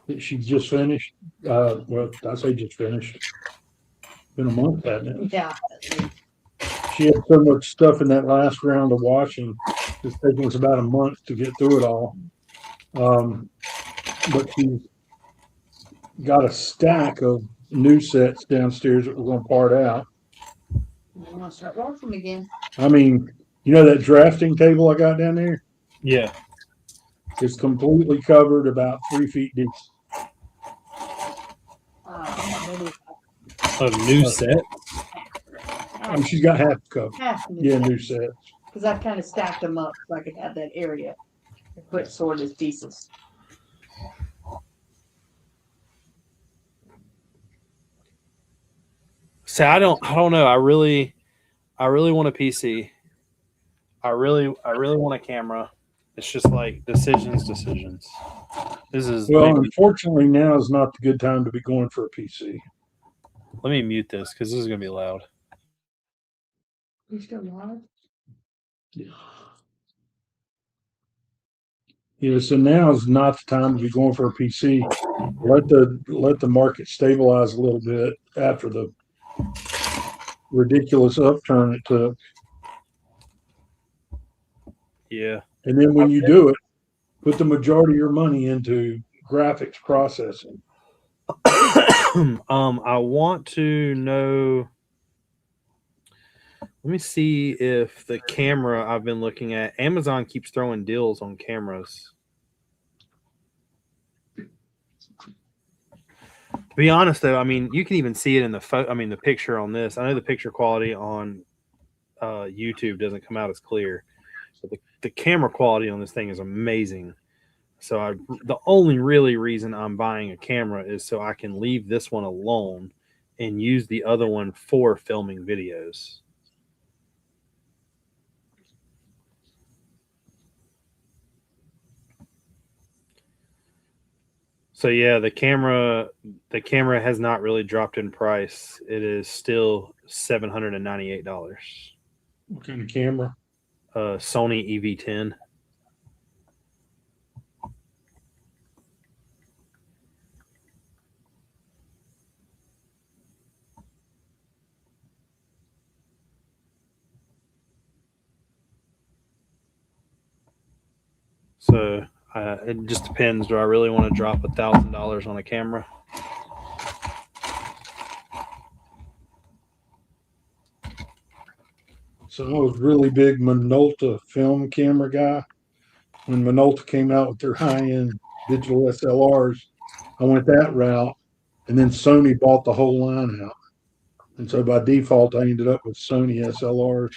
that she just finished. Well, I say just finished. Been a month, hasn't it? Yeah. She had so much stuff in that last round of washing. It's taken us about a month to get through it all. But she's got a stack of new sets downstairs that we're going to part out. I'm gonna start washing again. I mean, you know that drafting table I got down there? Yeah. It's completely covered about 3 feet deep. Maybe A new set? She's got half covered. half. Yeah, new sets. Because I kind of stacked them up so I could have that area to put sorted pieces. So I don't know. I really want a PC. I really want a camera. It's just like decisions. This is Well, unfortunately, now is not the good time to be going for a PC. Let me mute this because this is gonna be loud. You still live? Yeah, so now is not the time to be going for a PC. Let the market stabilize a little bit after the ridiculous upturn it took. Yeah. And then when you do it, put the majority of your money into graphics processing. I want to know. Let me see if the camera I've been looking at. Amazon keeps throwing deals on cameras. To be honest, though, I mean, you can even see it in the picture on this. I know the picture quality on YouTube doesn't come out as clear, but the camera quality on this thing is amazing. So the only really reason I'm buying a camera is so I can leave this one alone and use the other one for filming videos. So yeah, the camera has not really dropped in price. It is still $798. What kind of camera? Sony EV10. So it just depends. Do I really want to drop $1,000 on a camera? So I was really big Minolta film camera guy. When Minolta came out with their high-end digital SLRs, I went that route, and then Sony bought the whole line out. And so by default, I ended up with Sony SLRs.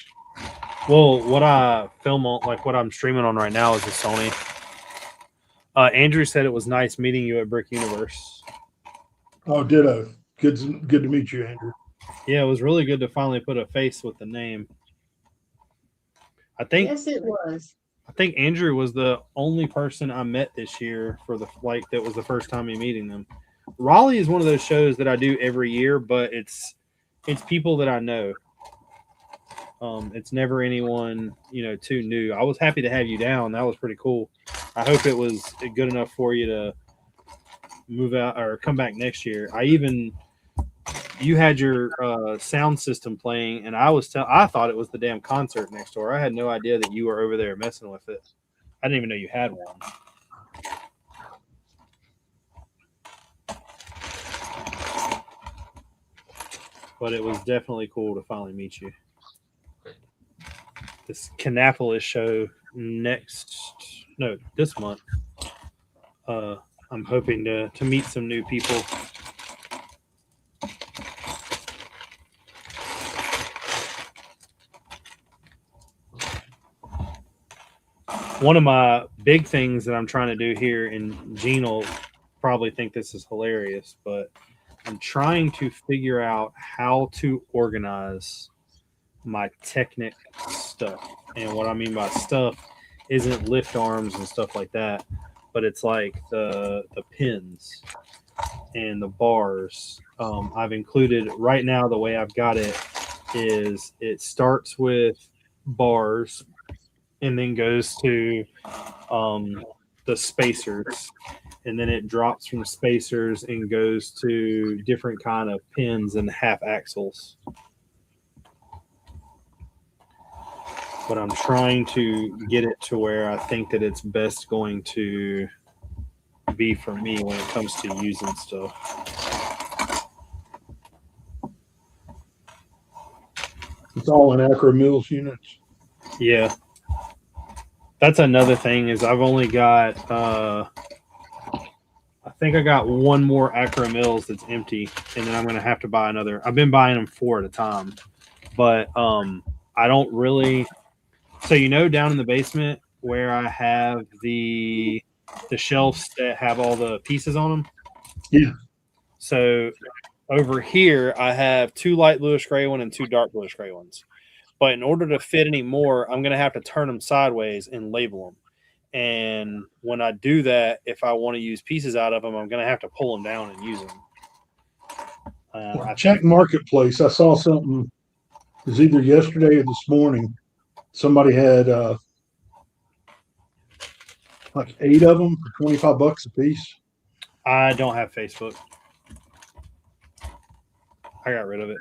Well, what I film on, like what I'm streaming on right now, is a Sony. Andrew said it was nice meeting you at Brick Universe. Oh, ditto. Good to meet you, Andrew. Yeah, it was really good to finally put a face with the name. Yes, it was. I think Andrew was the only person I met this year for that was the first time me meeting them. Raleigh is one of those shows that I do every year, but it's people that I know. It's never anyone, too new. I was happy to have you down. That was pretty cool. I hope it was good enough for you to move out or come back next year. You had your sound system playing, and I thought it was the damn concert next door. I had no idea that you were over there messing with it. I didn't even know you had one. But it was definitely cool to finally meet you. This Kannapolis show this month. I'm hoping to meet some new people. One of my big things that I'm trying to do here, and Gene will probably think this is hilarious, but I'm trying to figure out how to organize my Technic stuff. And what I mean by stuff isn't lift arms and stuff like that, but it's like the pins and the bars. I've included right now, the way I've got it is it starts with bars and then goes to the spacers, and then it drops from spacers and goes to different kind of pins and half axles. But I'm trying to get it to where I think that it's best going to be for me when it comes to using stuff. It's all in Acro Mills units. Yeah. That's another thing is I've only got I think I got one more Acro Mills that's empty, and then I'm gonna have to buy another. I've been buying them 4 at a time, but I don't really. So down in the basement where I have the shelves that have all the pieces on them. Yeah. So over here I have 2 light bluish gray ones and 2 dark bluish gray ones. But in order to fit any more, I'm going to have to turn them sideways and label them. And when I do that, if I want to use pieces out of them, I'm going to have to pull them down and use them. I checked Marketplace. I saw something. It was either yesterday or this morning. Somebody had like 8 of them for $25 a piece. I don't have Facebook. I got rid of it.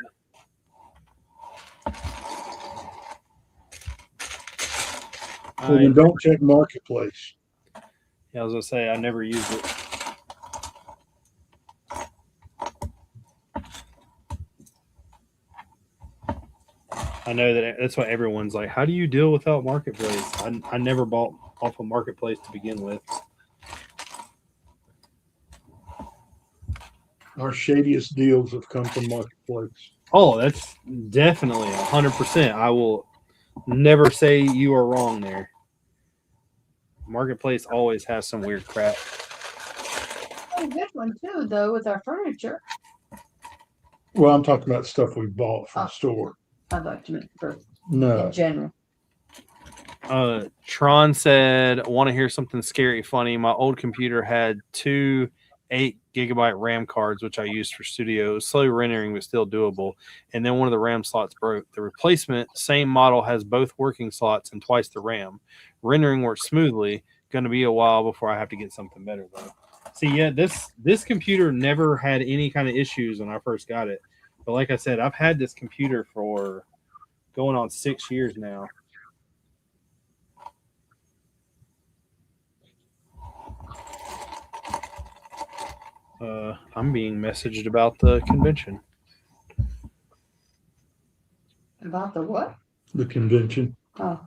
Well, then don't check Marketplace. Yeah, I was going to say, I never used it. I know that's why everyone's like, how do you deal without Marketplace? I never bought off of Marketplace to begin with. Our shadiest deals have come from Marketplace. Oh, that's definitely 100%. I will never say you are wrong there. Marketplace always has some weird crap. A good one too, though, with our furniture. Well, I'm talking about stuff we bought from the store. I'd like to mean No. in general. Tron said, want to hear something scary funny. My old computer had 2 8-gigabyte RAM cards, which I used for studio. Slow rendering, but still doable. And then one of the RAM slots broke. The replacement, same model, has both working slots and twice the RAM. Rendering works smoothly. Going to be a while before I have to get something better, though. See, yeah, this computer never had any kind of issues when I first got it. But like I said, I've had this computer for going on 6 years now. I'm being messaged about the convention. About the what? The convention. Oh.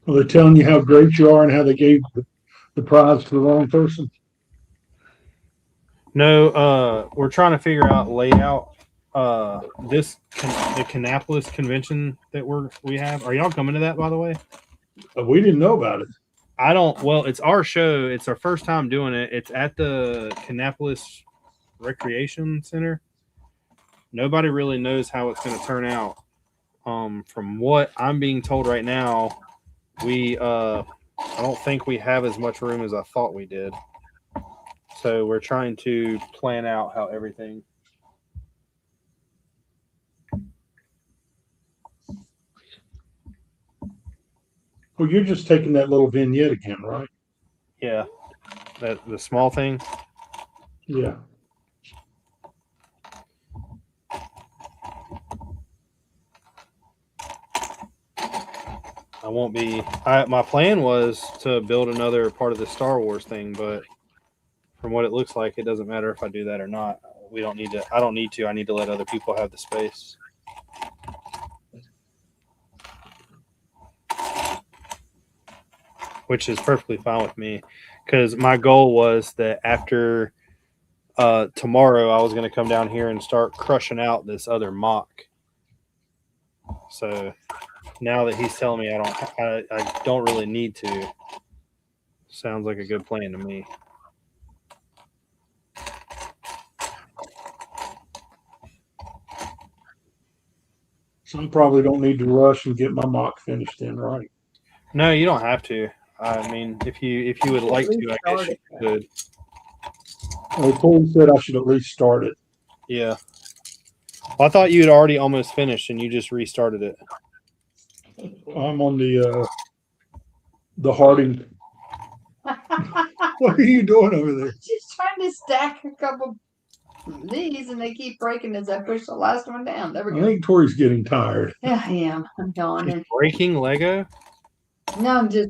Are they telling you how great you are and how they gave the prize to the wrong person? No, we're trying to figure out layout. The Kannapolis convention that we have. Are y'all coming to that, by the way? We didn't know about it. I don't. Well, it's our show. It's our first time doing it. It's at the Kannapolis Recreation Center. Nobody really knows how it's going to turn out. From what I'm being told right now, we I don't think we have as much room as I thought we did. So we're trying to plan out how everything. Well, you're just taking that little vignette again, right? Yeah, that the small thing. Yeah. I won't be. My plan was to build another part of the Star Wars thing, but from what it looks like, it doesn't matter if I do that or not. We don't need to. I don't need to. I need to let other people have the space. Which is perfectly fine with me, because my goal was that after tomorrow, I was going to come down here and start crushing out this other mock. So now that he's telling me I don't really need to, sounds like a good plan to me. Some probably don't need to rush and get my mock finished in, right? No, you don't have to. I mean, if you would like to, I guess you could. Well, Corey said I should at least start it. Yeah. Well, I thought you had already almost finished and you just restarted it. I'm on the Harding. What are you doing over there? Just trying to stack a couple of these, and they keep breaking as I push the last one down. There we I go. think Tori's getting tired. Yeah, I am. I'm yawning. Breaking Lego? No, I'm just.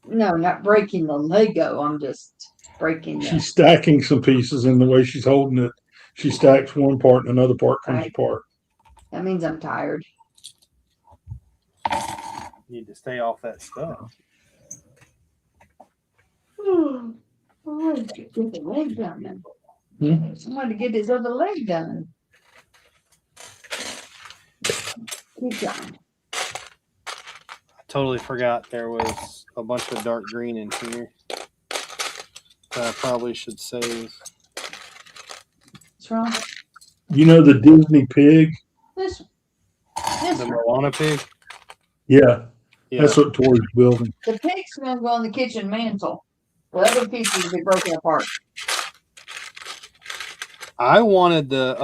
No, not breaking the Lego. I'm just breaking She's stacking some pieces, and the way she's holding it, she stacks one part and another part comes Right. apart. That means I'm tired. You need to stay off that stuff. Oh, get the leg done. Somebody get his other leg done. Keep going. I totally forgot there was a bunch of dark green in here that I probably should save. What's wrong? You know the Disney pig? This The one. Moana pig? Yeah, Yeah. that's what Tori's building. The pig's gonna go on the kitchen mantle. The other pieces will be broken apart. I wanted the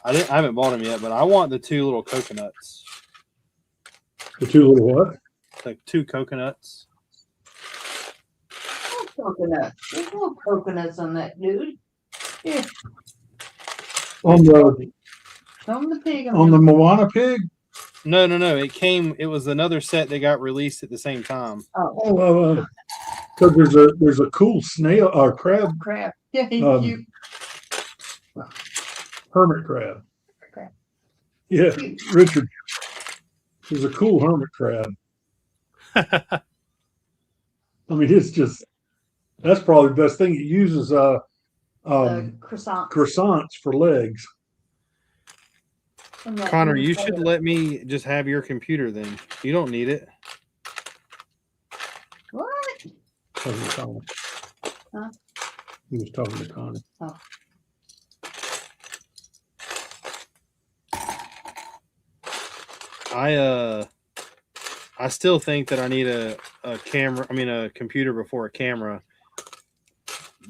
I haven't bought them yet, but I want the two little coconuts. The two little what? Like 2 coconuts. No coconuts. There's no coconuts on that dude. Here, On the show him the pig. on the Moana pig? No. It was another set that got released at the same time. Oh, Because there's a cool snail or crab, crap. Yeah, he's cute. hermit crab. Crab. Yeah, Richard. There's a cool hermit crab. I mean, it's just that's probably the best thing. It uses Croissant. croissants for legs. Connor, you should let me just have your computer then. You don't need it. What? Talking to Connor. Huh? He was talking to Connor. Oh. I still think that I need a camera. I mean, a computer before a camera,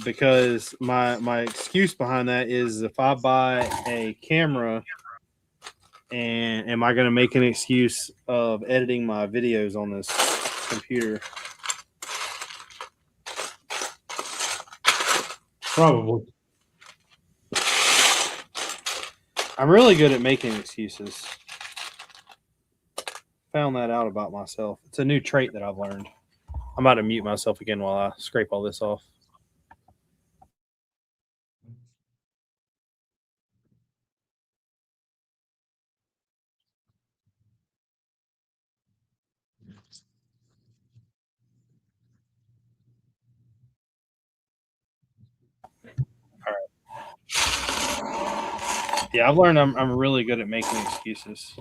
because my excuse behind that is if I buy a camera, and am I going to make an excuse of editing my videos on this computer? Probably. I'm really good at making excuses. Found that out about myself. It's a new trait that I've learned. I'm about to mute myself again while I scrape all this off. All right. Yeah, I've learned I'm really good at making excuses.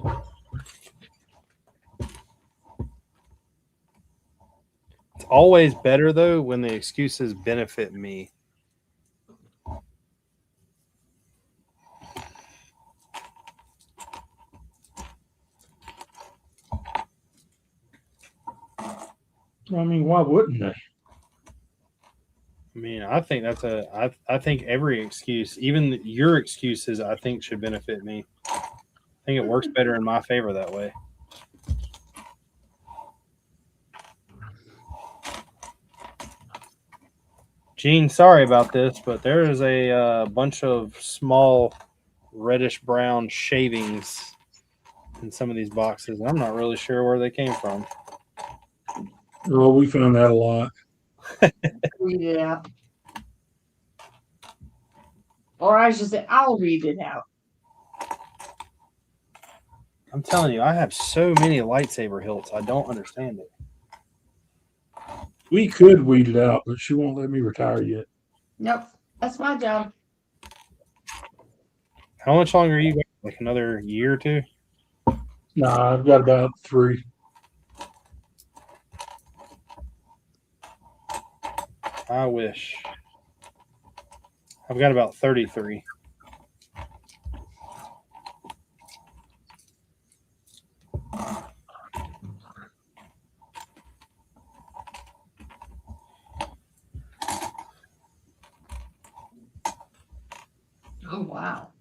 It's always better, though, when the excuses benefit me. I mean, why wouldn't they? I mean, I think I think every excuse, even your excuses, I think should benefit me. I think it works better in my favor that way. Gene, sorry about this, but there is a bunch of small reddish brown shavings in some of these boxes, and I'm not really sure where they came from. Oh, we found that a lot. Read it out. Or I should say, I'll read it out. I'm telling you, I have so many lightsaber hilts. I don't understand it. We could weed it out, but she won't let me retire yet. Nope, that's my job. How much longer are you got? Like another year or two? Nah, I've got about 3. I wish. I've got about 33. Oh, wow.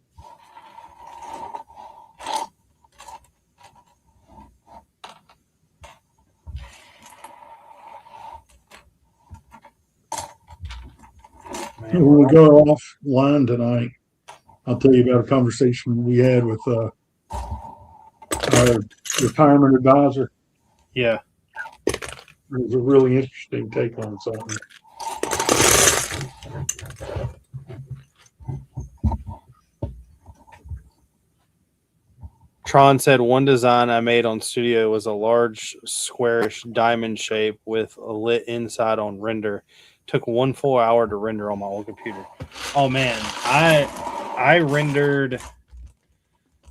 Man, When we go offline tonight, I'll tell you about a conversation we had with our retirement advisor. yeah. It was a really interesting take on something. Tron said one design I made on Studio was a large squarish diamond shape with a lit inside on render. Took 1 full hour to render on my old computer. Oh man, I rendered.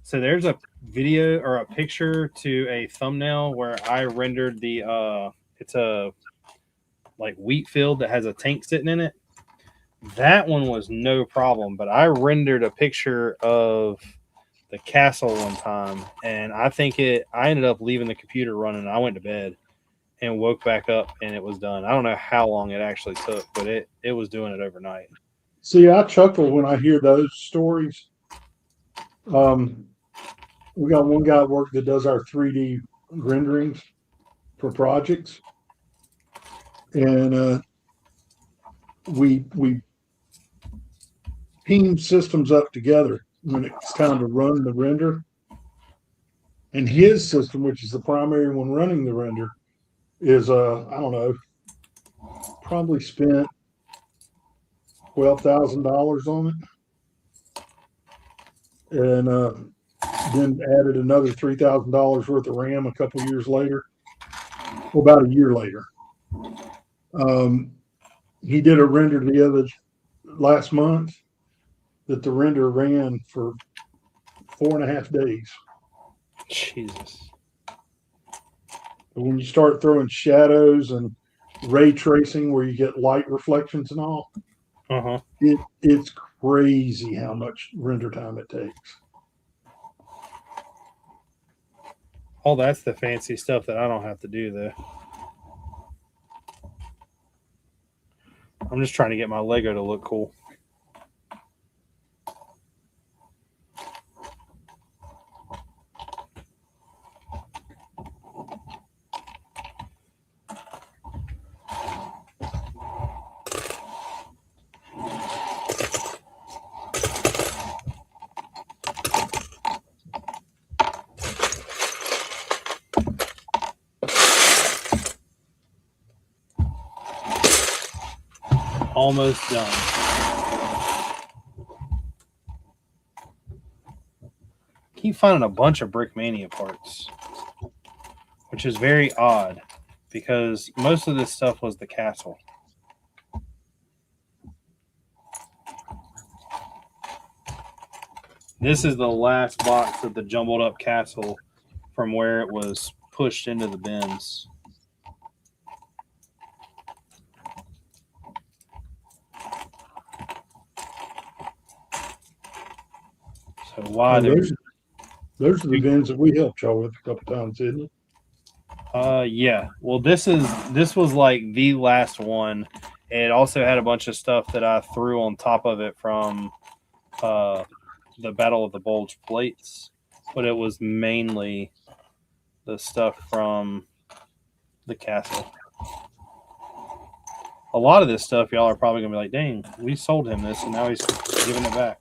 So there's a video or a picture to a thumbnail where I rendered the it's a like wheat field that has a tank sitting in it. That one was no problem, but I rendered a picture of the castle one time, and I ended up leaving the computer running. I went to bed and woke back up, and it was done. I don't know how long it actually took, but it was doing it overnight. See, I chuckle when I hear those stories. We got one guy at work that does our 3D renderings for projects, and we team systems up together when it's time to run the render. And his system, which is the primary one running the render, is I don't know, probably spent $12,000 on it, and then added another $3,000 worth of RAM a couple years later. Well, about a year later, he did a render last month that the render ran for 4.5 days. Jesus. But when you start throwing shadows and ray tracing where you get light reflections and all, it's crazy how much render time it takes. Oh, that's the fancy stuff that I don't have to do, though. I'm just trying to get my Lego to look cool. Almost done. Keep finding a bunch of Brickmania parts, which is very odd because most of this stuff was the castle. This is the last box of the jumbled up castle from where it was pushed into the bins. So why those are the bins that we helped y'all with a couple times, isn't it? Yeah. Well, this was like the last one. It also had a bunch of stuff that I threw on top of it from the Battle of the Bulge plates, but it was mainly the stuff from the castle. A lot of this stuff, y'all are probably gonna be like, "Dang, we sold him this, and now he's giving it back."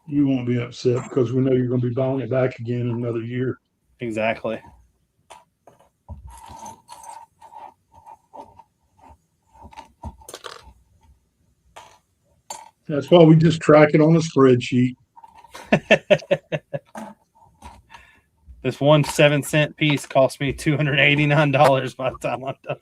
You won't be upset because we know you're going to be buying it back again in another year. Exactly. That's why we just track it on a spreadsheet. This one 7-cent piece cost me $289 by the time I'm done.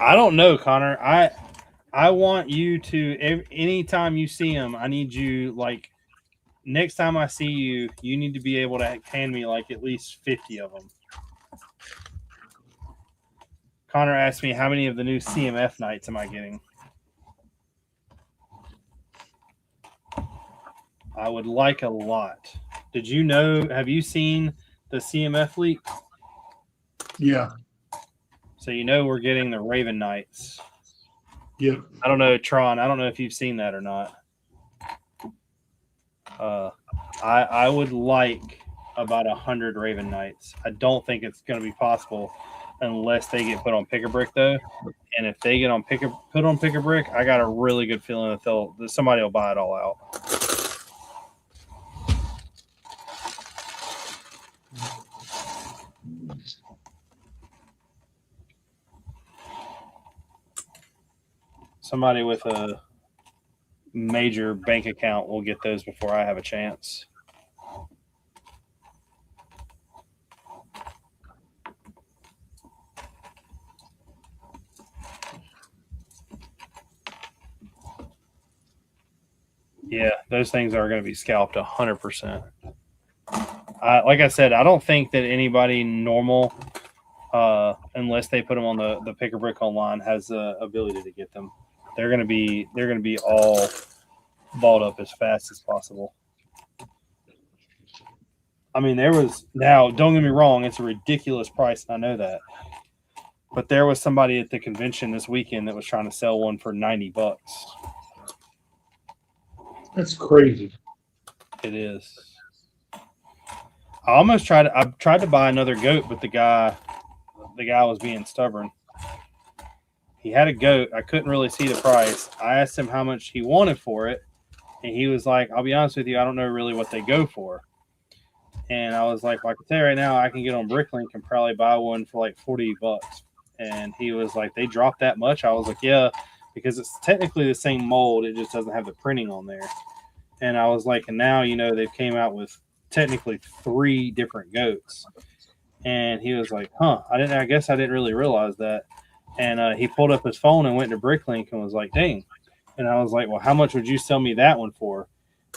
I don't know, Connor. I want you to anytime you see him, I need you like next time I see you, you need to be able to hand me like at least 50 of them. Connor asked me how many of the new CMF nights am I getting? I would like a lot. Did you know? Have you seen the CMF leak? Yeah. So you know we're getting the Raven Knights. Yep. I don't know, Tron. I don't know if you've seen that or not. I would like about 100 Raven Knights. I don't think it's going to be possible unless they get put on Pick-a-Brick though. And if they get on put on Pick-a-Brick, I got a really good feeling that somebody will buy it all out. Somebody with a major bank account will get those before I have a chance. Yeah, those things are going to be scalped 100%. Like I said, I don't think that anybody normal, unless they put them on the Pick-a-Brick online, has the ability to get them. They're going to be all bought up as fast as possible. I mean, now, don't get me wrong, it's a ridiculous price, and I know that. But there was somebody at the convention this weekend that was trying to sell one for $90. That's crazy. It is. I tried to buy another goat, but the guy was being stubborn. He had a goat. I couldn't really see the price. I asked him how much he wanted for it, and he was like, "I'll be honest with you, I don't know really what they go for." And I was like, "Well, I can tell you right now, I can get on Bricklink and probably buy one for like $40." And he was like, "They dropped that much?" I was like, "Yeah, because it's technically the same mold. It just doesn't have the printing on there." And I was like, "And now they've came out with technically 3 different goats." And he was like, "Huh? I guess I didn't really realize that." And he pulled up his phone and went to Bricklink and was like, "Dang." And I was like, "Well, how much would you sell me that one for?"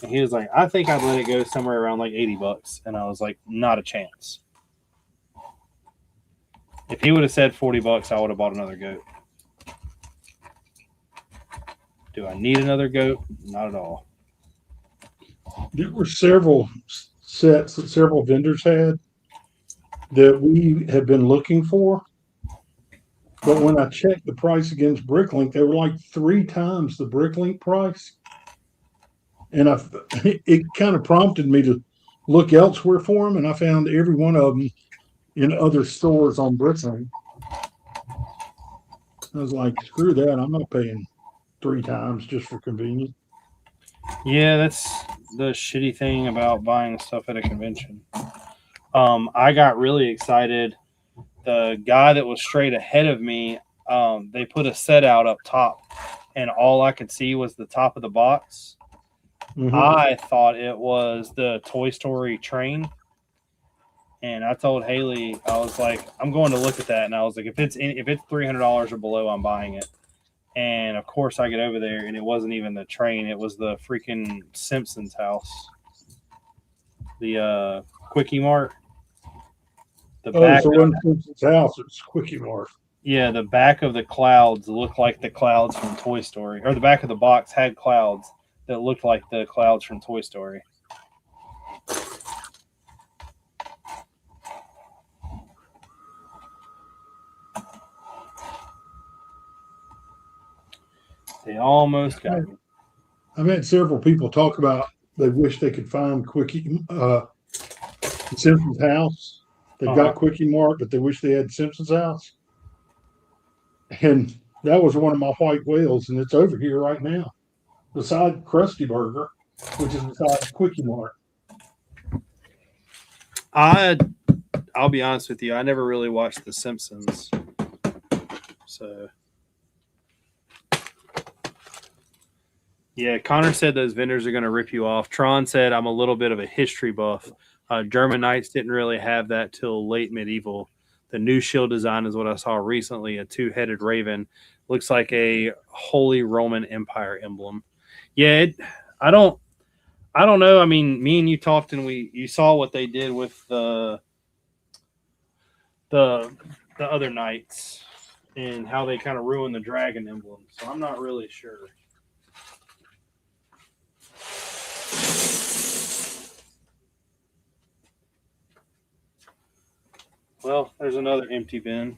And he was like, "I think I'd let it go somewhere around like $80." And I was like, "Not a chance." If he would have said $40, I would have bought another goat. Do I need another goat? Not at all. There were several sets that several vendors had that we had been looking for. But when I checked the price against Bricklink, they were like 3 times the Bricklink price. And it kind of prompted me to look elsewhere for them, and I found every one of them in other stores on Bricklink. I was like, screw that. I'm not paying 3 times just for convenience. Yeah, that's the shitty thing about buying stuff at a convention. I got really excited. The guy that was straight ahead of me, they put a set out up top, and all I could see was the top of the box. Mm-hmm. I thought it was the Toy Story train, and I told Haley, I was like, "I'm going to look at that," and I was like, "If it's $300 or below, I'm buying it." And of course, I get over there, and it wasn't even the train; it was the freaking Simpsons house, the Quickie Mart. The Oh, back, so when Simpson's house, it's Quickie Mart. yeah, the back of the clouds looked like the clouds from Toy Story, or the back of the box had clouds that looked like the clouds from Toy Story. They almost got me. I've had several people talk about they wish they could find Quickie Simpson's house. They've got Quickie Mart, but they wish they had Simpson's house. And that was one of my white whales, and it's over here right now, beside Krusty Burger, which is beside Quickie Mart. I'll be honest with you, I never really watched The Simpsons. So yeah, Connor said those vendors are going to rip you off. Tron said I'm a little bit of a history buff. German Knights didn't really have that till late medieval. The new shield design is what I saw recently, a two-headed raven. Looks like a Holy Roman Empire emblem. Yeah, I don't know. I mean, me and you talked, and you saw what they did with the other knights and how they kind of ruined the dragon emblem. So I'm not really sure. Well, there's another empty bin.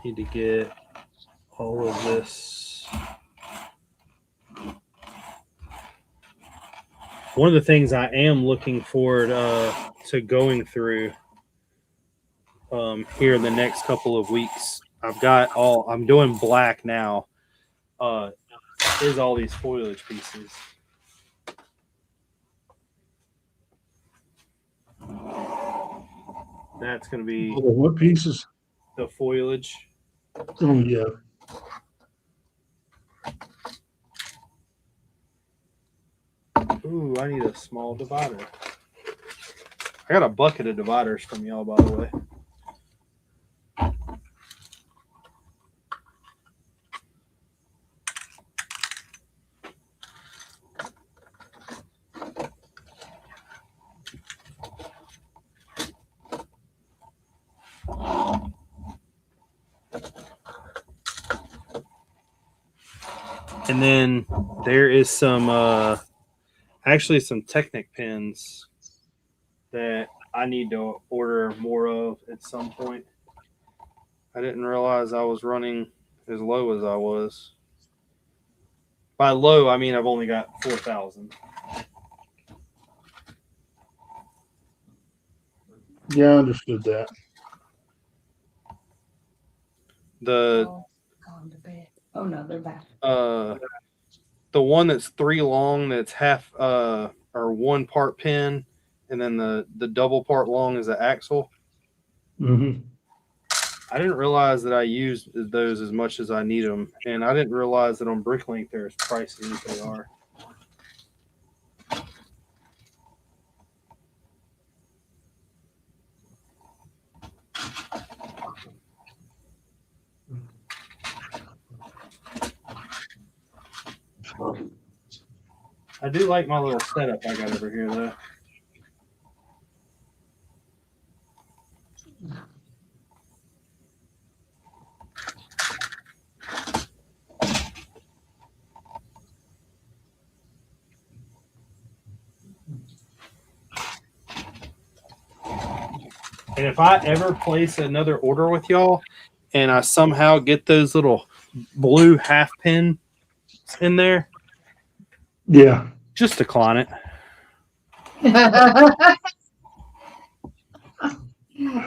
Need to get all of this. One of the things I am looking forward to going through here in the next couple of weeks, I'm doing black now, is all these foliage pieces. That's going to be what pieces? The foliage. Oh, yeah. Ooh, I need a small divider. I got a bucket of dividers from y'all, by the way. And then there is some Technic pins that I need to order more of at some point. I didn't realize I was running as low as I was. By low, I mean I've only got 4,000. Yeah, I understood that. Oh no, they're back. The one that's 3 long, that's half or 1 part pin, and then the double part long is the axle. Mm-hmm. I didn't realize that I used those as much as I need them, and I didn't realize that on Bricklink they're as pricey as they are. I do like my little setup I got over here, though. And if I ever place another order with y'all and I somehow get those little blue half pin in there, yeah, just decline it.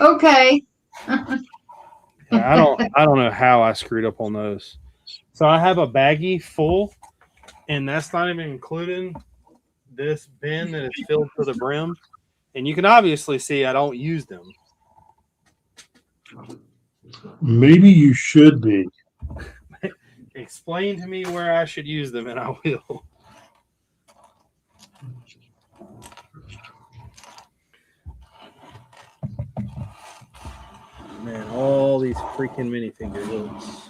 Okay. I don't know how I screwed up on those. So I have a baggie full, and that's not even including this bin that is filled to the brim. And you can obviously see I don't use them. Maybe you should be. Explain to me where I should use them, and I will. Man, all these freaking minifigure looks.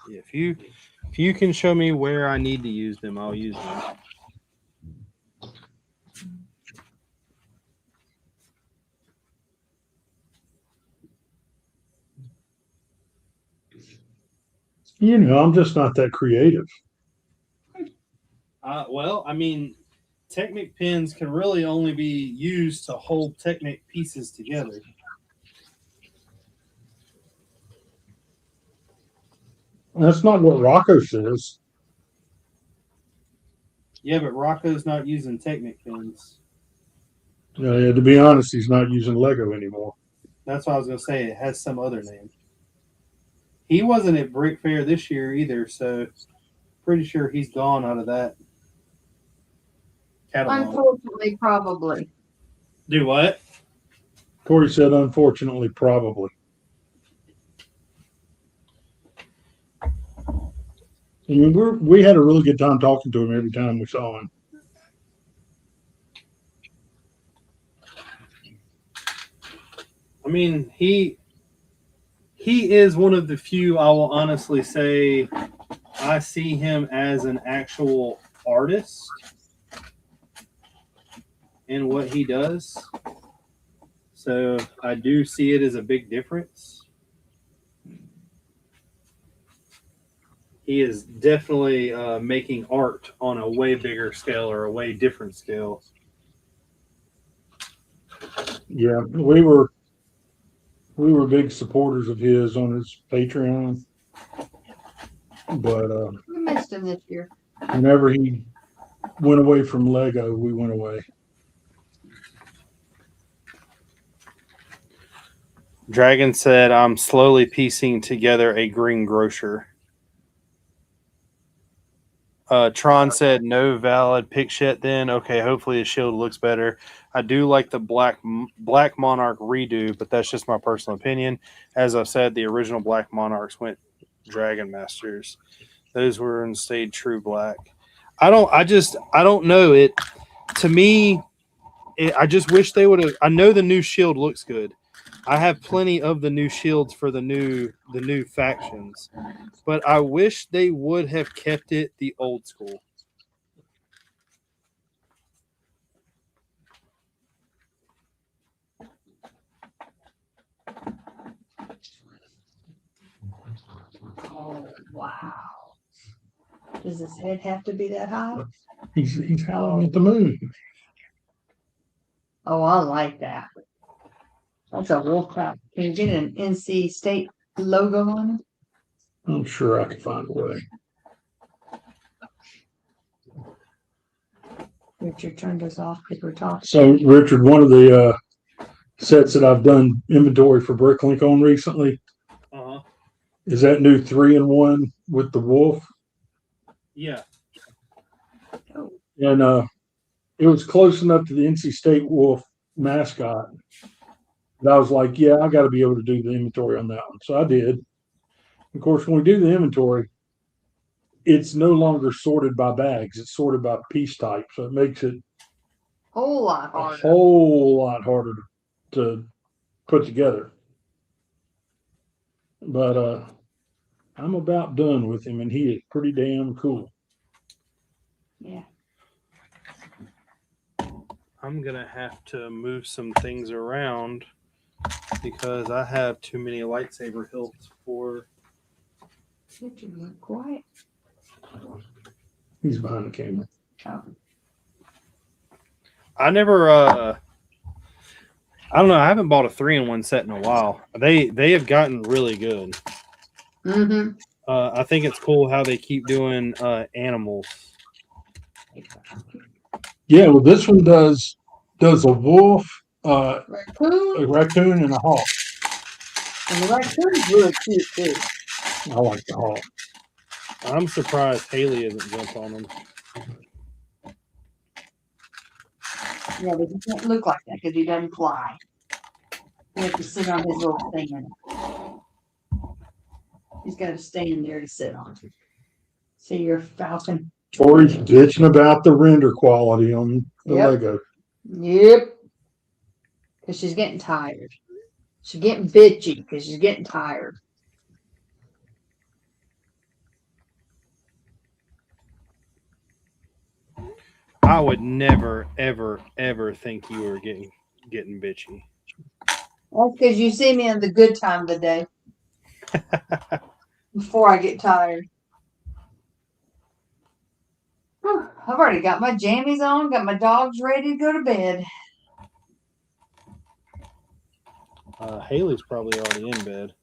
Yeah, if you can show me where I need to use them, I'll use them. You know, I'm just not that creative. Well, I mean, Technic pins can really only be used to hold Technic pieces together. That's not what Rocco says. Yeah, but Rocco's not using Technic pins. Yeah, to be honest, he's not using Lego anymore. That's what I was going to say. It has some other name. He wasn't at Brick Fair this year either, so pretty sure he's gone out of that catalog. Unfortunately, probably. Do what? Corey said, unfortunately, probably. I mean, we had a really good time talking to him every time we saw him. I mean, he is one of the few, I will honestly say, I see him as an actual artist in what he does. So I do see it as a big difference. He is definitely making art on a way bigger scale or a way different scale. Yeah, we were big supporters of his on his Patreon, but We missed him this year. whenever he went away from Lego, we went away. Dragon said, I'm slowly piecing together a green grocer. Tron said, no valid pick yet then. Okay, hopefully his shield looks better. I do like the Black Monarch redo, but that's just my personal opinion. As I've said, the original Black Monarchs went Dragon Masters. Those were and stayed true black. I don't know it. To me, I just wish they would have. I know the new shield looks good. I have plenty of the new shields for the new factions, but I wish they would have kept it the old school. Oh, wow. Does his head have to be that high? He's howling at the moon. Oh, I like that. That's a wolf trap. Can you get an NC State logo on it? I'm sure I can find a way. Richard turned us off because we're talking. So, Richard, one of the sets that I've done inventory for Bricklink on recently is that new 3-in-1 with the wolf. Yeah. And it was close enough to the NC State Wolf mascot that I was like, yeah, I got to be able to do the inventory on that one. So I did. Of course, when we do the inventory, it's no longer sorted by bags. It's sorted by piece type. So it makes it a whole lot harder to put together. But I'm about done with him, and he is pretty damn cool. Yeah. I'm going to have to move some things around because I have too many lightsaber hilts for. Richard, look quiet. He's behind the camera. Oh. I never, I don't know. I haven't bought a 3-in-1 set in a while. They have gotten really good. Mm-hmm. I think it's cool how they keep doing animals. Yeah, well, this one does a wolf, a Raccoon? raccoon, and a hawk. And the raccoon's really cute too. I like the hawk. I'm surprised Haley hasn't jumped on them. Yeah, but he can't look like that because he doesn't fly. He has to sit on his little stand. He's got to stand there to sit on. See your falcon? Tori's bitching about the render quality on the Yep. Lego. Yep. Because she's getting tired. She's getting bitchy because she's getting tired. I would never, ever, ever think you were getting bitchy. That's because you see me in the good time of the day. Before I get tired. Whew, I've already got my jammies on, got my dogs ready to go to bed. Haley's probably already in bed.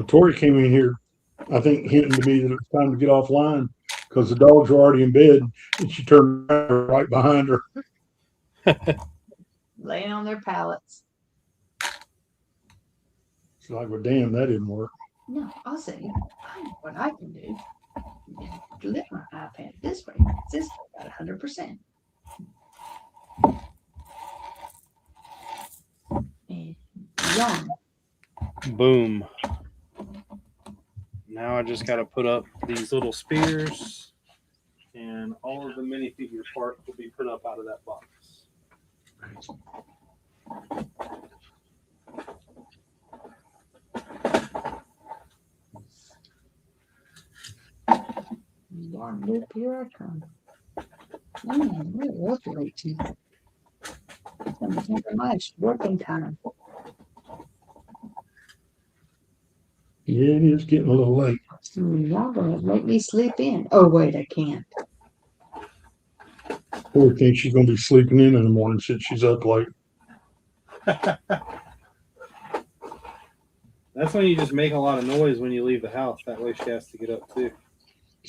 Tori came in here, I think, hinting to me that it was time to get offline because the dogs were already in bed, and she turned right behind her. Laying on their pallets. She's like, well, damn, that didn't work. No, I'll say, I know what I can do. Flip my iPad this way. This way about 100%. And yawn. Boom. Now I just got to put up these little spears, and all of the minifigure parts will be put up out of that box. Darn loop, here I come. We're up late too. Something much working time. Yeah, it is getting a little late. Y'all gonna make me sleep in. Oh wait, I can't. Tori thinks she's going to be sleeping in the morning since she's up late. That's when you just make a lot of noise when you leave the house. That way she has to get up too.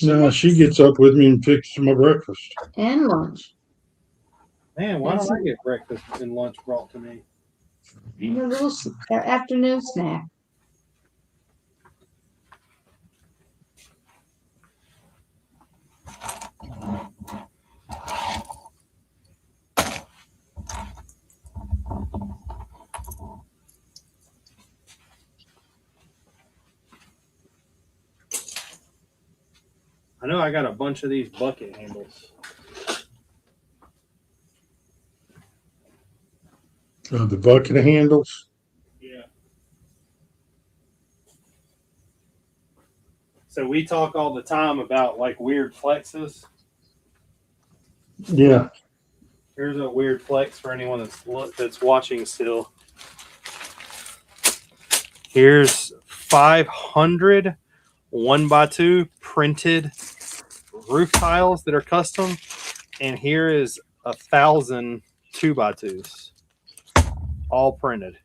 No, she gets up with me and fixes my breakfast. And lunch. Man, why don't I get breakfast and lunch brought to me? And a little afternoon snack. I know I got a bunch of these bucket handles. The bucket handles. Yeah. So we talk all the time about like weird flexes. Yeah. Here's a weird flex for anyone that's watching still. Here's 500 1x2 printed roof tiles that are custom, and here is 1,000 2x2s, all printed,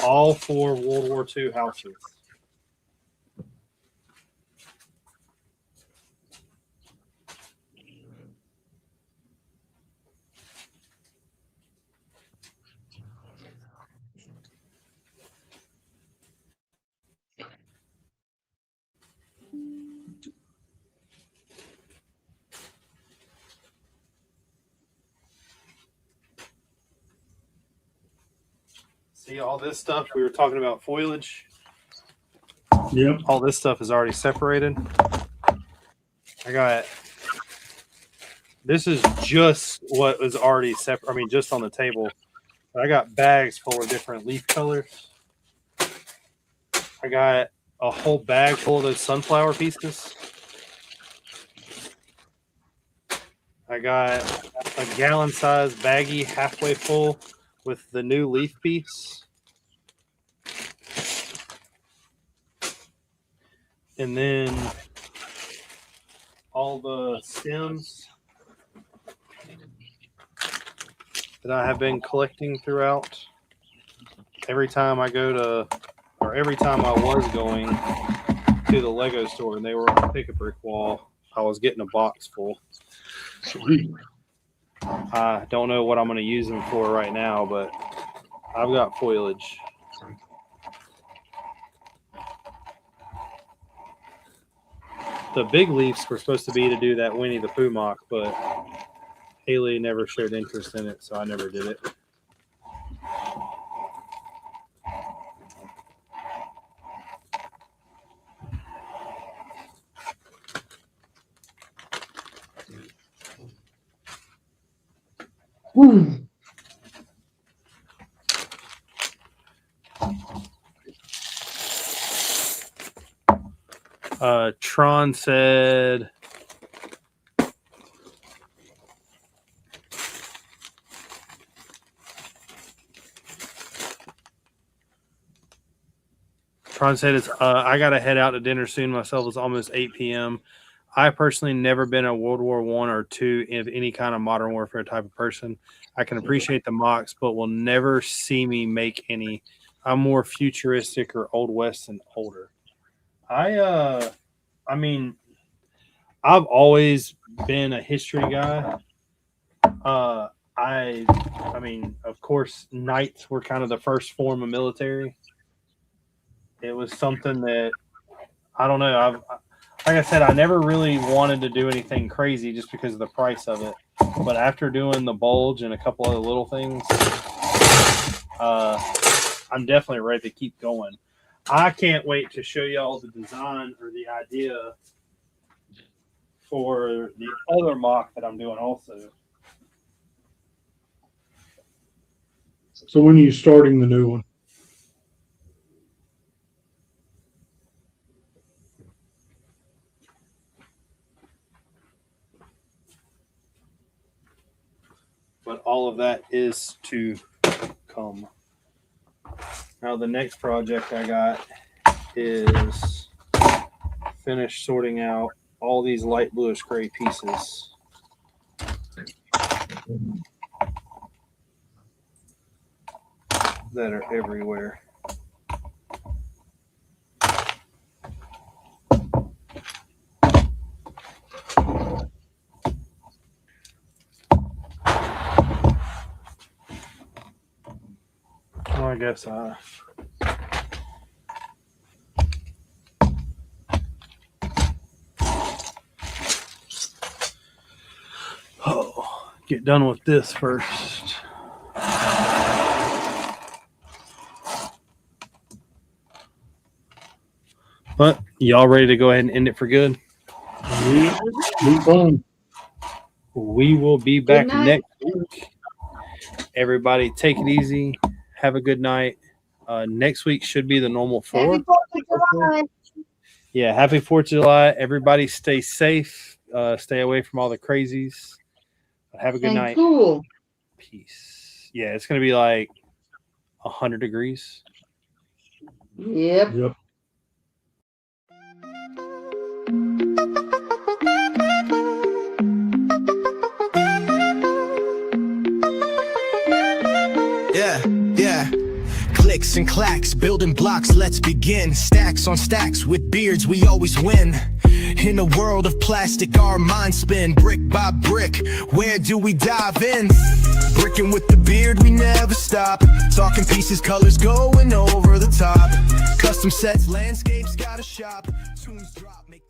all for World War II houses. See all this stuff? We were talking about foliage. Yep. All this stuff is already separated. I got, this is just what was already separate. I mean, just on the table. But I got bags full of different leaf colors. I got a whole bag full of those sunflower pieces. I got a gallon-sized baggie halfway full with the new leaf piece. And then all the stems that I have been collecting throughout. Every time I go to, or every time I was going to the Lego store and they were on the pick-a-brick wall, I was getting a box full. Sweet. I don't know what I'm going to use them for right now, but I've got foliage. The big leaves were supposed to be to do that Winnie the Pooh mock, but Haley never showed interest in it, so I never did it. Whew. Tron said, it's, I got to head out to dinner soon myself. It's almost 8 p.m. I personally never been a World War I or II of any kind of modern warfare type of person. I can appreciate the mocks, but will never see me make any. I'm more futuristic or Old West and older. I mean, I've always been a history guy. I mean, of course, knights were kind of the first form of military. It was something that, I don't know. Like I said, I never really wanted to do anything crazy just because of the price of it. But after doing the bulge and a couple other little things, I'm definitely ready to keep going. I can't wait to show y'all the design or the idea for the other mock that I'm doing also. So when are you starting the new one? But all of that is to come. Now the next project I got is finish sorting out all these light bluish gray pieces. That are everywhere. I guess get done with this first. But y'all ready to go ahead and end it for good? Yeah, be fun. We will be back night. next week. Everybody take it easy. Have a good night. Next week should be the normal 4. Happy 4th of July. Yeah, happy 4th of July. Everybody stay safe. Stay away from all the crazies. Have a good And night. cool. Peace. Yeah, it's going to be like 100 degrees. Yep. Yep. Yeah. Clicks and clacks, building blocks, let's begin. Stacks on stacks, with beards we always win. In a world of plastic, our minds spin. Brick by brick, where do we dive in? Brickin with the beard, we never stop. Talking pieces, colors going over the top. Custom sets, landscapes, got a shop. Tunes drop, make